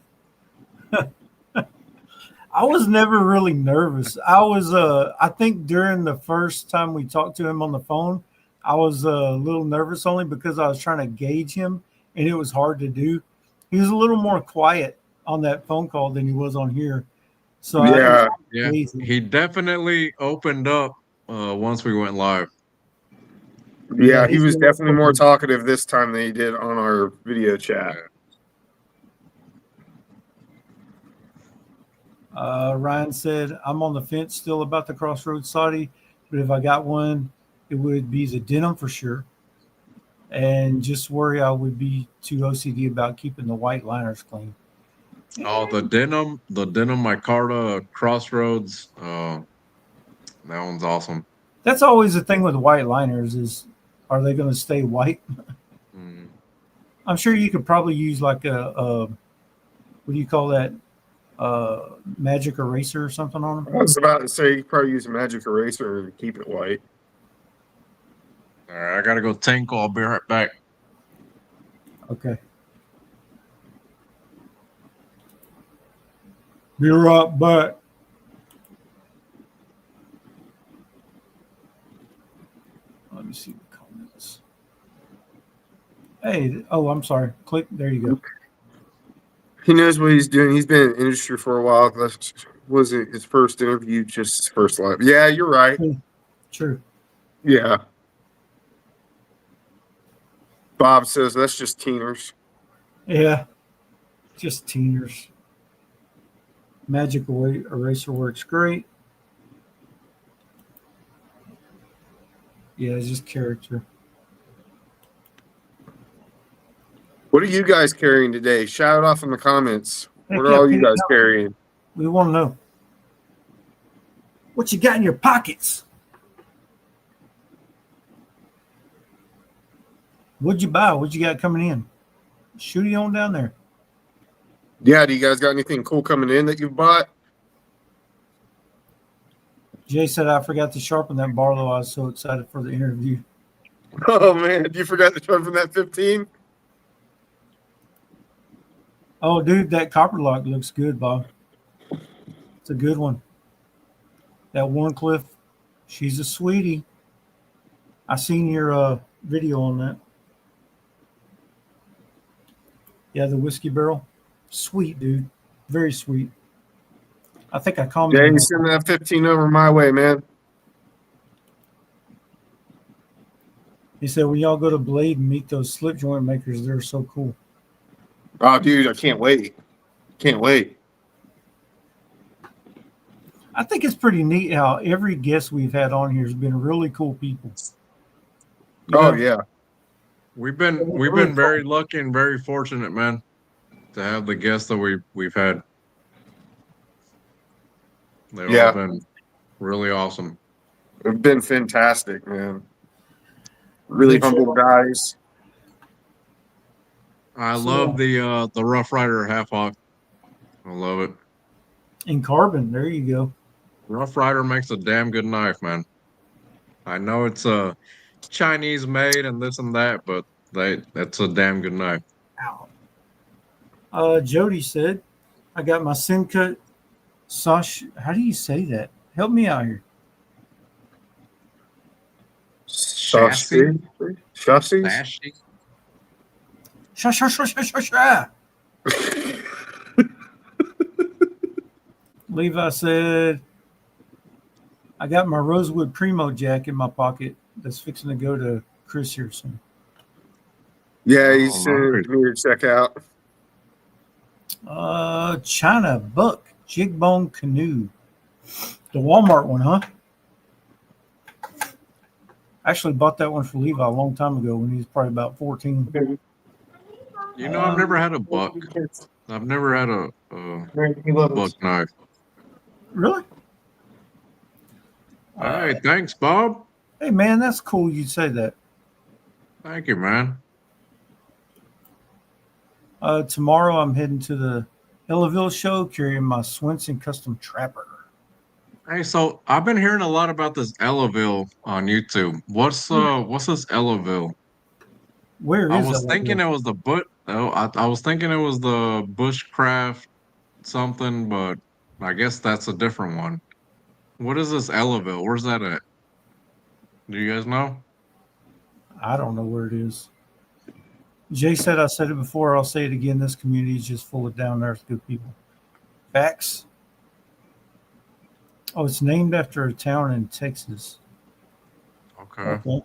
I was never really nervous. I was I think during the first time we talked to him on the phone, I was a little nervous only because I was trying to gauge him and it was hard to do. He was a little more quiet on that phone call than he was on here. So yeah, he definitely opened up once we went live. Yeah, he was definitely more talkative this time than he did on our video chat. Ryan said, I'm on the fence still about the Crossroads Saudi, but if I got one, it would be the denim for sure. And just worry I would be too OCD about keeping the white liners clean. Oh, the denim micarta Crossroads. That one's awesome. That's always the thing with white liners is, are they going to stay white? Mm. I'm sure you could probably use like what do you call that? Magic eraser or something on them. I was about to say you could probably use a magic eraser to keep it white. All right, I gotta go tinkle. I'll be right back. Okay. Be right back. Let me see the comments. Hey, oh, I'm sorry. Click. There you go. He knows what he's doing. He's been in the industry for a while. That was it his first interview, just his first live. Yeah, you're right. True. Yeah. Bob says that's just teeners. Yeah. Just teeners. Magic eraser works great. Yeah, it's just character. What are you guys carrying today? Shout it off in the comments. Heck What are yeah, all you Pena. guys carrying? We want to know what you got in your pockets. What'd you buy? What you got coming in? Shoot it on down there. Yeah, do you guys got anything cool coming in that you bought? Jay said I forgot to sharpen that Barlow. I was so excited for the interview. Oh man, you forgot to sharpen that 15? Oh, dude, that copper lock looks good, Bob. It's a good one. That Warncliffe, she's a sweetie. I seen your video on that. Yeah, the whiskey barrel. Sweet, dude. Very sweet. I think I Yeah, commented. you send that 15 over my way, man. He said, when y'all go to Blade and meet those slip joint makers, they're so cool. Oh, dude, I can't wait. Can't wait. I think it's pretty neat how every guest we've had on here has been really cool people. You Oh know? yeah. We've been very lucky and very fortunate, man, to have the guests that we've had. They've all been really awesome. It's been fantastic, man. Really humble guys. I love the Rough Rider half hawk. I love it. In carbon, there you go. Rough Rider makes a damn good knife, man. I know it's a Chinese made and this and that, but that's a damn good knife. Ow. Jody said, I got my Simcut Sash. How do you say that? Help me out here. Chassis. Sashi? Sha. Levi said, I got my Rosewood Primo jack in my pocket that's fixing to go to Chris here soon. Yeah, he sent me to check out. China Buck Jigbone Canoe. The Walmart one, huh? I actually bought that one for Levi a long time ago when he was probably about 14. You know, I've never had a buck. I've never had a buck knife. Really? All right, thanks, Bob. Hey, man, that's cool you say that. Thank you, man. Tomorrow I'm heading to the Ellaville show carrying my Swenson Custom Trapper. Hey, so I've been hearing a lot about this Ellaville on YouTube. What's this Ellaville? Where is I was Ellaville? thinking it was the I was thinking it was the bushcraft something, but I guess that's a different one. What is this Ellaville? Where's that at? Do you guys know? I don't know where it is. Jay said I said it before. I'll say it again. This community is just full of down to earth good people. Facts. Oh, it's named after a town in Texas. Okay.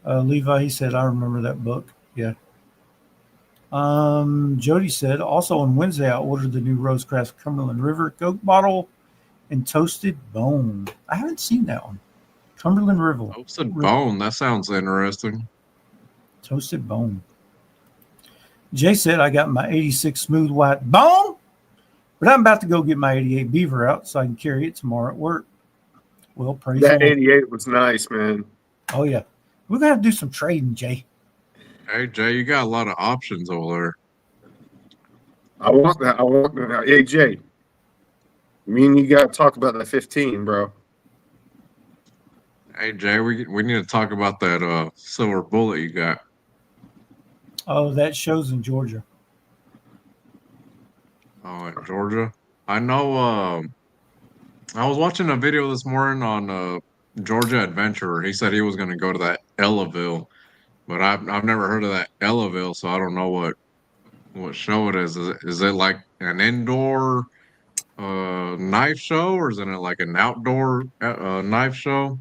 Levi, he said, I remember that book. Yeah. Jody said, also on Wednesday, I ordered the new Rosecrafts Cumberland River Coke bottle and toasted bone. I haven't seen that one. Cumberland River. Toasted bone. That sounds interesting. Toasted bone. Jay said, I got my 86 smooth white bone But I'm about to go get my 88 Beaver out so I can carry it tomorrow at work. Well, praise That the Lord. 88 was nice, man. Oh, yeah. We're going to have to do some trading, Jay. Hey Jay, you got a lot of options over there. I want that. I want that. Hey, Jay. Me and you got to talk about that 15, bro. Hey Jay, we need to talk about that silver bullet you got. Oh, that show's in Georgia. Oh, in Georgia. I know. I was watching a video this morning on Georgia Adventurer. He said he was going to go to that Ellaville, but I've never heard of that Ellaville, so I don't know what show it is. Is it like an indoor knife show, or is it like an outdoor knife show?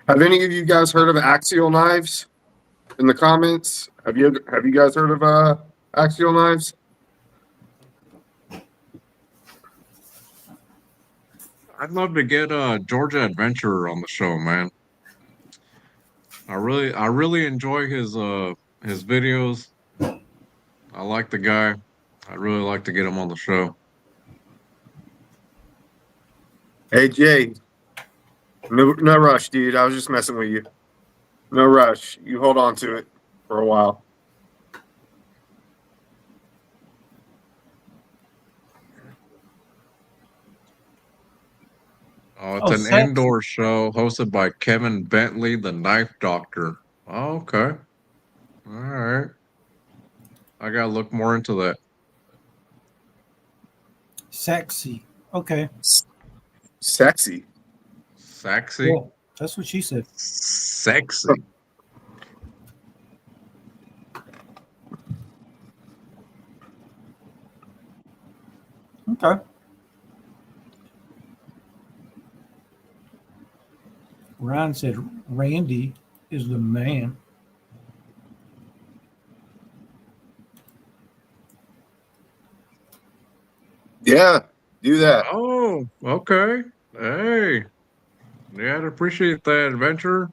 Have any of you guys heard of axial knives? In the comments, have you guys heard of axial knives? I'd love to get Georgia Adventurer on the show, man. I really enjoy his videos. I like the guy. I'd really like to get him on the show. Hey Jay, no rush, dude. I was just messing with you. No rush. You hold on to it for a while. Oh, it's Oh, an sexy. indoor show hosted by Kevin Bentley, the Knife Doctor. Oh, okay. All right. I gotta look more into that. Sexy. Okay. Sexy. Sexy? Yeah, that's what she said. Sexy. Okay. Ryan said Randy is the man. Yeah, do that. Oh, okay. Hey. Yeah, I'd appreciate that adventure.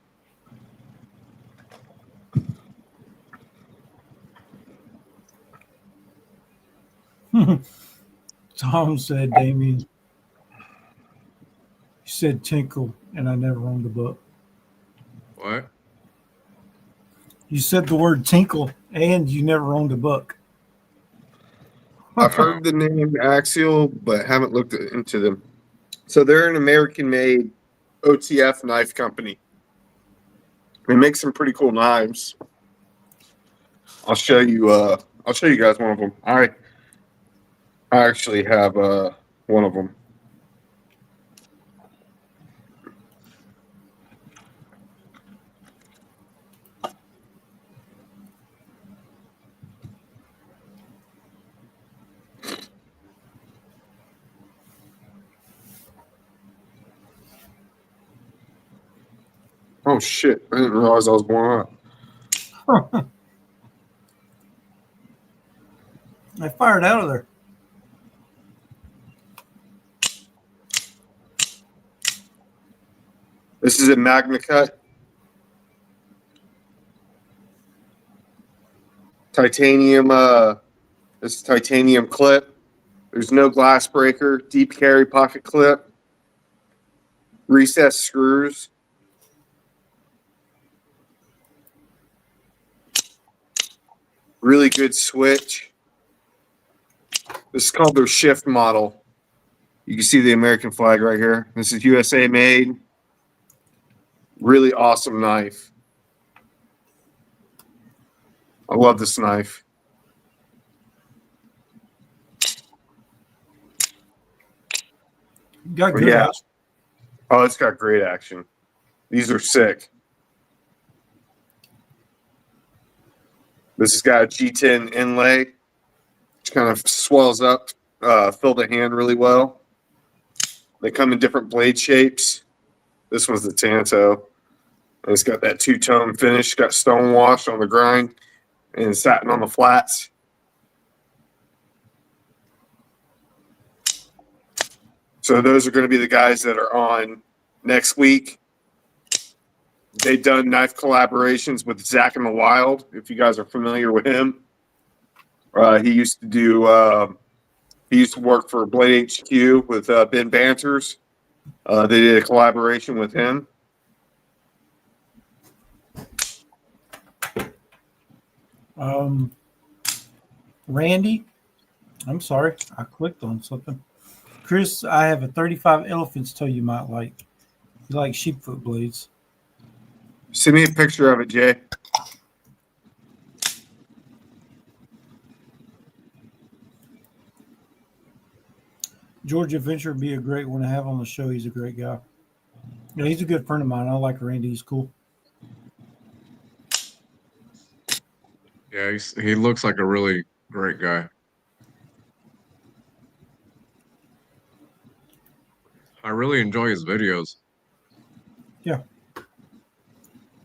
Tom said, Damien, you said tinkle, and I never owned a book. What? You said the word tinkle, and you never owned a book. I've heard the name Axial, but haven't looked into them. So they're an American-made OTF knife company. They make some pretty cool knives. I'll show you. I'll show you guys one of them. I actually have one of them. Oh shit! I didn't realize I was blowing up. I fired out of there. This is a Magna Cut. Titanium. This is titanium clip. There's no glass breaker. Deep carry pocket clip. Recessed screws. Really good switch. This is called their shift model. You can see the American flag right here. This is USA made. Really awesome knife. I love this knife. Got good. Yeah. Action. Oh, it's got great action. These are sick. This has got a G10 inlay, which kind of swells up, fill the hand really well. They come in different blade shapes. This one's the Tanto. And it's got that two-tone finish, got stone wash on the grind and satin on the flats. So those are going to be the guys that are on next week. They've done knife collaborations with Zach in the Wild. If you guys are familiar with him, he used to work for Blade HQ with Ben Banters. They did a collaboration with him. Randy, I'm sorry, I clicked on something. Chris, I have a 35 elephants toe you might like. You like sheepfoot blades. Send me a picture of it, Jay. George Adventure would be a great one to have on the show. He's a great guy. Yeah, he's a good friend of mine. I like Randy. He's cool. Yeah, he looks like a really great guy. I really enjoy his videos. Yeah.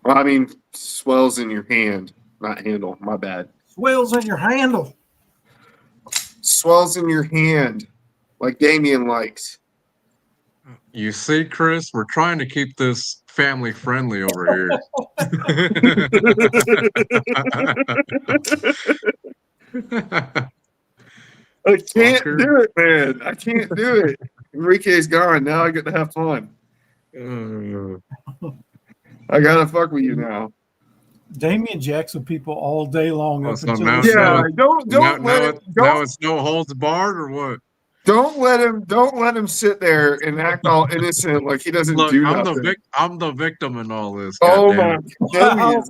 Well, I mean, swells in your hand, not handle. My bad. Swells in your handle. Swells in your hand, like Damien likes. You see, Chris, we're trying to keep this family friendly over here. I can't do it, man. I can't do it. Enrique's gone. Now I get to have fun. I gotta fuck with you now. Damien Jackson people all day long. Oh, Up so until now- this now Yeah, it- don't now, let now, it, now it's no holds barred or what? don't let him sit there and act all innocent like he doesn't Look, do I'm nothing. I'm the victim in all this. Oh goddamn my! it. No, he is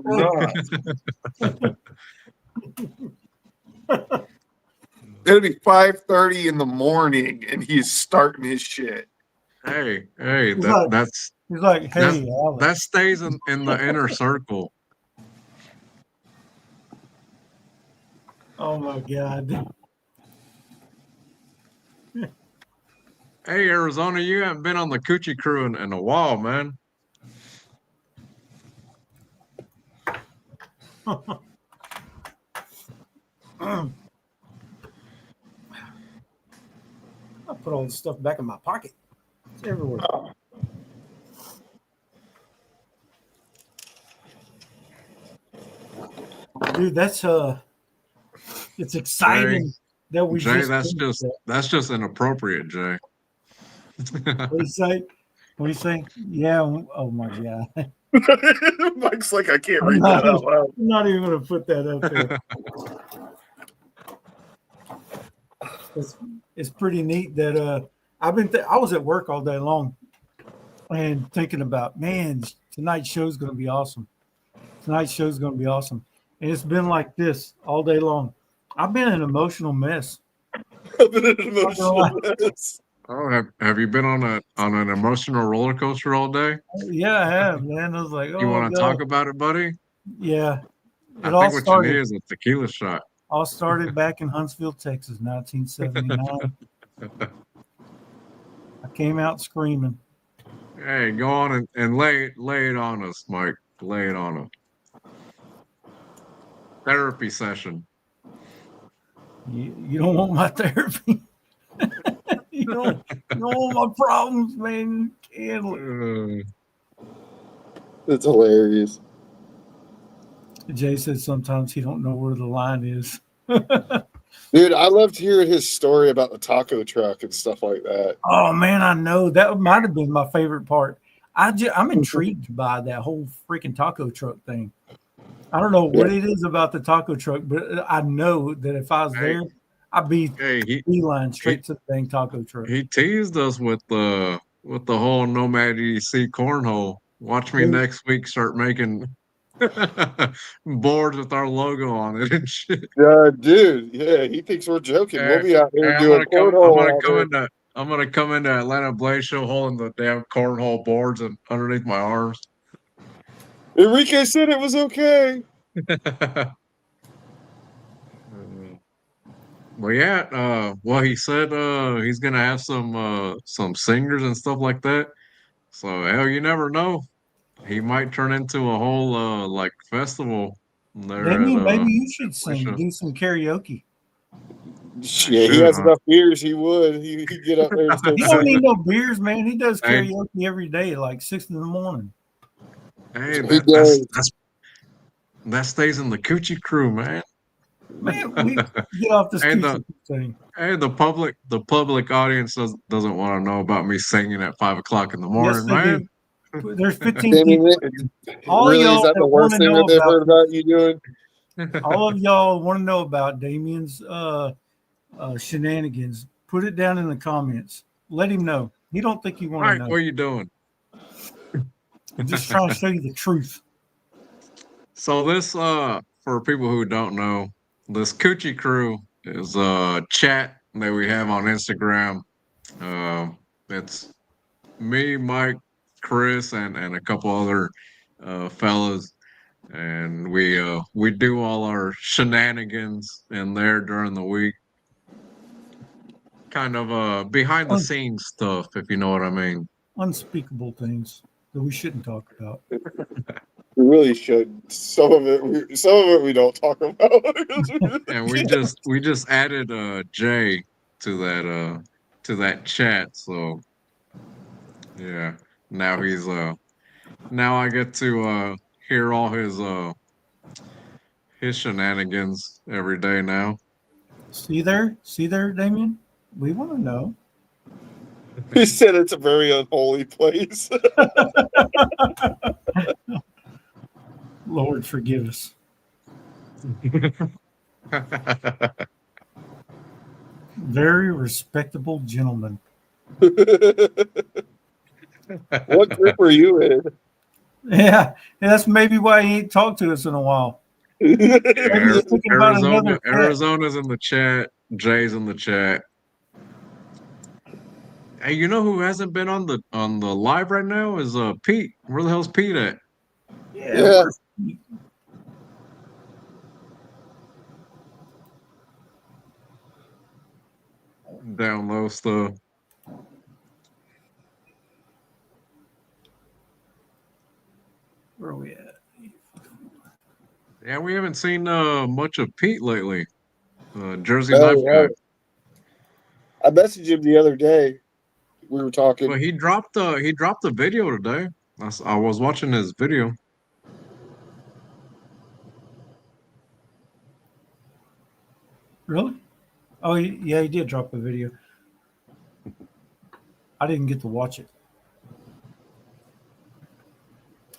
not. It'll be 5:30 in the morning, and he's starting his shit. Hey, He's like- that's He's like, hey, Alex. that stays in the inner circle. Oh my God. Hey, Arizona, you haven't been on the Coochie Crew in a while, man. I put all this stuff back in my pocket. It's everywhere. Dude, that's it's exciting that we Jay, just that's finished just inappropriate, Jay. that. What do you say? What do you say? Yeah. Oh my God. Mike's like, I can't I'm read not, that out loud. I'm not even going to put that up there. It's pretty neat that I was at work all day long and thinking about, man, tonight's show's going to be awesome. Tonight's show's going to be awesome. And it's been like this all day long. I've been an emotional mess. I've been an emotional mess. Oh, have you been on an emotional roller coaster all day? Yeah, I have, man. I was like, oh, You want to God. talk about it, buddy? Yeah. I think what you need is a tequila shot. All started back in Huntsville, Texas, 1979. I came out screaming. Hey, go on and lay it on us, Mike. Lay it on us. Therapy session. You don't want my therapy. you don't want my problems, man. Can't. It's hilarious. Jay said sometimes he don't know where the line is. Dude, I loved hearing his story about the taco truck and stuff like that. Oh man, I know that might have been my favorite part. I'm intrigued by that whole freaking taco truck thing. I don't know what it is about the taco truck, but I know that if I was there, I'd be beeline straight to the dang taco truck. He teased us with the whole Nomad EDC cornhole. Watch me next week start making boards with our logo on it and shit. Dude, yeah, he thinks we're joking. Hey, We'll be out there hey, doing cornhole. I'm gonna come into Atlanta Blaze Show holding the damn cornhole boards and underneath my arms. Enrique said it was okay. Well, yeah. Well, he said he's gonna have some singers and stuff like that. So hell, you never know. He might turn into a whole like festival. There Maybe at, you should sing, show. do some karaoke. Yeah, he has enough beers. He would. He'd get up there and start He don't need singing. no beers, man. He does Hey. karaoke every day, like 6 in the morning. Hey, He does. that stays in the coochie crew, man. Man, we get off this And coochie thing. Hey, the public audience doesn't want to know about me singing at 5 o'clock in the Yes, morning, they man. do. There's 15 I mean, people. All really, y'all is that the want worst to thing know that they've heard about about you doing? all of y'all want to know about Damien's shenanigans. Put it down in the comments. Let him know. He don't think you want to Mike, know. what are you doing? I'm just trying to show you the truth. So this, for people who don't know, this Coochie Crew is a chat that we have on Instagram. It's me, Mike, Chris, and a couple other fellas, and we do all our shenanigans in there during the week. Kind of behind the scenes stuff, if you know what I mean. Unspeakable things that we shouldn't talk about. We really should. Some of it we don't talk about. And we just added Jay to that chat, so yeah. Now he's now I get to hear all his shenanigans every day now. See there, Damien? We want to know. He said it's a very unholy place. Lord forgive us. Very respectable gentleman. What group are you in? Yeah, that's maybe why he ain't talked to us in a while. Yeah, He's thinking about another chat. Arizona's in the chat. Jay's in the chat. Hey, you know who hasn't been on the live right now is Pete. Where the hell's Pete at? Yeah. Down low stuff. Where are we at? Yeah, we haven't seen much of Pete lately. Jersey Knife Guy. I messaged him the other day. We were talking. Well, he dropped the video today. I was watching his video. Really? Oh, yeah, he did drop a video. I didn't get to watch it.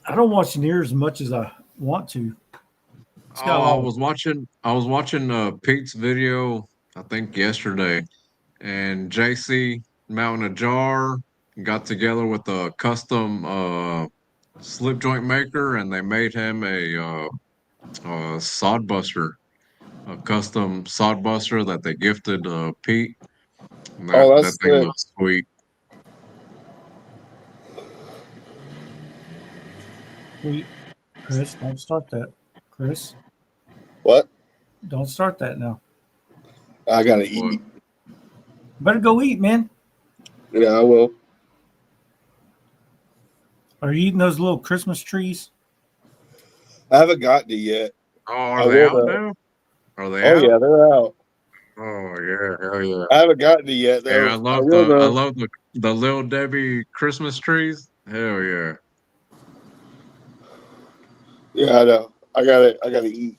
I don't watch near as much as I want to. I was watching Pete's video, I think yesterday, and JC mounting a jar, got together with a custom slip joint maker, and they made him a sod buster, a custom sod buster that they gifted Pete. And that thing looks sweet. Wait, Chris, don't start that. Chris, what? Don't start that now. I gotta eat. Better go eat, man. Yeah, I will. Are you eating those little Christmas trees? I haven't gotten it yet. Oh, are they out now? Are they out? Oh yeah, they're out. Oh yeah, hell yeah! I haven't gotten it yet. Though. Hey, I love the Little Debbie Christmas trees. Hell yeah! Yeah, I know. I gotta eat.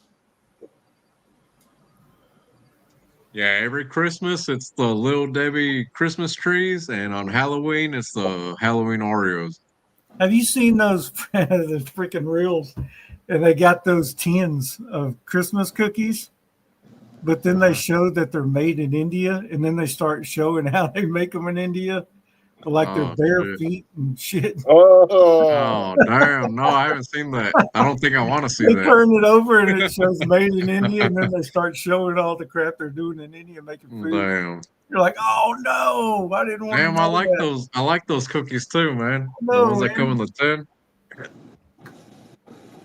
Yeah, every Christmas it's the Little Debbie Christmas trees, and on Halloween it's the Halloween Oreos. Have you seen those the freaking reels? And they got those tins of Christmas cookies, but then they show that they're made in India, and then they start showing how they make them in India, like their bare feet and shit. Oh damn! No, I haven't seen that. I don't think I want to see They that. turn it over and it shows made in India, and then they start showing all the crap they're doing in India, making food. Damn. You're like, oh no, I didn't want. Damn, I like those. I like those cookies too, man. No, the ones that come in the tin.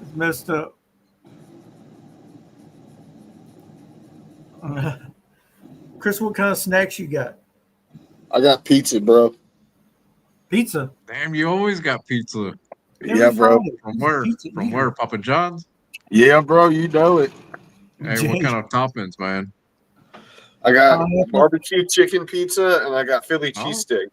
It's messed up. Chris, what kind of snacks you got? I got pizza, bro. Pizza. Damn, you always got pizza. Yeah, bro. From where? From where? Papa John's? Yeah, bro. You know it. Hey, what kind of toppings, man? I got Pineapple? barbecue chicken pizza and I got Philly Oh. cheesesteak.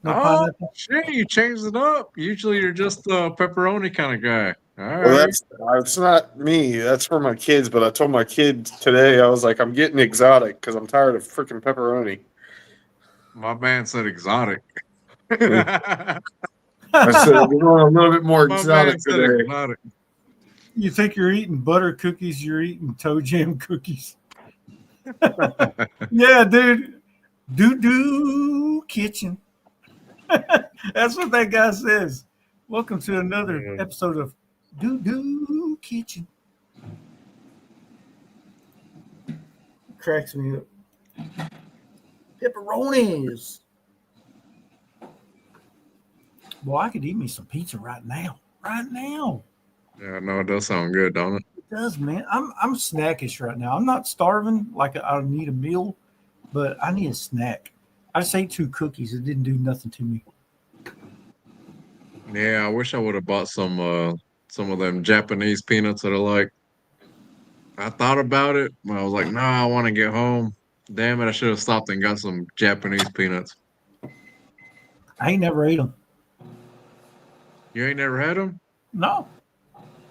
No Oh, pineapple? shit, you changed it up. Usually you're just a pepperoni kind of guy. All Well, right. that's not me. That's for my kids. But I told my kids today, I was like, I'm getting exotic because I'm tired of freaking pepperoni. My man said exotic. I said we're going a little bit more My exotic man said today. exotic. You think you're eating butter cookies, you're eating toe jam cookies. Yeah, dude. Doo kitchen. That's what that guy says. Welcome to another Yeah. episode of Doo Kitchen. Cracks me up. Pepperonis. Well, I could eat me some pizza right now. Right now. Yeah, no, it does sound good, don't it? It does, man. I'm snackish right now. I'm not starving like I need a meal, but I need a snack. I just ate 2 cookies. It didn't do nothing to me. Yeah, I wish I would have bought some of them Japanese peanuts that I like. I thought about it, but I was like, nah, I want to get home. Damn it, I should have stopped and got some Japanese peanuts. I ain't never ate them. You ain't never had them? No.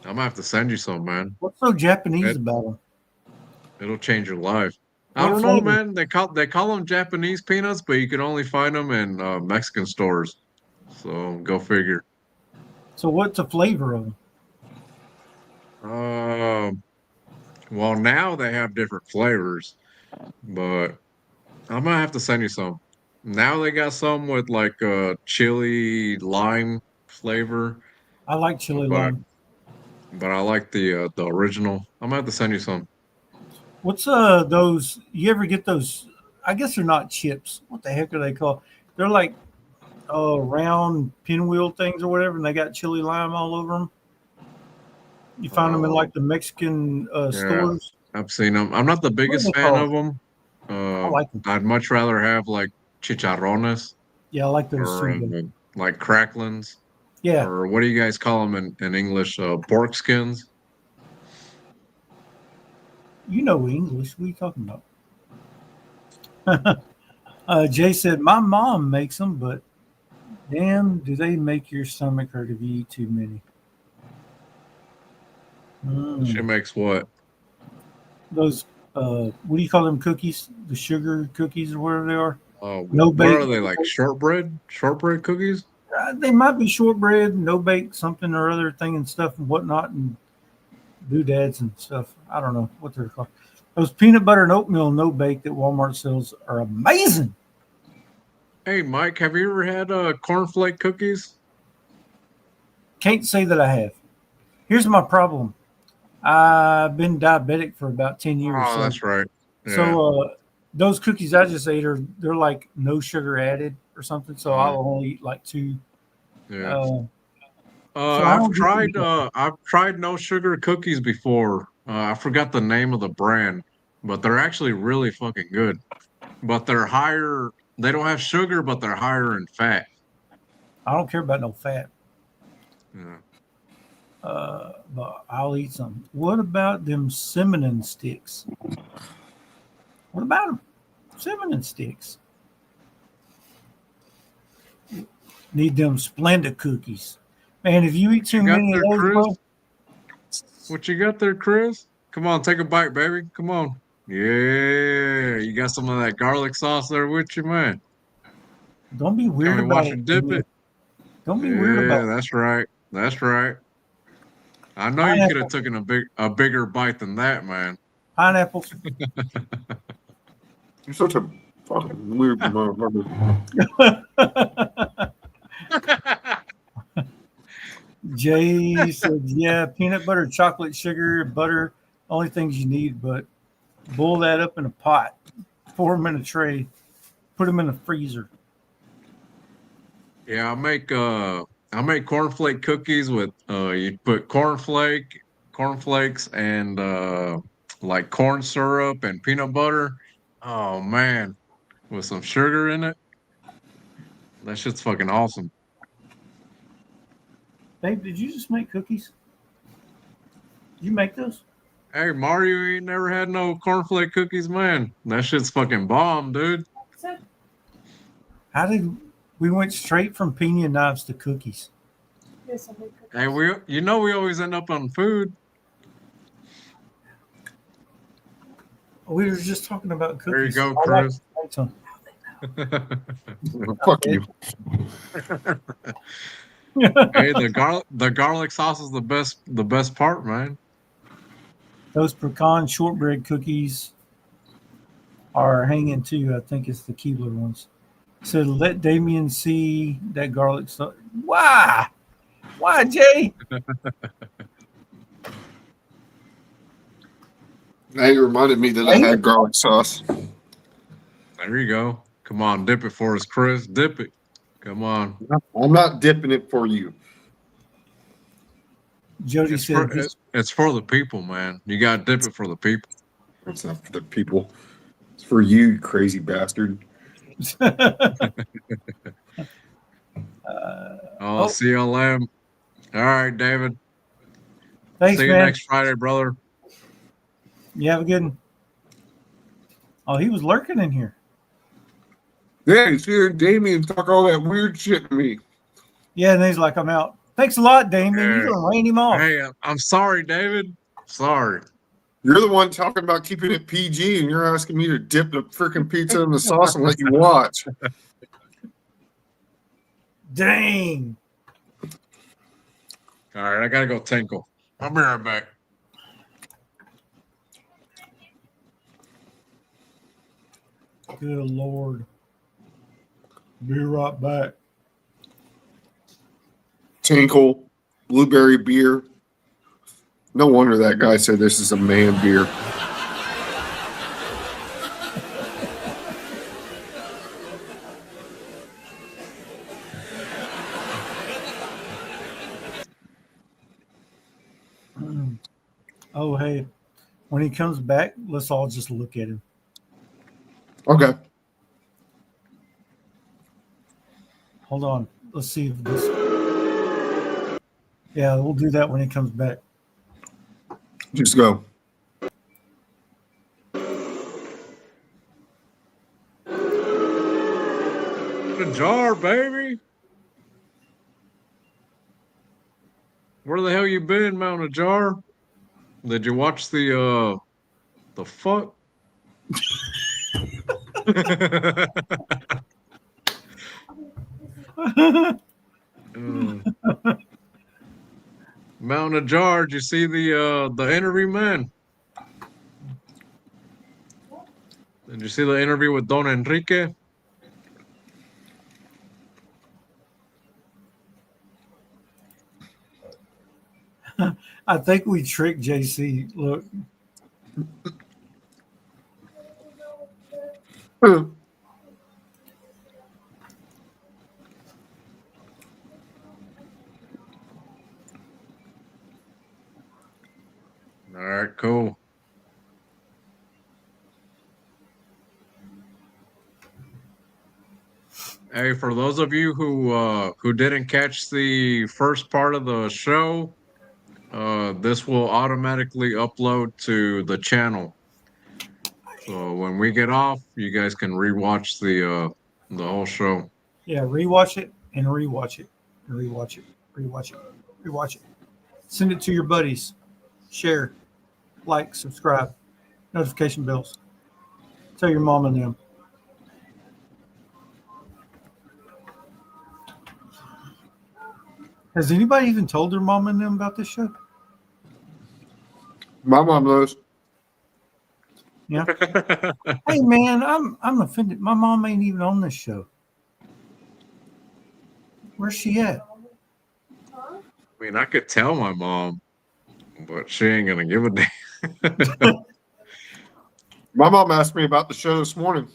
I'm gonna have to send you some, man. What's so Japanese It, about them? it'll change your life. I What don't know, flavor? man. They call them Japanese peanuts, but you can only find them in Mexican stores. So go figure. So what's the flavor of them? Um, well, now they have different flavors, but I'm gonna have to send you some. Now they got some with like chili lime flavor, I like chili but lime. but I like the original. I'm gonna have to send you some. What's those? You ever get those? I guess they're not chips. What the heck are they called? They're like round pinwheel things or whatever, and they got chili lime all over them. You find them in Oh, like the Mexican yeah, stores. I've seen them. I'm not the What are they biggest fan called? of them. I like them. I'd much rather have like chicharrones Yeah, I like those or too. Though. like cracklins, Yeah, or what do you guys call them in English? Pork skins. you know English. What are you talking about? Jay said my mom makes them, but damn, do they make your stomach hurt if you eat too many? She Mm. makes what? Those what do you call them cookies? The sugar cookies or whatever they are. Oh, No what bake. are they like? Shortbread? Shortbread cookies? They might be shortbread, no bake, something or other thing and stuff and whatnot, and doodads and stuff. I don't know what they're called. Those peanut butter and oatmeal no bake that Walmart sells are amazing. Hey, Mike, have you ever had cornflake cookies? Can't say that I have. Here's my problem. I've been diabetic for about 10 years, Oh, so that's right. Yeah. those cookies I just ate they're like no sugar added or something. So I'll only eat like 2. Yeah. So I don't get I've tried no sugar cookies before. I forgot the name of the brand, but they're actually really fucking good. But they're higher. They don't have sugar, but they're higher in fat. I don't care about no fat. Yeah. But I'll eat some. What about them cinnamon sticks? What about them? Cinnamon sticks. Need them Splenda cookies. Man, if you eat too You got many of there, those, Chris? bro, What you got there, Chris? Come on, take a bite, baby. Come on. Yeah, you got some of that garlic sauce there with you, man. don't be weird Can we about watch it. you dip it? Don't be weird about Yeah, it. that's right. That's right. I know you could have Pineapple, taken a bigger bite than that, man. pineapples. You're such a fucking weird motherfucker. Jay said, yeah, peanut butter, chocolate, sugar, butter, only things you need, but boil that up in a pot, pour them in a tray, put them in the freezer. Yeah, I make cornflake cookies with you put cornflakes and like corn syrup and peanut butter. Oh man, with some sugar in it. That shit's fucking awesome. Babe, did you just make cookies? Did you make those? Hey, Mario ain't never had no cornflake cookies, man. That shit's fucking bomb, dude. How did we went straight from pina knives to cookies? Hey, we always end up on food. We were just talking about There you cookies. go, I like Chris. some. Fuck you. Hey, the garlic sauce is the best part, man. Those pecan shortbread cookies are hanging too. I think it's the Keebler ones. So let Damien see that garlic sauce. Why? Why, Jay? Now you reminded me that I had garlic sauce. There you go. Come on, dip it for us, Chris. Dip it. Come on. I'm not dipping it for you. Jody It's said, it's for the people, man. You gotta dip it for the people. It's not for the people. It's for you, you crazy bastard. Oh, CLM. All right, David. thanks, See you man. next Friday, brother. You have a good one. Oh, he was lurking in here. Yeah, he's hearing Damien talk all that weird shit to me. Yeah, and he's like, I'm out. Thanks a lot, Damien. You're going to rein him off. Hey, I'm sorry, David. Sorry. You're the one talking about keeping it PG, and you're asking me to dip the freaking pizza in the sauce and let you watch. Dang. All right, I gotta go tinkle. I'll be right back. Good Lord. Be right back. Tinkle, blueberry beer. No wonder that guy said this is a man beer. Oh, hey. When he comes back, let's all just look at him. Okay. Hold on. Let's see if this. Yeah, we'll do that when he comes back. Just go. The jar, baby. Where the hell you been, Mount a Jar? Did you watch the fuck? Mount a Jar, did you see the interview, man? Did you see the interview with Don Enrique? I think we tricked JC. Look. All right, cool. Hey, for those of you who didn't catch the first part of the show, this will automatically upload to the channel. So when we get off, you guys can rewatch the whole show. Yeah, rewatch it and rewatch it and rewatch it, rewatch it, rewatch it. Send it to your buddies. Share, like, subscribe, notification bells. Tell your mom and them. Has anybody even told their mom and them about this show? My mom knows. Yeah. Hey man, I'm offended. My mom ain't even on this show. Where's she at? I mean, I could tell my mom, but she ain't gonna give a damn. My mom asked me about the show this morning.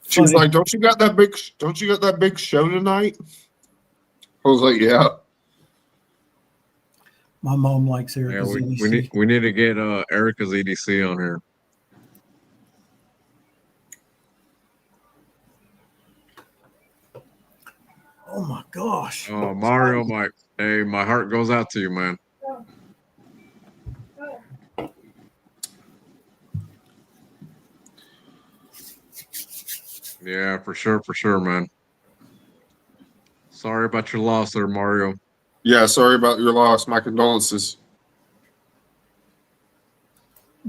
She was like, "Don't you got that big show tonight?" I was like, "Yeah." My mom likes Erica's Yeah, EDC. we need to get Erica's EDC on here. Oh my gosh. Oh, Mario, my heart goes out to you, man. Yeah, for sure, man. Sorry about your loss there, Mario. Yeah, sorry about your loss. My condolences.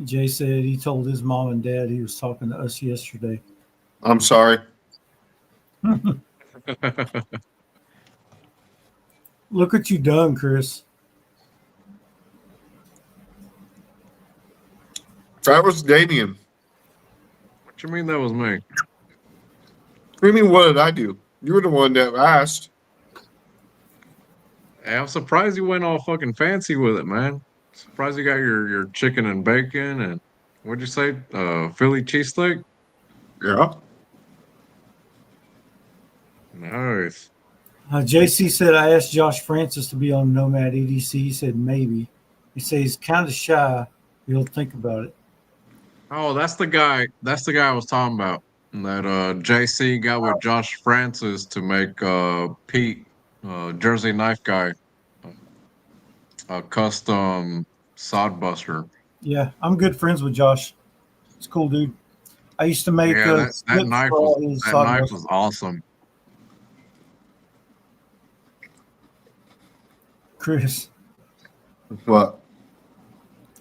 Jay said he told his mom and dad he was talking to us yesterday. I'm sorry. Look what you done, Chris. That was Damien. What you mean that was me? What do you mean, what did I do? You were the one that asked. Hey, I'm surprised you went all fucking fancy with it, man. Surprised you got your chicken and bacon and what'd you say? Philly cheesesteak? Yeah. Nice. JC said, I asked Josh Francis to be on Nomad EDC. He said maybe. He said he's kind of shy. He'll think about it. Oh, that's the guy. That's the guy I was talking about. That JC got with Josh Francis to make Pete, Jersey Knife Guy, a custom sod buster. Yeah, I'm good friends with Josh. It's a cool dude. I used to make Yeah, that slips knife for all was his that sod knife busters. was awesome. Chris, What?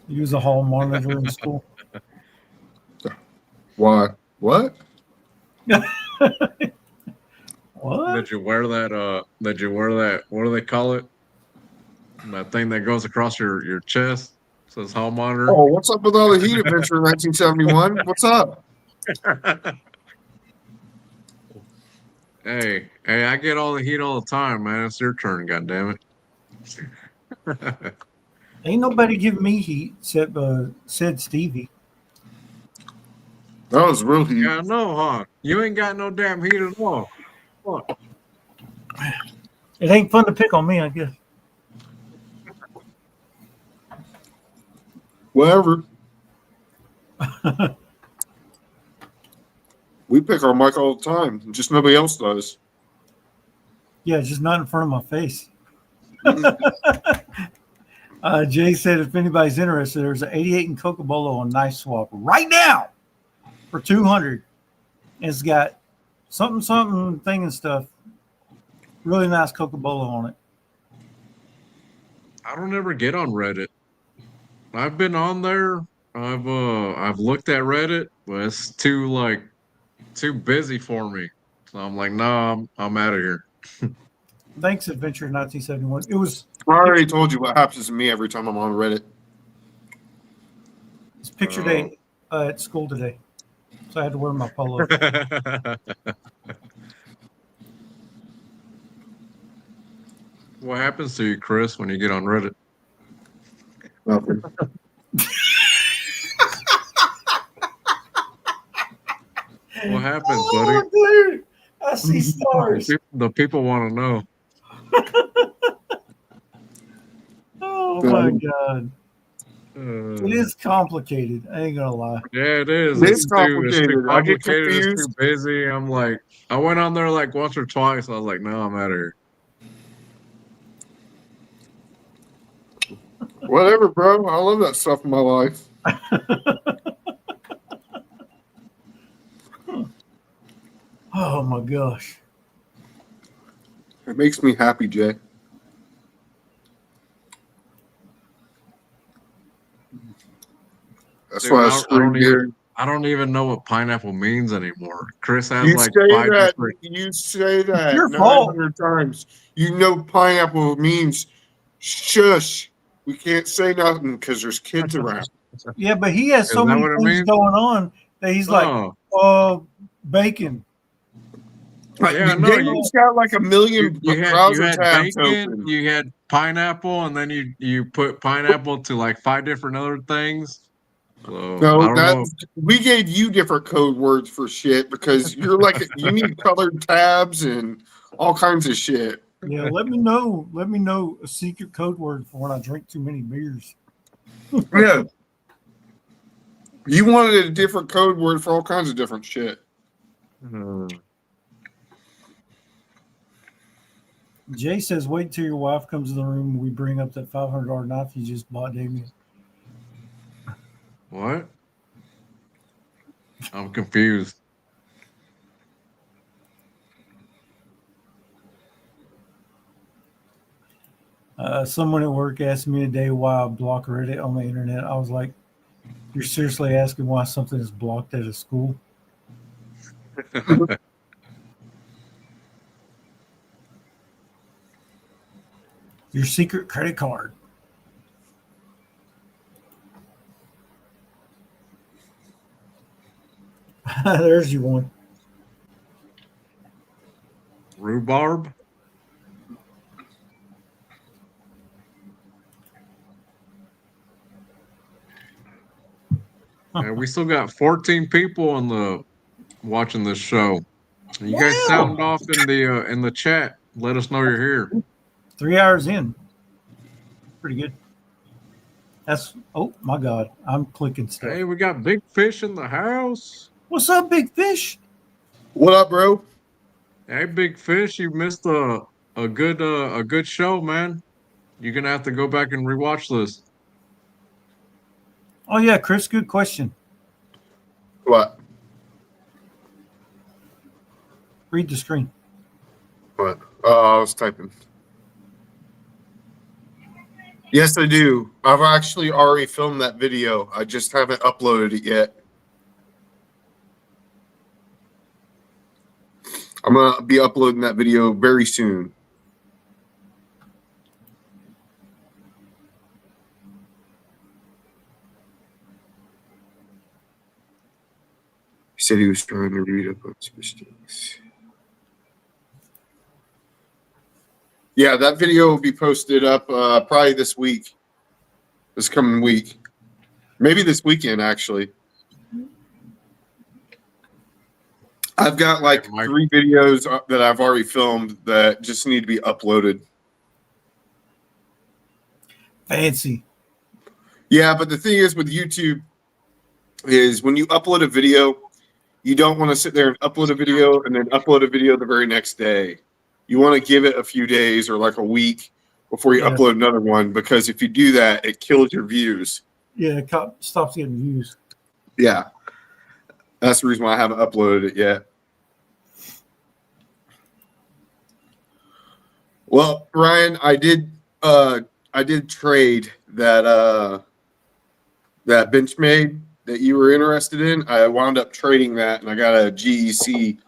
he was a hall monitor in school. Why? What? What? Did you wear that? Did you wear that? What do they call it? That thing that goes across your chest says hall monitor. Oh, what's up with all the heat adventure in 1971? What's up? Hey, I get all the heat all the time, man. It's your turn, goddammit. Ain't nobody giving me heat except said Stevie. That was real heat. Yeah, I know, huh? You ain't got no damn heat at all. What? It ain't fun to pick on me, I guess. Whatever. We pick our mic all the time. Just nobody else does. Yeah, just not in front of my face. Jay said if anybody's interested, there's an 88 in Cocobolo on Knife Swap right now for 200. And it's got something thing and stuff. Really nice Cocobolo on it. I don't ever get on Reddit. I've been on there. I've looked at Reddit, but it's too busy for me. So I'm like, nah, I'm out of here. Thanks, Adventure 1971. It was I already told you what happens to me every time I'm on Reddit. it's picture day at school today. So I had to wear my polo. What happens to you, Chris, when you get on Reddit? Nothing. What happens, buddy? Dude, I see stars. The people want to know. Oh my god. It is complicated. I ain't gonna lie. Yeah, it is. It's It's too complicated. I get complicated. It's too confused. busy. I'm like, I went on there like once or twice. I was like, no, I'm out of here. Whatever, bro. I love that stuff in my life. Oh my gosh. It makes me happy, Jay. That's Dude, why I I scream don't here. I don't even know what pineapple means anymore. Chris has You like say 5 that. different. You say that Your fault. 900 times. You know pineapple means shush. We can't say nothing because there's kids around. Yeah, but he has so Is that many what it things means? going on that he's like, Oh, bacon. Like, Yeah, no, David's got like a million you browser had tabs bacon, open. you had pineapple, and then you put pineapple to like 5 different other things. So No, I don't know. we gave you different code words for shit because you're like you need colored tabs and all kinds of shit. Yeah, let me know. Let me know a secret code word for when I drink too many beers. Yeah. You wanted a different code word for all kinds of different shit. Hmm. Jay says, wait till your wife comes in the room and we bring up that $500 knife you just bought, Damien. What? I'm confused. Someone at work asked me today why I block Reddit on the internet. I was like, you're seriously asking why something is blocked at a school? Your secret credit card. There's your one. Rhubarb? Yeah, we still got 14 people on the watching this show. You guys sound off in the chat. Let us know you're here. 3 hours in. Pretty good. That's, oh my God, I'm clicking stuff. Hey, we got Big Fish in the house. What's up, Big Fish? What up, bro? Hey, Big Fish, you missed a good show, man. You're gonna have to go back and rewatch this. Oh yeah, Chris, good question. What? Read the screen. What? Oh, I was typing. Yes, I do. I've actually already filmed that video. I just haven't uploaded it yet. I'm going to be uploading that video very soon. He said he was trying to read up on some mistakes. Yeah, that video will be posted up probably this week, this coming week. Maybe this weekend, actually. I've got like 3 videos that I've already filmed that just need to be uploaded. Fancy. Yeah, but the thing is with YouTube is when you upload a video, you don't want to sit there and upload a video and then upload a video the very next day. You want to give it a few days or like a week before you upload another one, because if you do that, it kills your views. Yeah, it stops getting views. Yeah. That's the reason why I haven't uploaded it yet. Well, Ryan, I did trade that Benchmade that you were interested in. I wound up trading that, and I got a GEC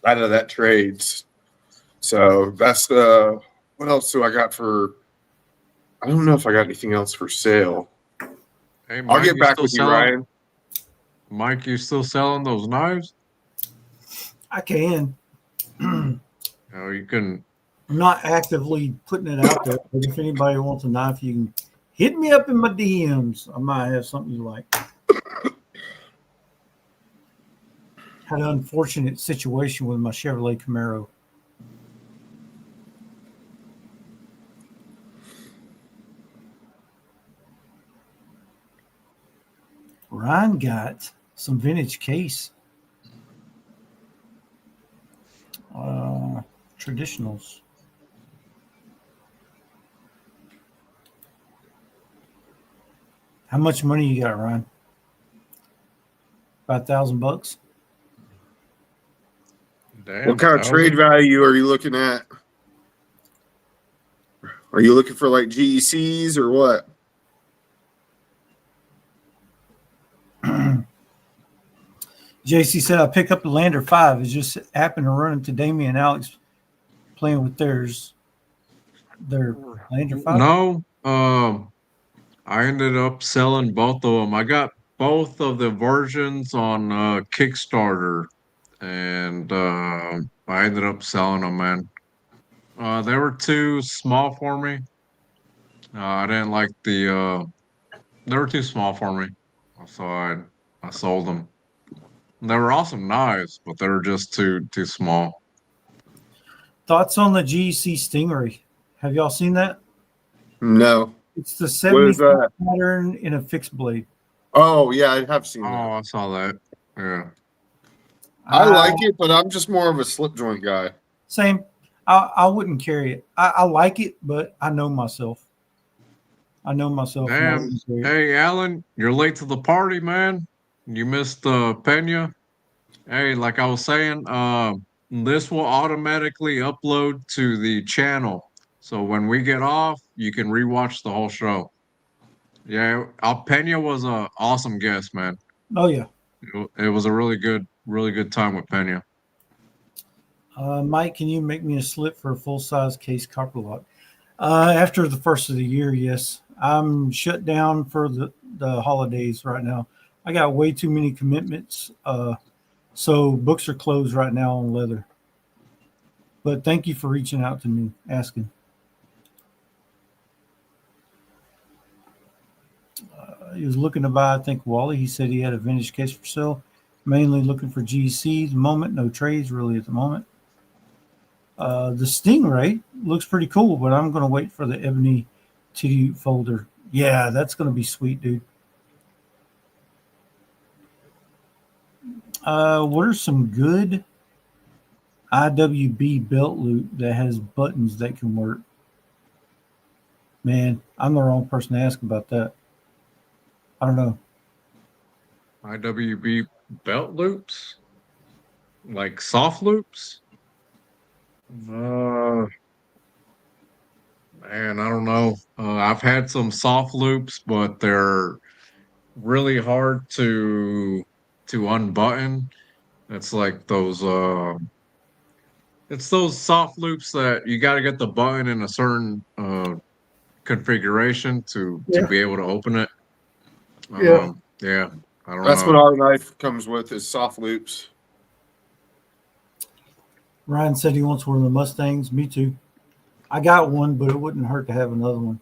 out of that trade. So that's what else do I got for? I don't know if I got anything else for sale. Hey, Mike, I'll get back with you, Ryan. Mike, you still selling those knives? I can. Oh, you can. I'm not actively putting it out there, but if anybody wants a knife, you can hit me up in my DMs. I might have something you like. Had an unfortunate situation with my Chevrolet Camaro. Ryan got some vintage case. Traditionals. How much money you got, Ryan? About $1,000. Damn, What kind of trade value are you looking at? Are you looking for like GECs or what? JC said, I pick up the Lander 5. It just happened to run into Damien and Alex playing with their Lander 5. No, I ended up selling both of them. I got both of the versions on Kickstarter, and I ended up selling them, man. They were too small for me. I didn't like the. They were too small for me, so I sold them. They were awesome knives, but they were just too small. Thoughts on the GEC Stingray? Have y'all seen that? No. It's the 70 pattern in a fixed blade. Oh, yeah, I have seen that. Oh, I saw that. Yeah. I like it, but I'm just more of a slip joint guy. Same. I wouldn't carry it. I like it, but I know myself. I know myself. And I Damn. wouldn't carry it. Hey, Alan, you're late to the party, man. You missed Pena. Hey, like I was saying, this will automatically upload to the channel. So when we get off, you can rewatch the whole show. Yeah, Pena was a awesome guest, man. Oh yeah. It was a really good time with Pena. Mike, can you make me a slip for a full size case copper lock? After the first of the year, yes. I'm shut down for the holidays right now. I got way too many commitments. So books are closed right now on leather. But thank you for reaching out to me, asking. He was looking to buy, I think, Wally. He said he had a vintage case for sale, mainly looking for GC at the moment. No trades really at the moment. The Stingray looks pretty cool, but I'm going to wait for the ebony TD folder. Yeah, that's going to be sweet, dude. What are some good IWB belt loop that has buttons that can work? Man, I'm the wrong person to ask about that. I don't know. IWB belt loops? Like soft loops? Man, I don't know. I've had some soft loops, but they're really hard to unbutton. It's like those it's those soft loops that you got to get the button in a certain configuration to be able to open it. Yeah, I don't That's know. what our knife comes with is soft loops. Ryan said he wants one of the Mustangs. Me too. I got one, but it wouldn't hurt to have another one.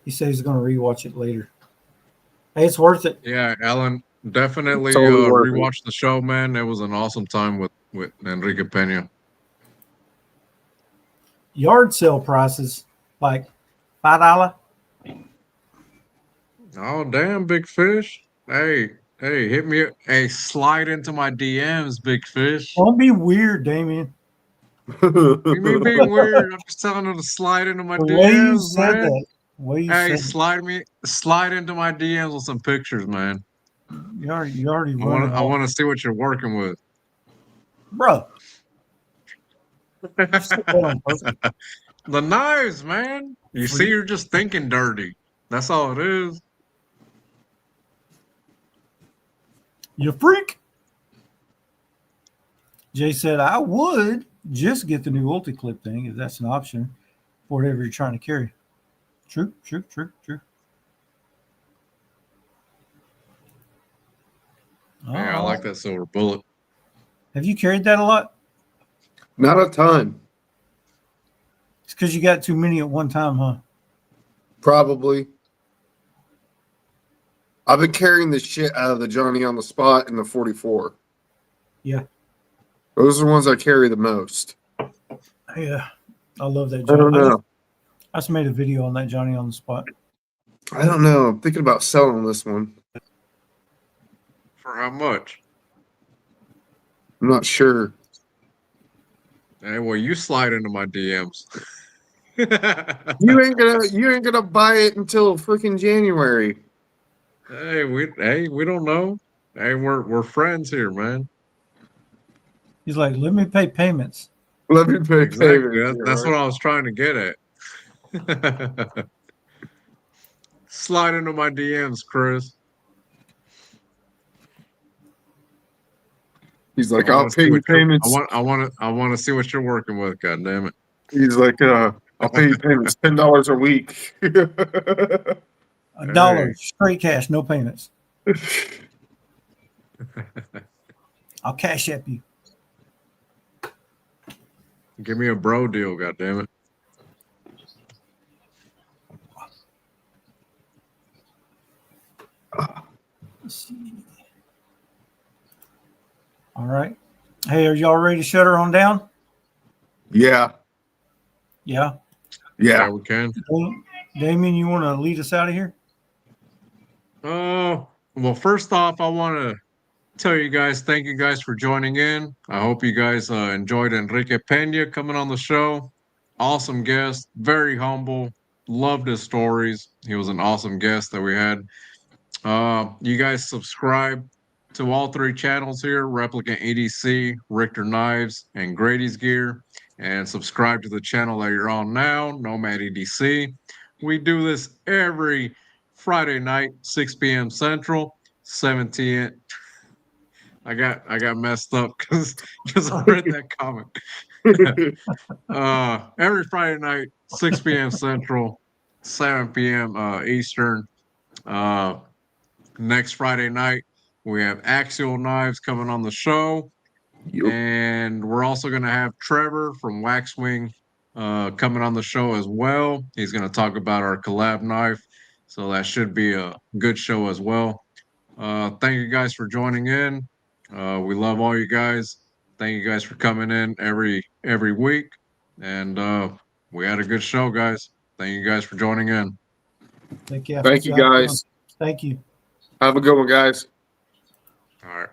He says he's going to rewatch it later. Hey, it's worth it. Yeah, Alan, definitely Totally worth it. rewatch the show, man. It was an awesome time with Enrique Pena. Yard sale prices like $5. Oh, damn, big fish. Hey, hit me. Hey, slide into my DMs, big fish. Don't be weird, Damien. You mean being weird? I'm just telling him to slide into my The way you DMs, said man. that. The way you Hey, said slide into my DMs with some pictures, man. you already I running off. want to see what you're working with. Bro. You said that on purpose. The knives, man. You see, you're just thinking dirty. That's all it is. You freak. Jay said, I would just get the new Ulti-Clip thing if that's an option for whatever you're trying to carry. True. Yeah, I like that silver bullet. Have you carried that a lot? Not a ton. It's because you got too many at one time, huh? Probably. I've been carrying the shit out of the Johnny on the spot and the 44. Yeah. Those are the ones I carry the most. Yeah. I love that I Johnny. don't know. I just made a video on that Johnny on the spot. I don't know. I'm thinking about selling this one. For how much? I'm not sure. Hey, well, you slide into my DMs. You ain't gonna buy it until freaking January. Hey, we don't know. Hey, we're friends here, man. He's like, let me pay payments. Let me pay Exactly. payments. That's what I was trying to get at. Slide into my DMs, Chris. He's like, I'll pay you payments. I want to see what you're working with. God damn it. He's like, I'll pay you payments $10 a week. $1 straight cash, no payments. I'll cash app you. Give me a bro deal. God damn it. Let's see. All right. Hey, are y'all ready to shut her on down? Yeah. Yeah. Yeah. We can. Damien, you want to lead us out of here? Oh, Well, first off, I want to tell you guys, thank you guys for joining in. I hope you guys enjoyed Enrique Pena coming on the show. Awesome guest, very humble, loved his stories. He was an awesome guest that we had. You guys subscribe to all 3 channels here, Replicant EDC, Richter Knives, and Grady's Gear, and subscribe to the channel that you're on now, Nomad EDC. We do this every Friday night, 6 p.m. Central, 17. I got messed up because I read that comment. Every Friday night, 6 p.m. Central, 7 p.m. Eastern. Next Friday night, we have Axial Knives coming on the show. Yep. And we're also going to have Trevor from Waxwing coming on the show as well. He's going to talk about our collab knife. So that should be a good show as well. Thank you guys for joining in. We love all you guys. Thank you guys for coming in every week. And we had a good show, guys. Thank you guys for joining in. Thank you. Thank you, guys. Thank you. Have a good one, guys. All right.